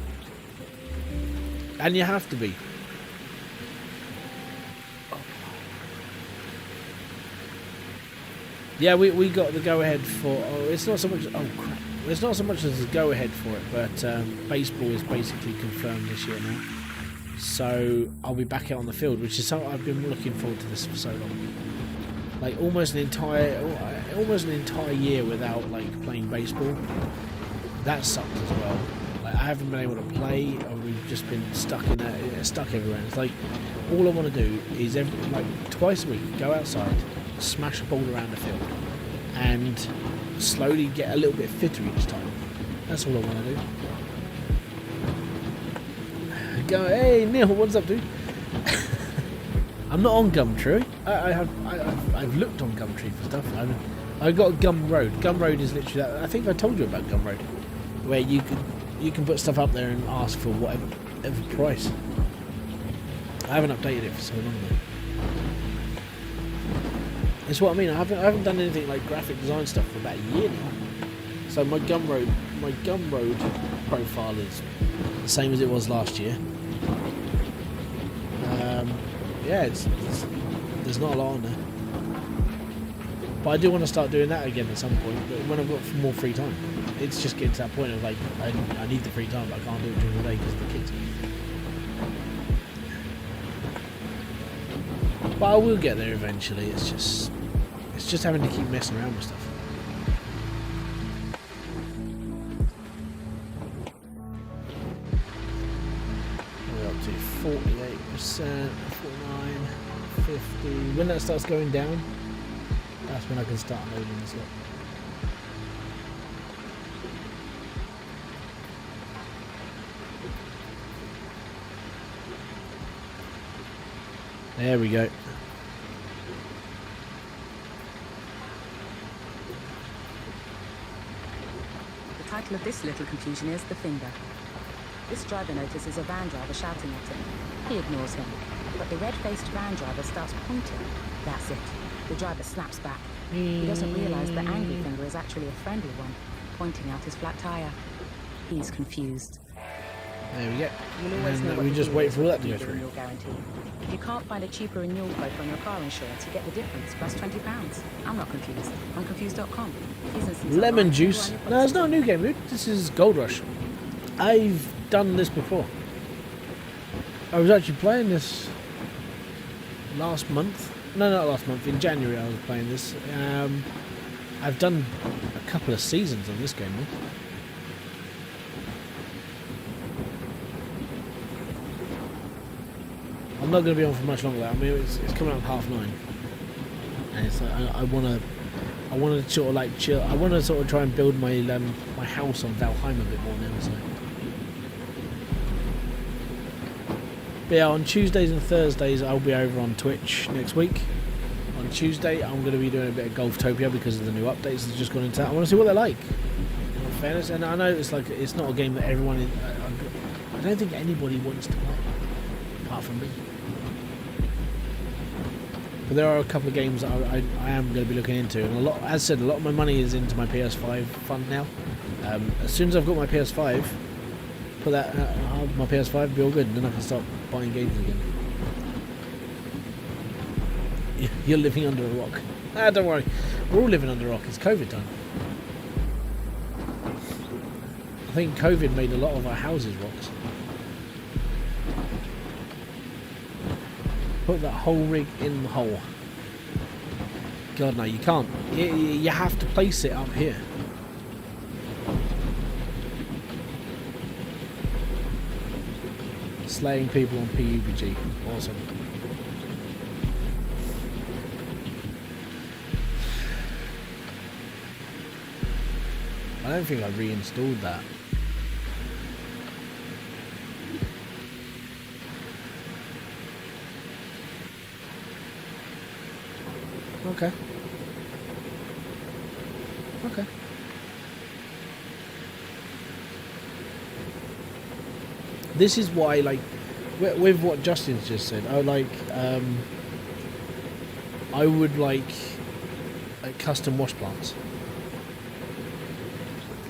And you have to be. Yeah, we got the go ahead for. Oh, it's not so much. Oh crap! It's not so much as a go ahead for it, but baseball is basically confirmed this year now. So I'll be back out on the field, which is something I've been looking forward to this for so long. Like almost an entire year without like playing baseball. That sucked as well. Like, I haven't been able to play, or we've just been stuck everywhere. It's like all I want to do is twice a week go outside, smash a ball around the field, and slowly get a little bit fitter each time. That's all I want to do. Go, hey Neil, what's up, dude? I'm not on Gumtree. I've looked on Gumtree for stuff. I got Gumroad. Gumroad is literally that. I think I told you about Gumroad, where you can put stuff up there and ask for whatever price. I haven't updated it for so long though. It's what I mean. I haven't done anything like graphic design stuff for about a year now. So my Gumroad profile is the same as it was last year. Yeah, there's not a lot on there. But I do want to start doing that again at some point, but when I've got more free time. It's just getting to that point of like, I need the free time, but I can't do it during the day because of the kids. But I will get there eventually. It's just having to keep messing around with stuff. We're up to 48%, 49, 50. When that starts going down, that's when I can start loading this up. There we go. The title of this little confusion is The Finger. This driver notices a van driver shouting at him. He ignores him, but the red-faced van driver starts pointing. That's it. The driver snaps back. He doesn't realise the angry finger is actually a friendly one, pointing out his flat tyre. He's confused. There we go. You'll always know And what we to just do wait with for all that to the go through. renewal guarantee. If you can't find a cheaper renewal quote on your car insurance, you get the difference, plus £20. I'm not confused. I'm confused.com. Lemon juice. No, it's not a new game, dude. This is Gold Rush. I've done this before. I was actually playing this last month. No, not last month. In January I was playing this. I've done a couple of seasons on this game now. I'm not going to be on for much longer. I mean, it's coming up 9:30, and it's like I want to sort of like chill. I want to sort of try and build my my house on Valheim a bit more now. So, but yeah, on Tuesdays and Thursdays I'll be over on Twitch next week. On Tuesday I'm going to be doing a bit of Golftopia because of the new updates that's just gone into that. I want to see what they're like. In all fairness, and I know it's like it's not a game that everyone. I don't think anybody wants to play apart from me. But there are a couple of games that I am going to be looking into, and as I said, a lot of my money is into my PS5 fund now. As soon as I've got my PS5, put that my PS5, be all good, and then I can start buying games again. You're living under a rock. Don't worry, we're all living under a rock. It's COVID time. I think COVID made a lot of our houses rocks. Put that whole rig in the hole. God, no, you can't. You have to place it up here. Slaying people on PUBG. Awesome. I don't think I reinstalled that. Okay. Okay. This is why, like, with what Justin's just said, I would like custom wash plants.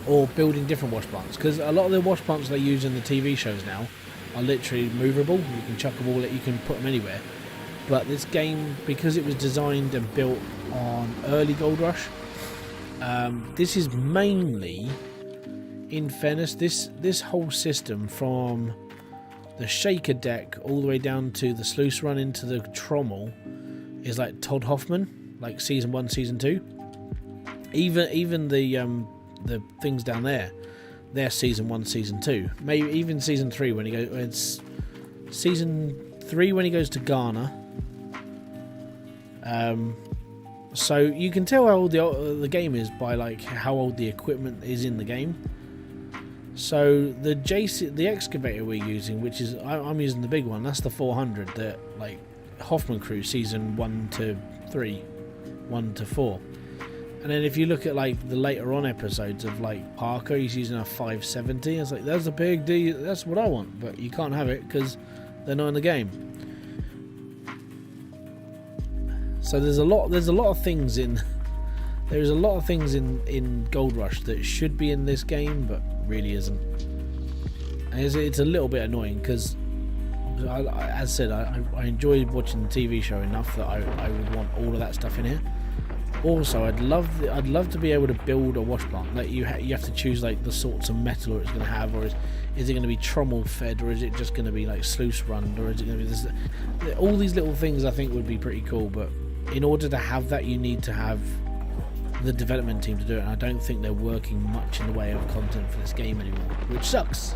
Or building different wash plants. Because a lot of the wash plants they use in the TV shows now are literally movable. You can chuck them all, you can put them anywhere. But this game, because it was designed and built on early Gold Rush, this is mainly, in fairness, this whole system from the shaker deck all the way down to the sluice run into the trommel is like Todd Hoffman, like season 1, season 2. Even the things down there, they're season 1, season 2. Maybe even season 3 when he goes. It's season 3 when he goes to Ghana. So you can tell how old the game is by like how old the equipment is in the game. So the excavator we're using, which is I'm using the big one. That's the 400 that like Hoffman Crew season 1 to 3, 1 to 4. And then if you look at like the later on episodes of like Parker, he's using a 570. It's like that's a big deal. That's what I want, but you can't have it because they're not in the game. So there's a lot of things in Gold Rush that should be in this game, but really isn't. And it's a little bit annoying because, as I said, I enjoyed watching the TV show enough that I would want all of that stuff in here. Also, I'd love to be able to build a wash plant. Like you have to choose like the sorts of metal it's going to have, or is it going to be trommel fed, or is it just going to be like sluice run, or is it going to be this? All these little things I think would be pretty cool, but in order to have that, you need to have the development team to do it, and I don't think they're working much in the way of content for this game anymore, which sucks.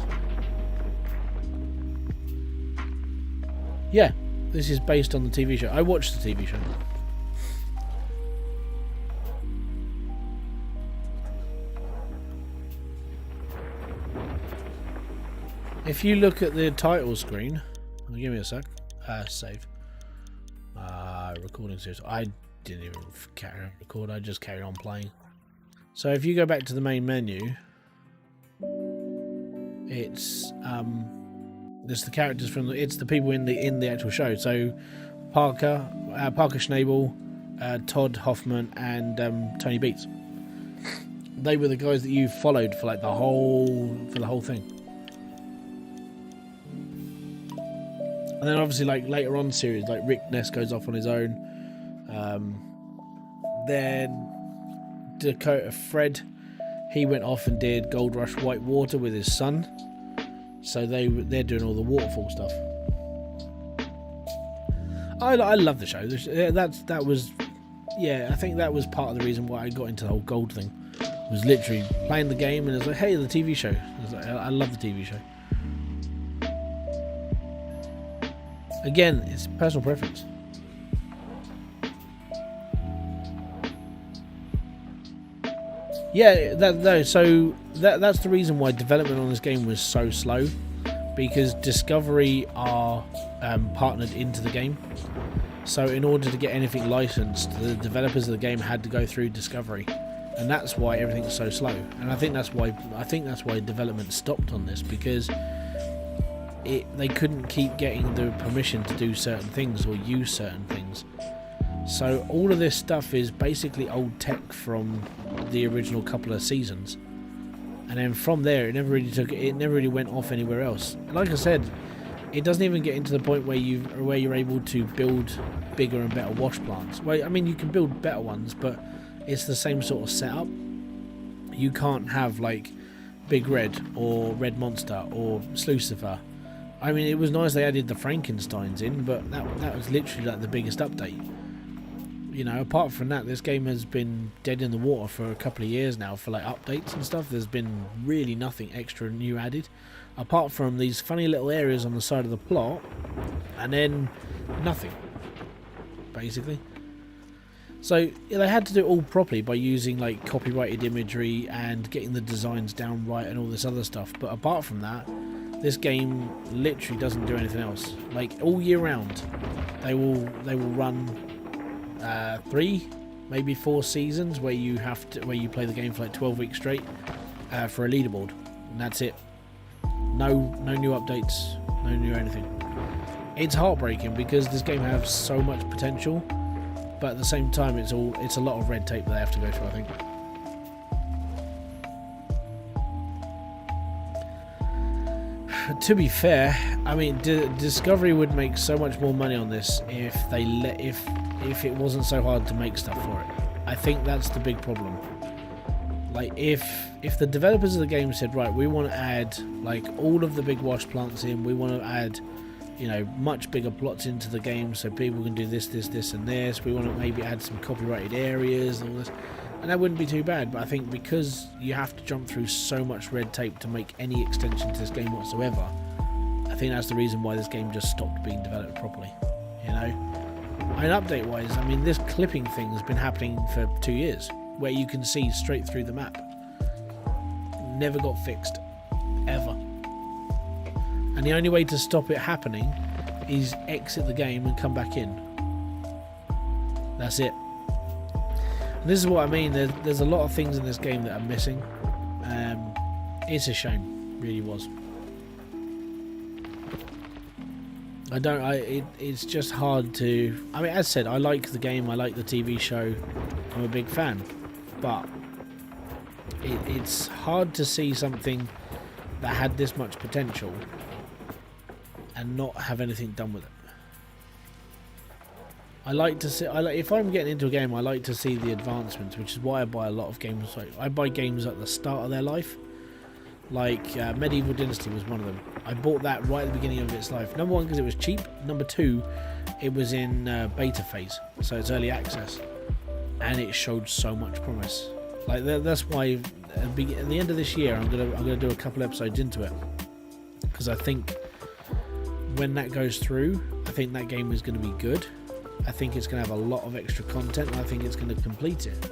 Yeah, this is based on the TV show. I watched the TV show. If you look at the title screen, give me a sec. Save. Recording series. I didn't even carry on record. I just carried on playing. So if you go back to the main menu, it's the characters from it's the people in the actual show. So Parker Schnabel, Todd Hoffman, and Tony Beats. They were the guys that you followed for like the whole thing. And then obviously like later on series, like Rick Ness goes off on his own. Then Dakota Fred, he went off and did Gold Rush Whitewater with his son. So they're doing all the waterfall stuff. I love the show. I think that was part of the reason why I got into the whole gold thing. It was literally playing the game and it was like, hey, the TV show. I love the TV show. Again, it's personal preference. Yeah, that's the reason why development on this game was so slow, because Discovery are partnered into the game. So in order to get anything licensed, the developers of the game had to go through Discovery, and that's why everything's so slow. And I think that's why development stopped on this, because they couldn't keep getting the permission to do certain things or use certain things. So all of this stuff is basically old tech from the original couple of seasons, and then from there it never really went off anywhere else. Like I said, it doesn't even get into the point where you're able to build bigger and better wash plants. Well, I mean, you can build better ones, but it's the same sort of setup. You can't have like Big Red or Red Monster or Slucifer. I mean, it was nice they added the Frankensteins in, but that was literally like the biggest update. You know, apart from that, this game has been dead in the water for a couple of years now for like updates and stuff. There's been really nothing extra new added, apart from these funny little areas on the side of the plot, and then nothing, basically. So yeah, they had to do it all properly by using like copyrighted imagery and getting the designs down right and all this other stuff. But apart from that, this game literally doesn't do anything else. Like all year round, they will run 3, maybe 4 seasons where you play the game for like 12 weeks straight for a leaderboard, and that's it. No new updates, no new anything. It's heartbreaking because this game has so much potential, but at the same time it's a lot of red tape that they have to go through, I think. To be fair, I mean, Discovery would make so much more money on this if it wasn't so hard to make stuff for it. I think that's the big problem. Like, if the developers of the game said, right, we want to add like all of the big wash plants in, we want to add, you know, much bigger plots into the game so people can do this, and this. We want to maybe add some copyrighted areas and all this. And that wouldn't be too bad, but I think because you have to jump through so much red tape to make any extension to this game whatsoever, I think that's the reason why this game just stopped being developed properly, you know? And update-wise, I mean, this clipping thing has been happening for 2 years, where you can see straight through the map. Never got fixed. ever. And the only way to stop it happening is exit the game and come back in. That's it. And this is what I mean. There's a lot of things in this game that are missing. It's a shame, really was. It's just hard to. I mean, as said, I like the game. I like the TV show. I'm a big fan, but it's hard to see something that had this much potential and not have anything done with it. I like to see. If I'm getting into a game, I like to see the advancements, which is why I buy a lot of games. Like, I buy games at the start of their life. Like Medieval Dynasty was one of them. I bought that right at the beginning of its life. Number one, because it was cheap. Number two, it was in beta phase, so it's early access, and it showed so much promise. Like that's why at the end of this year, I'm gonna do a couple episodes into it, because I think when that goes through, I think that game is going to be good. I think it's going to have a lot of extra content, and I think it's going to complete it.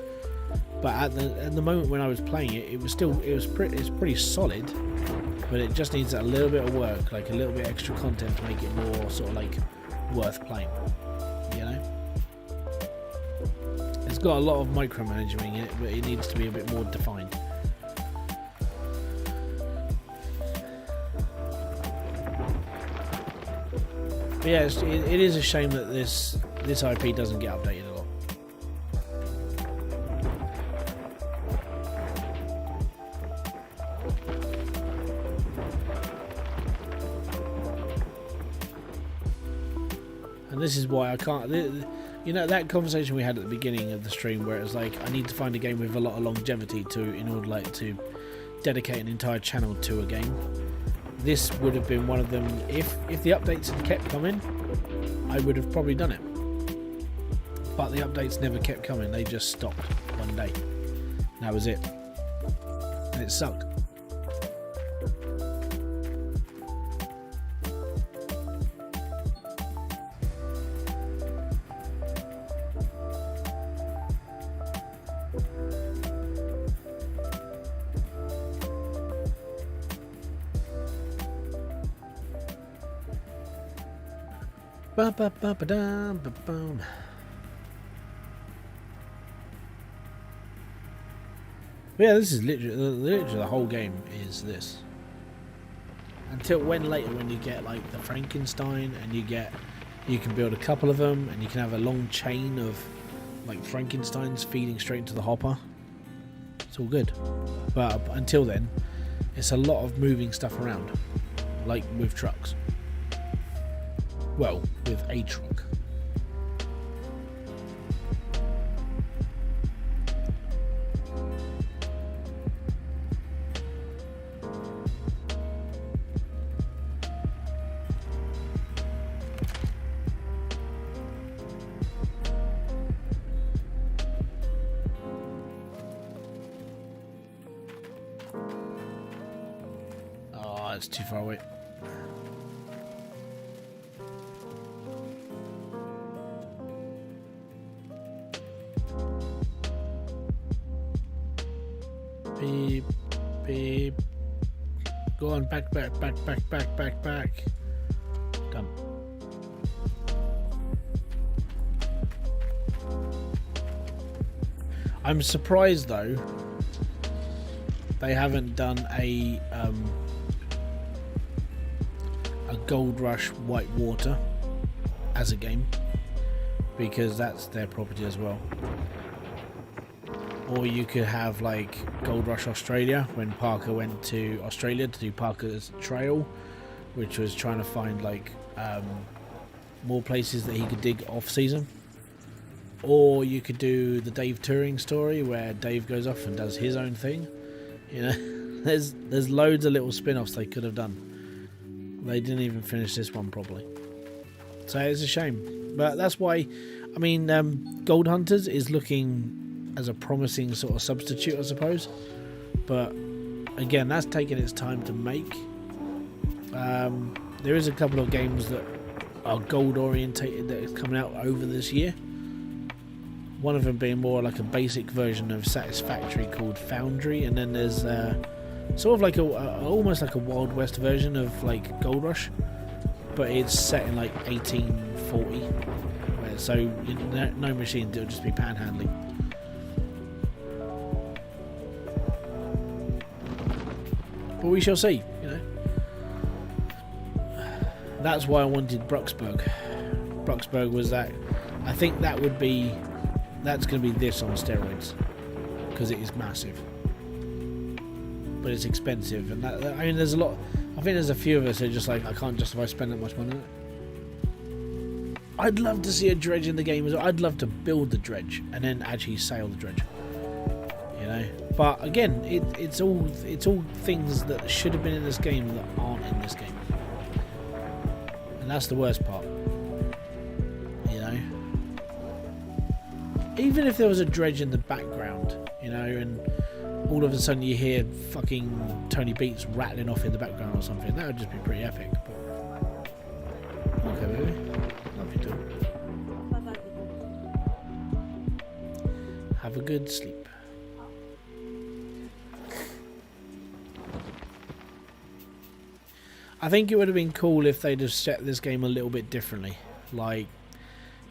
But at the moment when I was playing it, it's pretty solid, but it just needs a little bit of work, like a little bit extra content to make it more sort of like worth playing. You know, it's got a lot of micromanaging in it, but it needs to be a bit more defined. But yeah, it is a shame that this IP doesn't get updated a lot. And this is why I can't. You know, that conversation we had at the beginning of the stream, where it was like, I need to find a game with a lot of longevity in order like to dedicate an entire channel to a game. This would have been one of them. If the updates had kept coming, I would have probably done it. But the updates never kept coming. They just stopped one day. That was it. And it sucked. Ba-ba-ba-ba-dum-ba-bum. Yeah, this is literally the whole game is this. Until later when you get like the Frankenstein, and you can build a couple of them, and you can have a long chain of like Frankensteins feeding straight into the hopper. It's all good. But until then, it's a lot of moving stuff around, like with trucks. Well, with a truck. Oh, it's too far away. Beep, beep. Go on, back. Done. I'm surprised though they haven't done a Gold Rush Whitewater as a game, because that's their property as well. Or you could have like Gold Rush Australia, when Parker went to Australia to do Parker's Trail, which was trying to find like more places that he could dig off season. Or you could do the Dave touring story, where Dave goes off and does his own thing. You know, there's loads of little spin-offs they could have done. They didn't even finish this one properly, so it's a shame. But that's why, I mean, Gold Hunters is looking as a promising sort of substitute, I suppose, but again, that's taken its time to make. There is a couple of games that are gold orientated that is coming out over this year, one of them being more like a basic version of Satisfactory called Foundry, and then there's sort of like almost like a Wild West version of like Gold Rush, but it's set in like 1840, so no machines, it'll just be panhandling. But we shall see, you know. That's why I wanted Brucksburg. Brucksburg was that. I think that's going to be this on steroids, because it is massive, but it's expensive, and I mean, there's a lot. I think there's a few of us who are just like, I can't justify spending that much money on it. I'd love to see a dredge in the game as well. I'd love to build the dredge and then actually sail the dredge. You know, but again, it's all things that should have been in this game that aren't in this game, and that's the worst part. You know, even if there was a dredge in the background, you know, and all of a sudden you hear fucking Tony Beats rattling off in the background or something, that would just be pretty epic. But okay, baby, love you too. Have a good sleep. I think it would have been cool if they'd have set this game a little bit differently. Like,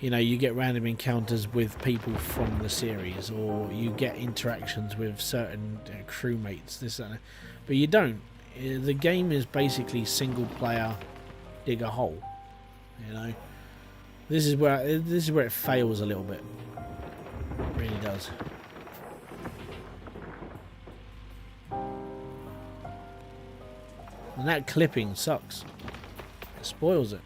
you know, you get random encounters with people from the series, or you get interactions with certain crewmates, this and that. But you don't. The game is basically single player, dig a hole. You know, this is where it fails a little bit. It really does. And that clipping sucks. It spoils it.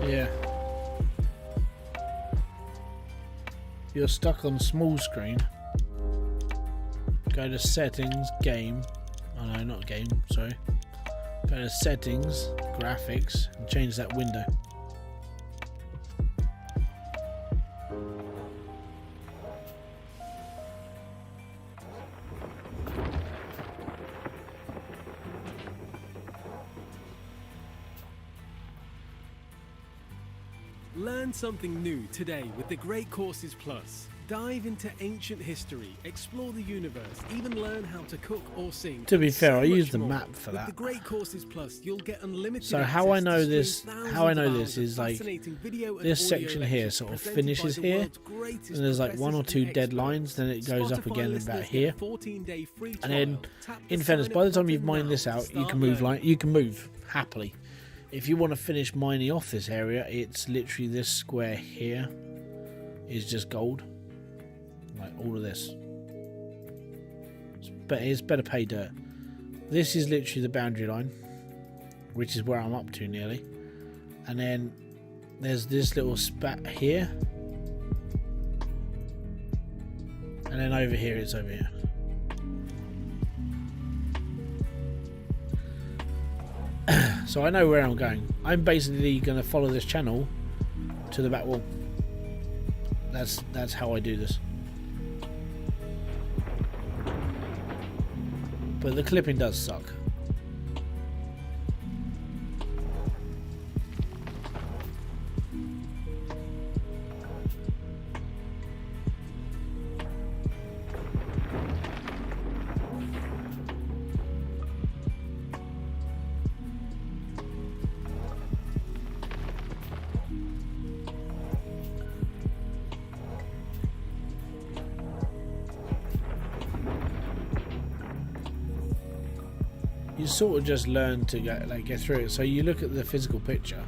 Yeah. You're stuck on small screen. Go to settings, game. Oh no, not game, sorry. Go to settings, graphics, and change that window. Learn something new today with the Great Courses Plus. Dive into ancient history, explore the universe, even learn how to cook or sing. To be fair, I use the more. map for With that. the Great Courses Plus, you'll get unlimited So how I access know to this, stream how I know thousands this of is like fascinating video and this audio section here lectures sort of presented finishes by the here, world's greatest and there's like one or two professors dead and lines, then it goes up Spotify again listeners about get here, a 14-day free and then trial. Tap in the fairness, sign by the up time you've button mined now this to out, you start can move learning. like you can move happily. If you want to finish mining off this area, it's literally this square here is just gold. Like all of this. But it's better pay dirt. This is literally the boundary line, which is where I'm up to nearly. And then there's this little spat here. And then over here, it's over here. So I know where I'm going. I'm basically going to follow this channel to the back wall. That's how I do this. But the clipping does suck. you sort of just learn to get through it. So you look at the physical picture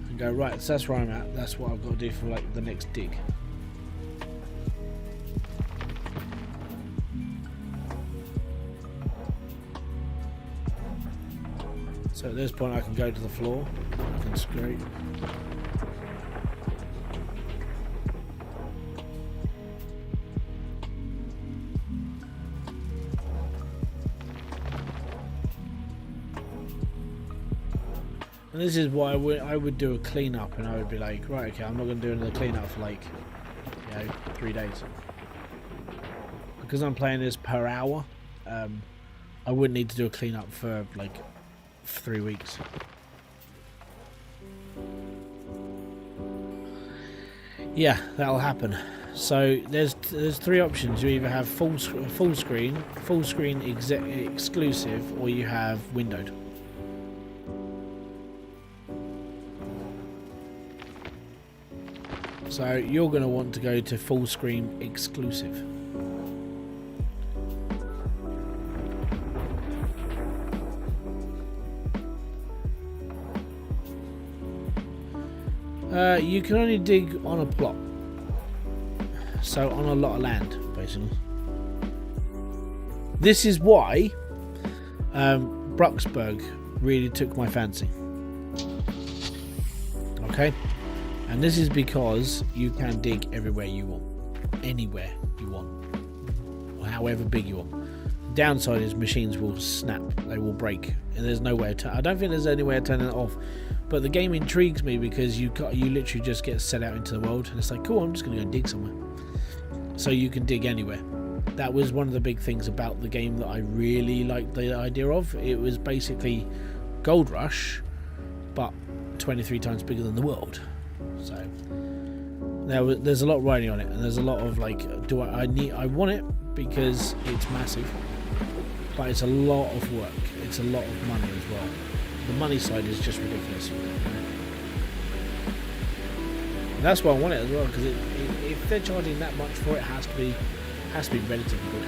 and go, right, so that's where I'm at. That's what I've got to do for like the next dig. So at this point I can go to the floor, I can scrape. And this is why I would do a clean up, and I would be like, right, okay, I'm not going to do another clean up for like, 3 days. Because I'm playing this per hour, I wouldn't need to do a clean up for like 3 weeks. Yeah, that'll happen. So there's 3 options. You either have full screen exclusive, or you have windowed. So you're going to want to go to full screen exclusive. You can only dig on a plot, so on a lot of land, basically. This is why Brucksburg really took my fancy. Okay, and this is because you can dig everywhere you want, anywhere you want, or however big you want. The downside is machines will snap, they will break, and there's no way to I don't think there's any way of turning it off. But the game intrigues me because you literally just get set out into the world, and it's like, cool, I'm just going to go dig somewhere. So you can dig anywhere. That was one of the big things about the game that I really liked the idea of. It was basically Gold Rush, but 23 times bigger than the world. So there's a lot riding on it, and there's a lot of like, I want it because it's massive, but it's a lot of work. It's a lot of money as well. The money side is just ridiculous. And that's why I want it as well, because if they're charging that much for it, it has to be relatively good.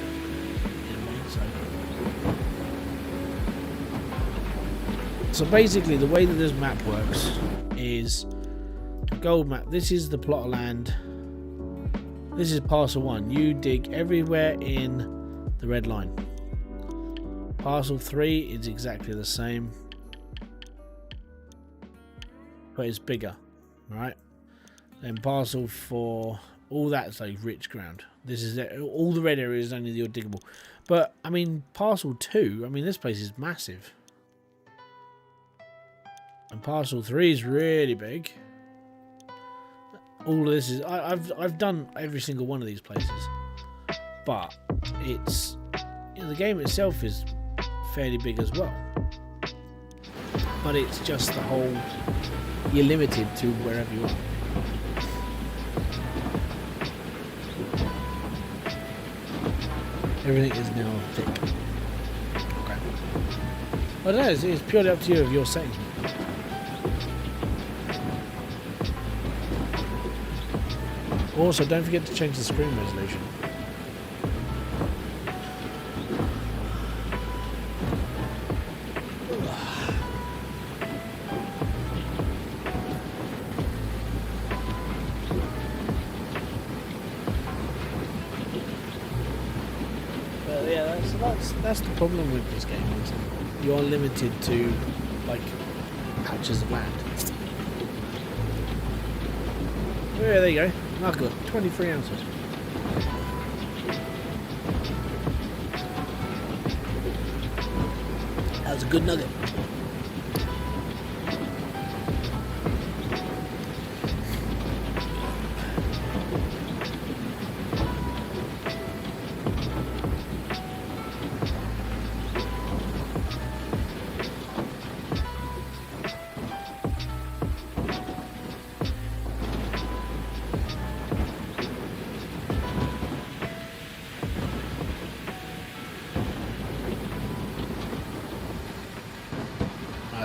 So basically, the way that this map works is a gold map. This is the plot of land. This is parcel 1. You dig everywhere in the red line. Parcel 3 is exactly the same, but it's bigger, right? Then parcel 4, all that's like rich ground. This is it. All the red area is only your diggable. But I mean, parcel 2, I mean, this place is massive, and parcel 3 is really big. All of this is I've done every single one of these places, but it's, the game itself is fairly big as well. But it's just the whole, you're limited to wherever you are. Everything is now thick. Okay. I don't know, it's purely up to you of your settings. Also, don't forget to change the screen resolution. That's the problem with this game, is you are limited to like patches of land. Yeah, there you go. Not good. 23 ounces. That was a good nugget.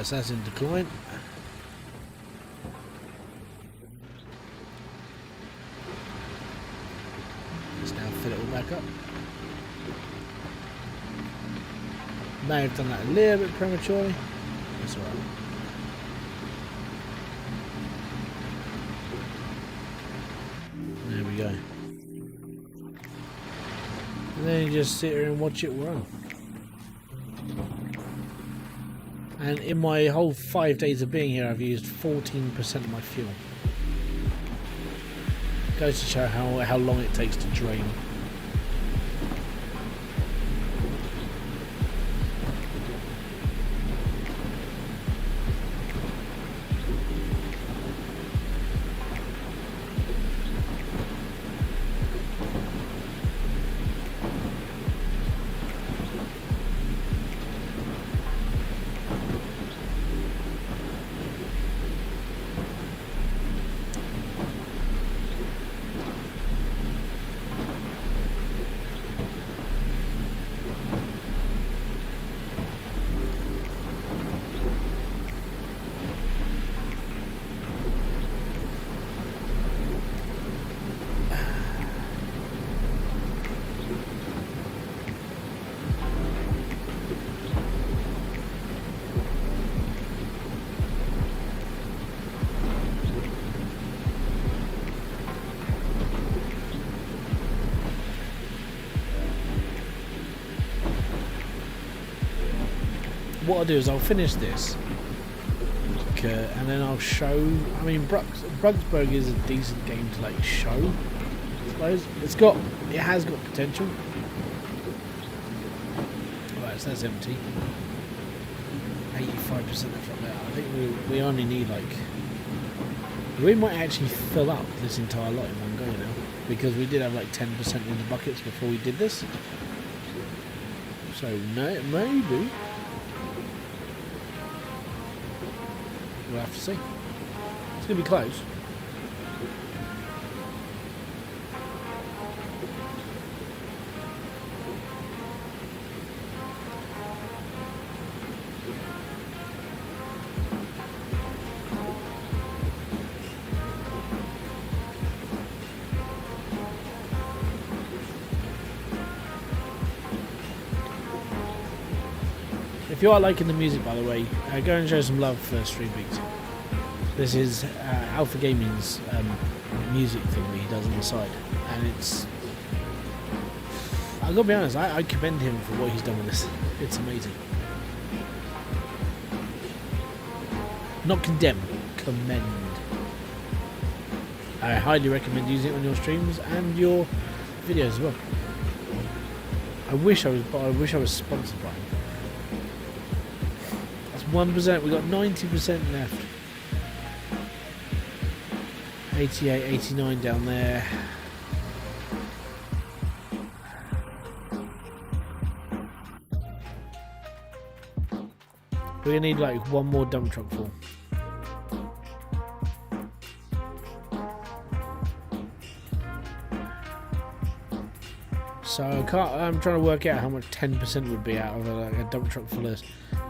So that's in decline. Let's now fill it all back up. May have done that a little bit prematurely. That's alright. There we go. And then you just sit here and watch it run. And in my whole 5 days of being here, I've used 14% of my fuel. Goes to show how long it takes to drain. What I'll do is I'll finish this, and then I'll show. I mean, Brugsburg is a decent game to like show. I suppose it has got potential. Right, so that's empty. 85% left there. I think we only need like. We might actually fill up this entire lot in one go now, because we did have like 10% in the buckets before we did this. So no, maybe. We'll have to see. It's going to be close. If you are liking the music, by the way, go and show some love for Stream Beats. This is Alpha Gaming's music thing that he does on the side, and it's. I've got to be honest, I commend him for what he's done with this. It's amazing. Not condemn, commend. I highly recommend using it on your streams and your videos as well. I wish I was sponsored by him. 1%, we got 90% left. 88, 89 down there. We're gonna need like one more dump truck full. So I'm trying to work out how much 10% would be out of a dump truck full of this.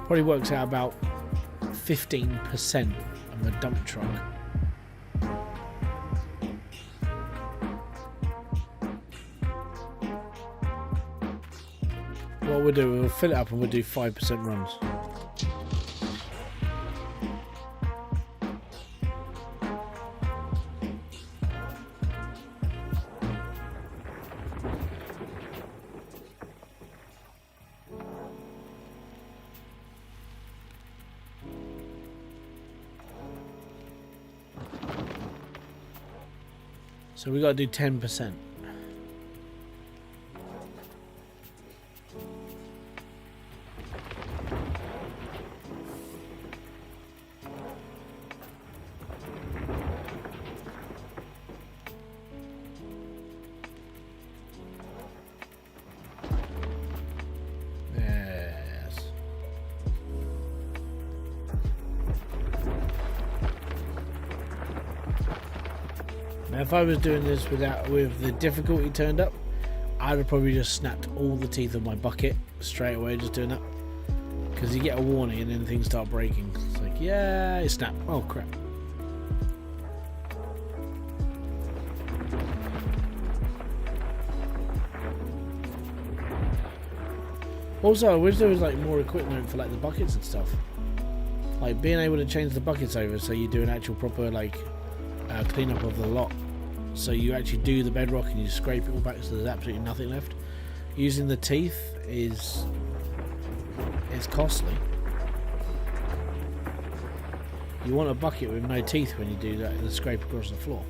Probably works out about 15% of a dump truck. What we'll do, we'll fill it up and we'll do 5% runs. So we got to do 10%. Yes. Now, if I was doing this with the difficulty turned up, I'd have probably just snapped all the teeth of my bucket straight away, just doing that. Because you get a warning and then things start breaking. It's like, yeah, it snapped. Oh crap. Also, I wish there was like more equipment for like the buckets and stuff. Like being able to change the buckets over so you do an actual proper like cleanup of the lot. So you actually do the bedrock and you scrape it all back so there's absolutely nothing left. Using the teeth is costly. You want a bucket with no teeth when you do that and scrape across the floor.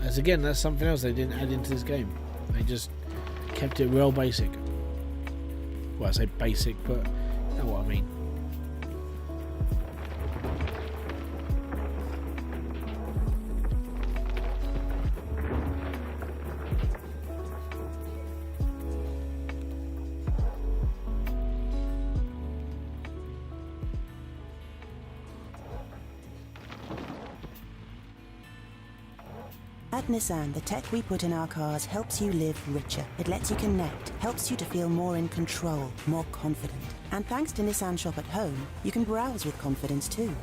As again, that's something else they didn't add into this game. They just kept it real basic. Well, I say basic, but you know what I mean. At Nissan, the tech we put in our cars helps you live richer. It lets you connect, helps you to feel more in control, more confident. And thanks to Nissan Shop at Home, you can browse with confidence too,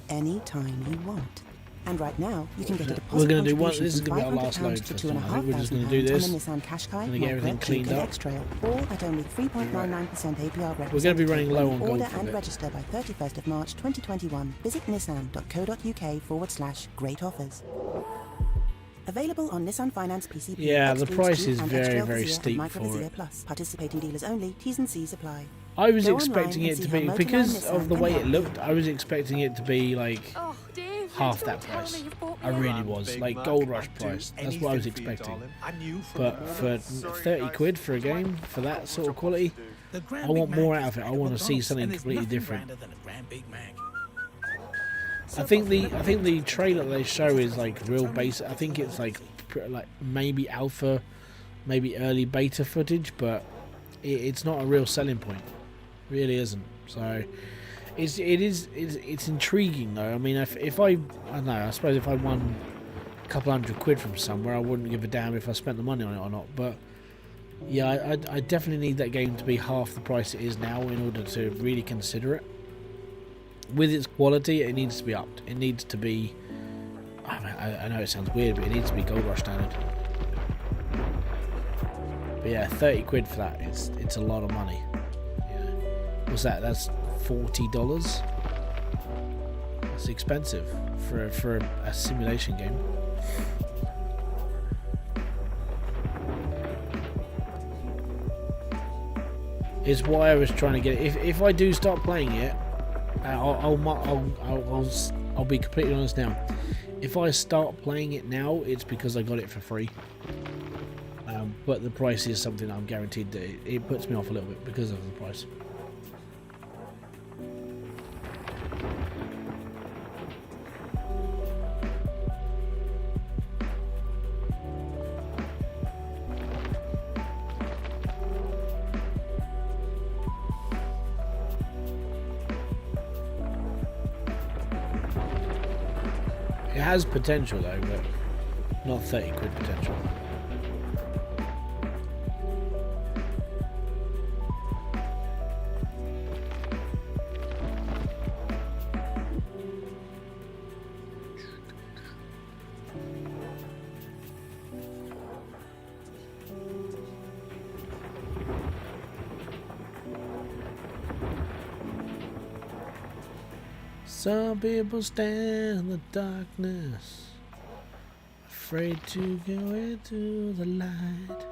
anytime you want. And right now, you can get a deposit We're going to do one. contribution This is from going to be our last £500 load to for tonight. I think we're just going to do £2,500 this. on the Nissan Qashqai, And get everything Micra, cleaned Kuga up. X-Trail, all at only 3.99% APR. We're going to be running low on gold Order for and it. register by 31st of March 2021. Visit nissan.co.uk/great offers. Available on Nissan Finance PCP. Yeah, the price is and very, X-Trail very Vizier steep and Micra for Vizier it. Plus. Participating dealers only. T's and C's apply. I was Go expecting online it and to see be, how because Motorline of the Nissan way can it help looked, I was expecting it to be like half that price. I really was, like Gold Rush price. That's what I was expecting. But for 30 quid for a game, for that sort of quality, I want more out of it. I want to see something completely different. I think the trailer they show is like real basic. I think it's like maybe alpha, maybe early beta footage, but it's not a real selling point. It really isn't. So it's intriguing though. I mean, if I don't know, I suppose if I won a couple £100 from somewhere, I wouldn't give a damn if I spent the money on it or not. But yeah, I definitely need that game to be half the price it is now in order to really consider it. With its quality, it needs to be upped. It needs to be, I know it sounds weird, but it needs to be Gold Rush standard. But yeah, 30 quid for that, it's a lot of money. Yeah. What's that? That's $40? That's expensive for a simulation game. It's why I was trying to get it. If I do start playing it, I'll be completely honest now. If I start playing it now, it's because I got it for free. But the price is something I'm guaranteed that it puts me off a little bit because of the price. It has potential though, but not 30 quid potential. Some people stand in the darkness, afraid to go into the light.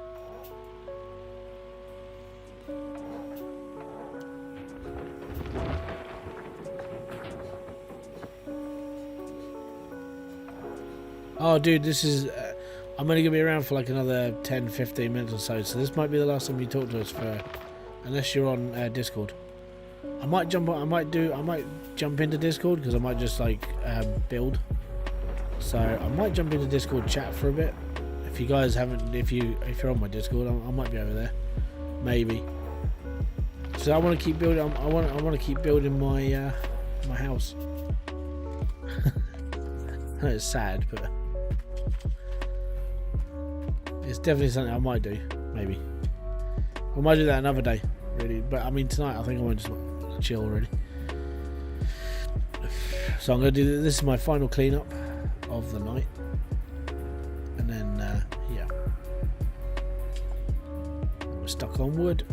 Oh dude, this is I'm only gonna be around for like another 10-15 minutes or so, so this might be the last time you talk to us for, unless you're on Discord. I might jump into Discord because I might just like build. So I might jump into Discord chat for a bit. If you guys haven't, if you're on my Discord, I might be over there, maybe. So I want to keep building. I want to keep building my my house. I know it's sad, but it's definitely something I might do. Maybe I might do that another day, really. But I mean, tonight I think I might just chill already. So I'm gonna do this. Is my final cleanup of the night, and then yeah, we're stuck on wood.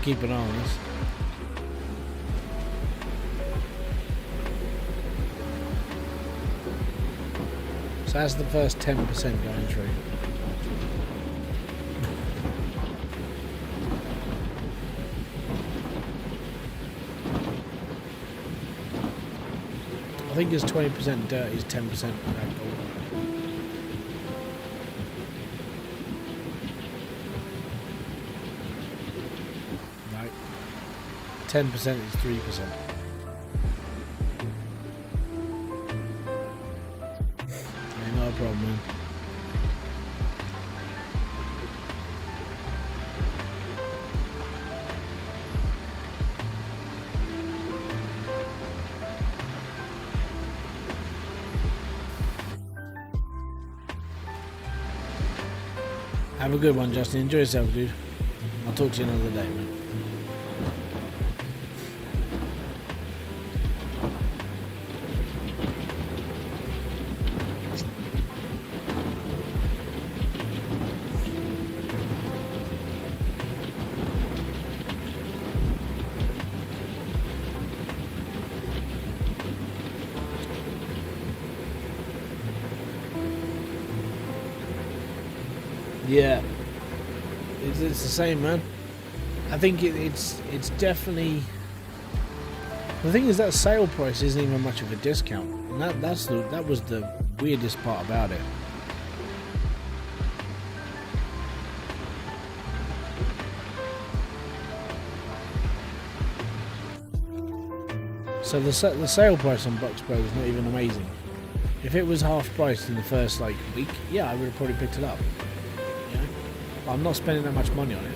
keep an eye on this. So that's the first 10% going through. I think it's 20% dirt is 10% gold. No. 10% is 3%. Not a problem, man. Have a good one, Justin. Enjoy yourself, dude. I'll talk to you another day, man. Yeah, it's the same, man. I think it's definitely. The thing is that sale price isn't even much of a discount, and that was the weirdest part about it. So the sale price on Bucks Pro is not even amazing. If it was half price in the first week, yeah, I would have probably picked it up. I'm not spending that much money on it.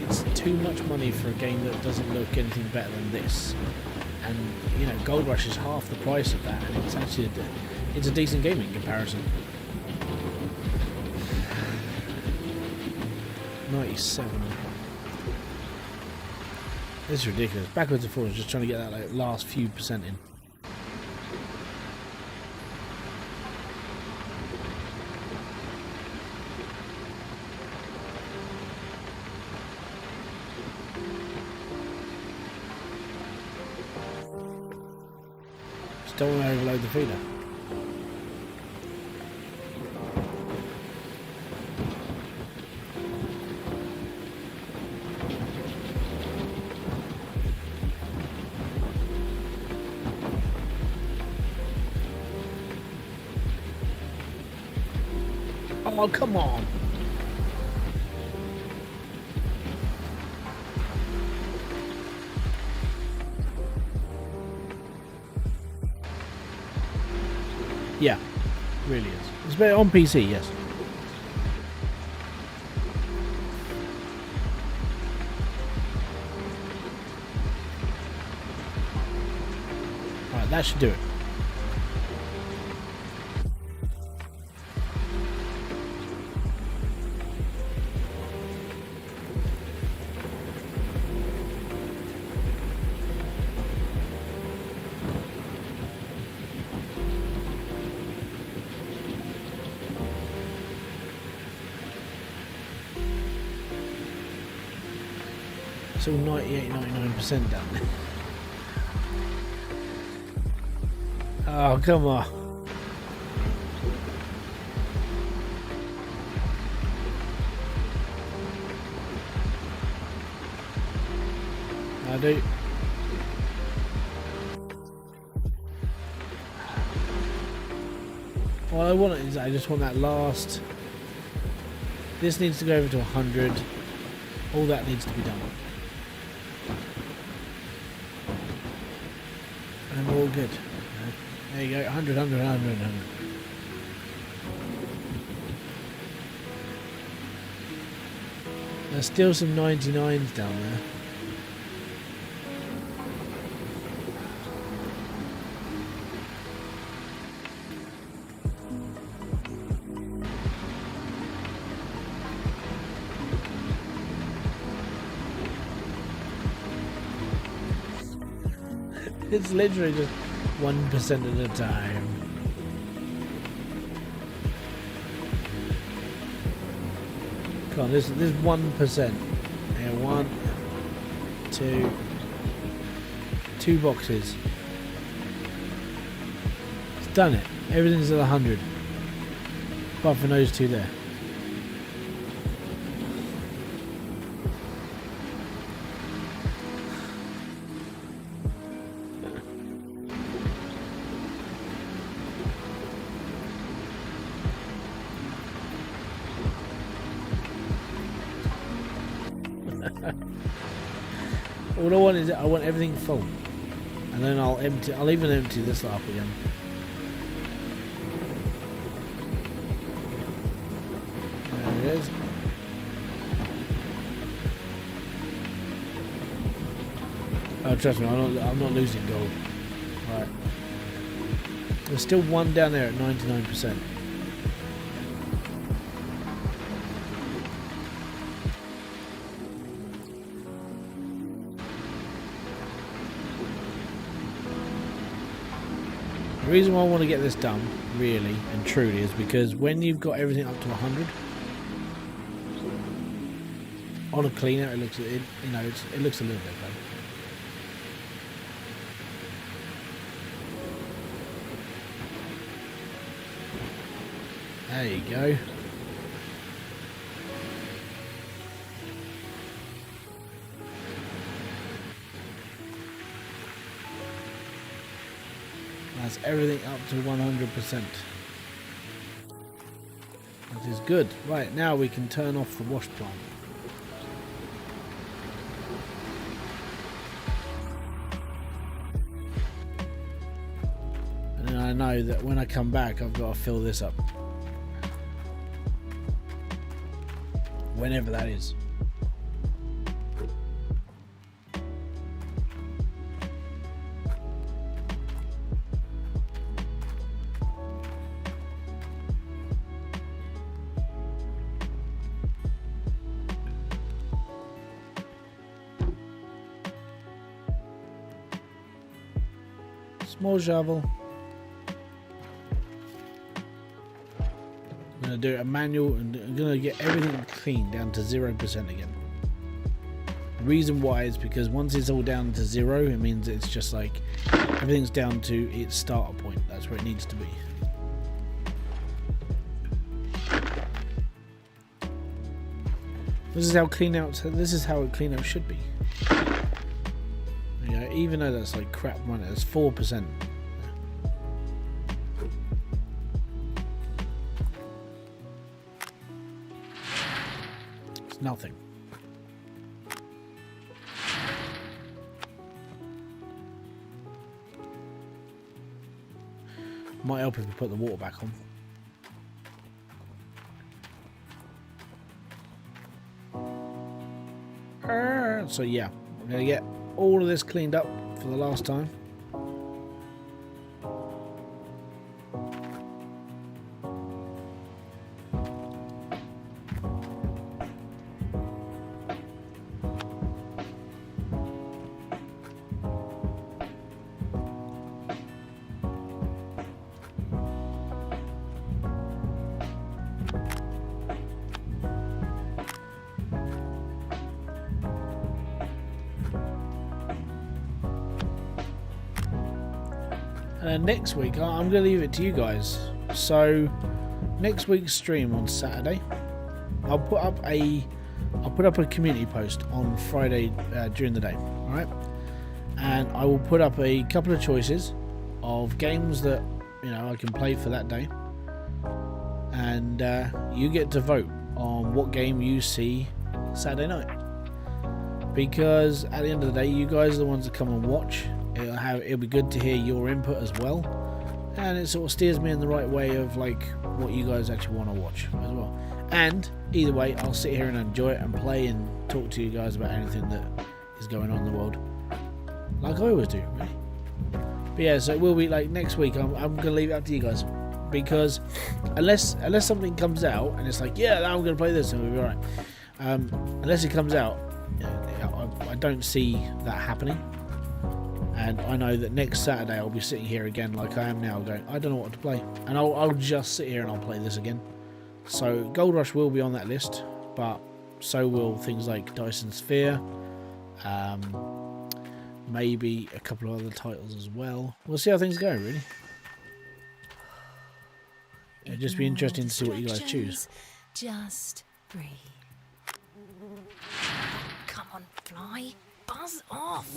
It's too much money for a game that doesn't look anything better than this. And Gold Rush is half the price of that, and it's actually it's a decent game in comparison. 97. This is ridiculous. Backwards and forwards, just trying to get that last few percent in. Don't want to overload the feeder. Oh, come on. Yeah, really is. It's better on PC, yes. Alright, that should do it. It's all 98-99% down there. Oh, come on. I do. All I want is I just want that last. This needs to go over to 100. All that needs to be done. And we're all good. There you go, 100, 100, 100, 100. There's still some 99s down there. It's literally just 1% at a time. Come on, this is 1%. Yeah, 1. 2 boxes. It's done it. Everything's at 100. Apart from those 2 there. All I want is I want everything full, and then I'll even empty this up again. There it is. Oh, trust me, I'm not losing gold. Right. There's still one down there at 99%. The reason why I want to get this done, really and truly, is because when you've got everything up to 100 on a cleaner, it looks it looks a little bit better. There you go. That's everything up to 100%. That is good. Right, now we can turn off the wash plant. And then I know that when I come back, I've got to fill this up. Whenever that is. Small shovel. I'm going to do a manual and I'm going to get everything clean down to 0% again. The reason why is because once it's all down to 0, it means it's just like everything's down to its starter point. That's where it needs to be. This is how clean out. This is how a clean out should be. You know, even though that's like crap money, that's 4%. It's nothing. Might help if we put the water back on. So yeah, we're going to get all of this cleaned up for the last time. And next week, I'm going to leave it to you guys. So, next week's stream on Saturday, I'll put up a community post on Friday during the day. All right, and I will put up a couple of choices of games that I can play for that day, and you get to vote on what game you see Saturday night. Because at the end of the day, you guys are the ones that come and watch. It'll be good to hear your input as well, and it sort of steers me in the right way of like what you guys actually want to watch as well. And either way, I'll sit here and enjoy it and play and talk to you guys about anything that is going on in the world, like I always do, really. But yeah, so it will be like next week. I'm gonna leave it up to you guys, because unless something comes out and it's like, yeah, I'm gonna play this and we'll be alright. Unless it comes out, I don't see that happening. And I know that next Saturday I'll be sitting here again like I am now going, I don't know what to play. And I'll just sit here and I'll play this again. So Gold Rush will be on that list, but so will things like Dyson Sphere, Maybe a couple of other titles as well. We'll see how things go, really. It'll just be interesting to see what you guys choose. Just breathe. Come on, fly. Buzz off.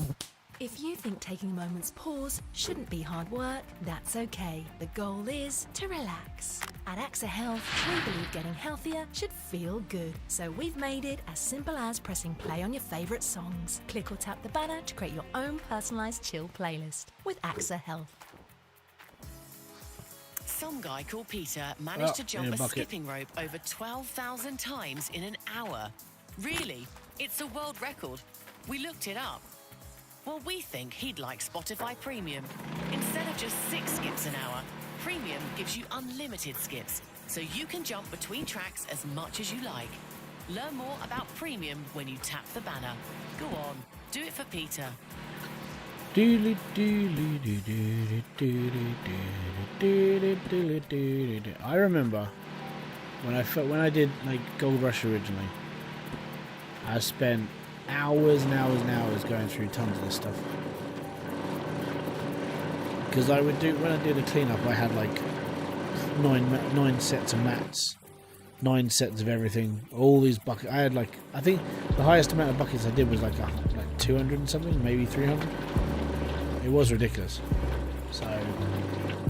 If you think taking a moment's pause shouldn't be hard work, that's okay. The goal is to relax. At AXA Health, we believe getting healthier should feel good. So we've made it as simple as pressing play on your favourite songs. Click or tap the banner to create your own personalised chill playlist with AXA Health. Some guy called Peter managed to jump a skipping rope over 12,000 times in an hour. Really? It's a world record. We looked it up. Well, we think he'd like Spotify Premium. Instead of just 6 skips an hour, Premium gives you unlimited skips, so you can jump between tracks as much as you like. Learn more about Premium when you tap the banner. Go on, do it for Peter. I remember when I did like Gold Rush originally, I spent hours and hours and hours going through tons of this stuff. Because I would do, when I did a cleanup, I had like nine sets of mats, 9 sets of everything, all these buckets. I had like, I think the highest amount of buckets I did was like 200 and something, maybe 300. It was ridiculous. So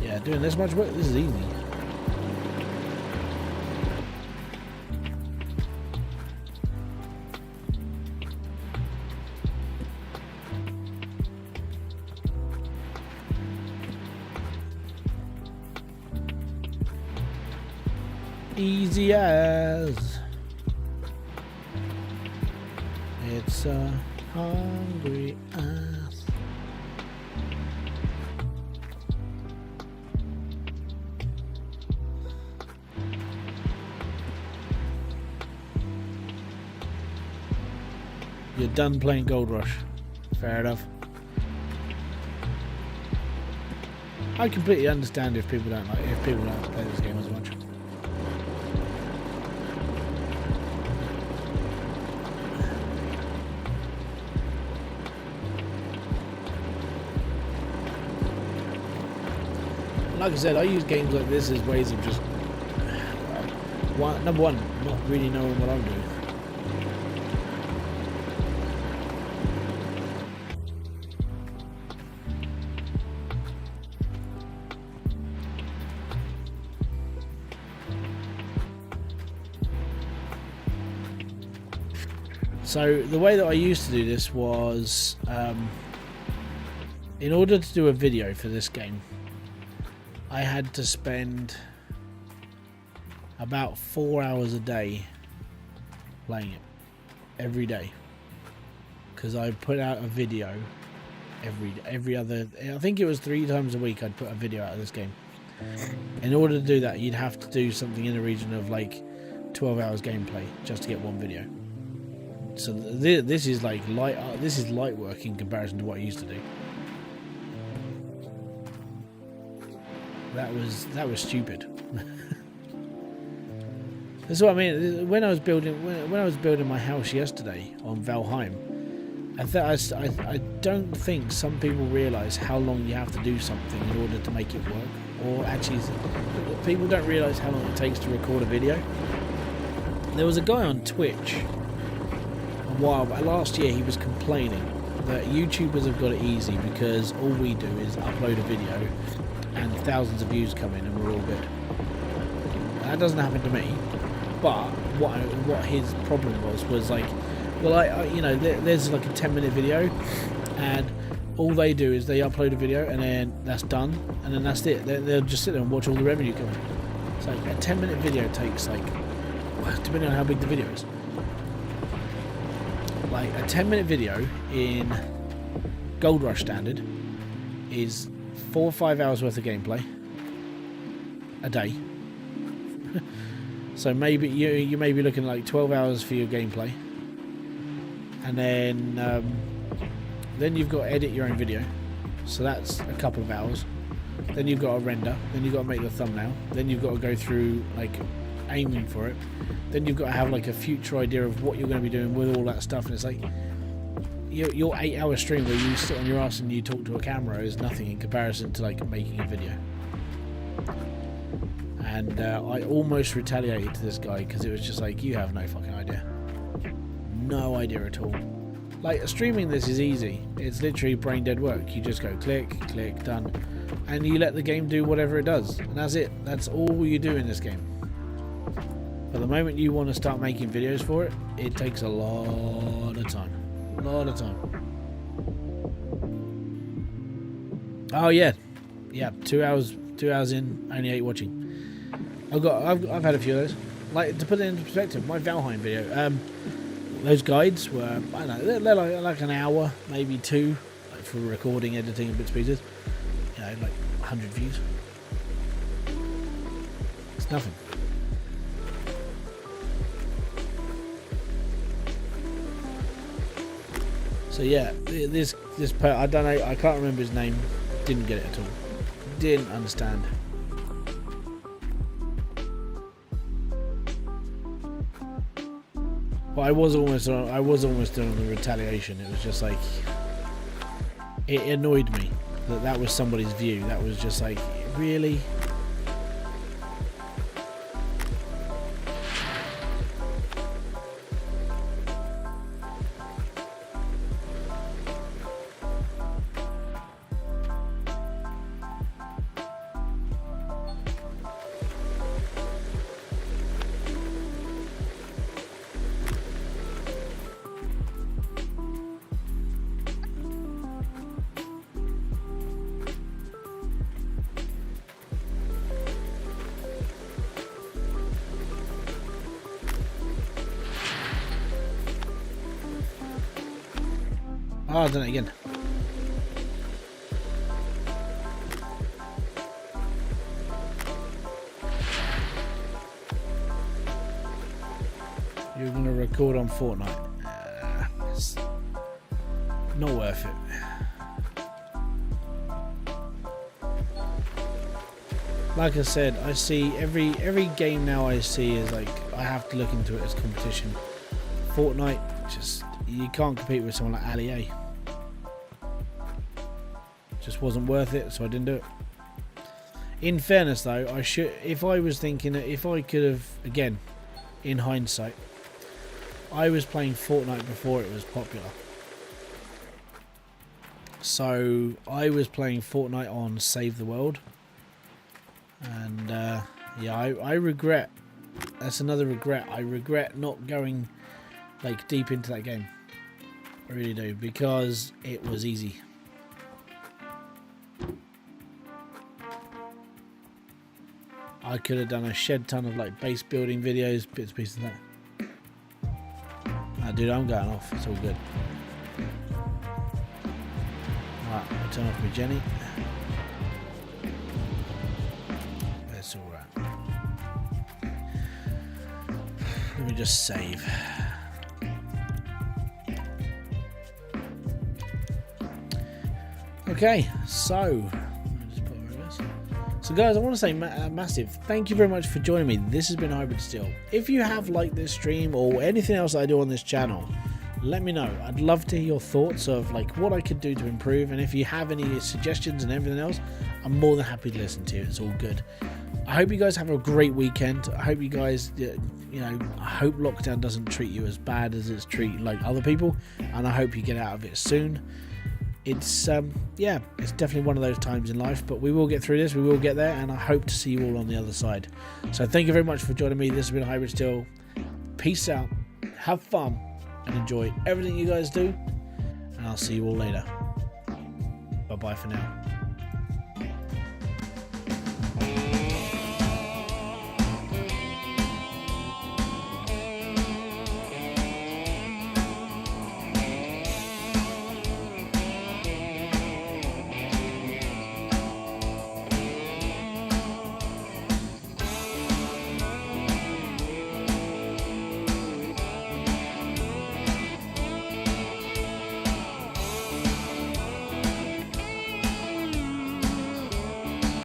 yeah, doing this much work, this is easy. Easy as it's a hungry ass. You're done playing Gold Rush. Fair enough. I completely understand if people don't play this game as much. Like I said, I use games like this as ways of just number one, not really knowing what I'm doing. So the way that I used to do this was, in order to do a video for this game, I had to spend about 4 hours a day playing it every day, because I put out a video every other, I think it was 3 times a week I'd put a video out of this game. In order to do that, you'd have to do something in the region of like 12 hours gameplay just to get one video. So this is like light work in comparison to what I used to do. That was stupid. That's what I mean. When I was building my house yesterday on Valheim, I don't think some people realise how long you have to do something in order to make it work. Or actually, people don't realise how long it takes to record a video. There was a guy on Twitch a while back, last year, he was complaining that YouTubers have got it easy because all we do is upload a video and thousands of views come in and we're all good. That doesn't happen to me, but what his problem was like, well, there's like a 10-minute video and all they do is they upload a video and then that's done and then that's it. They'll just sit there and watch all the revenue come in. So a 10-minute video takes like, depending on how big the video is, like a 10-minute video in Gold Rush standard is 4 or 5 hours worth of gameplay a day. So maybe you may be looking at like 12 hours for your gameplay, and then you've got to edit your own video, so that's a couple of hours. Then you've got to render, then you've got to make the thumbnail, then you've got to go through like aiming for it, then you've got to have like a future idea of what you're going to be doing with all that stuff, and it's like your 8-hour stream where you sit on your ass and you talk to a camera is nothing in comparison to like making a video. And I almost retaliated to this guy because it was just like, you have no fucking idea. No idea at all. Like, streaming this is easy. It's literally brain dead work. You just go click, click, done. And you let the game do whatever it does. And that's it. That's all you do in this game. But the moment you want to start making videos for it, it takes a lot of time. A lot of time. Oh yeah. Yeah, 2 hours in, only 8 watching. I've had a few of those. Like, to put it into perspective, my Valheim video, those guides were, I don't know, they're like an hour, maybe 2, like for recording, editing, and bits and pieces. You know, like 100 views. It's nothing. So yeah, this I don't know, I can't remember his name. Didn't get it at all. Didn't understand. But I was almost done on the retaliation. It was just like, it annoyed me that was somebody's view. That was just like, really? Oh, I've done it again. You're going to record on Fortnite. It's not worth it. Like I said, I see every game now I see is like, I have to look into it as competition. Fortnite, just, you can't compete with someone like Ali A. Just wasn't worth it, so I didn't do it. In fairness though, I should, if I was thinking that if I could have, again, in hindsight, I was playing Fortnite before it was popular. So I was playing Fortnite on Save the World. And yeah, I regret, that's another regret. I regret not going like deep into that game. I really do, because it was easy. I could have done a shed ton of like base building videos, bits and pieces of that. Ah, dude, I'm going off. It's all good. Alright, I'll turn off my Jenny. That's alright. Let me just save. Okay, so guys, I want to say massive thank you very much for joining me. This has been Hybridsteel. If you have liked this stream or anything else I do on this channel, let me know. I'd love to hear your thoughts of like what I could do to improve, and if you have any suggestions and everything else, I'm more than happy to listen to you. It's all good. I hope you guys have a great weekend. I hope you guys, you know, I hope lockdown doesn't treat you as bad as it's treated like other people, and I hope you get out of it soon. It's yeah, it's definitely one of those times in life, but we will get through this, we will get there, and I hope to see you all on the other side. So thank you very much for joining me. This has been Hybridsteel. Peace out, have fun, and enjoy everything you guys do, and I'll see you all later. Bye bye for now.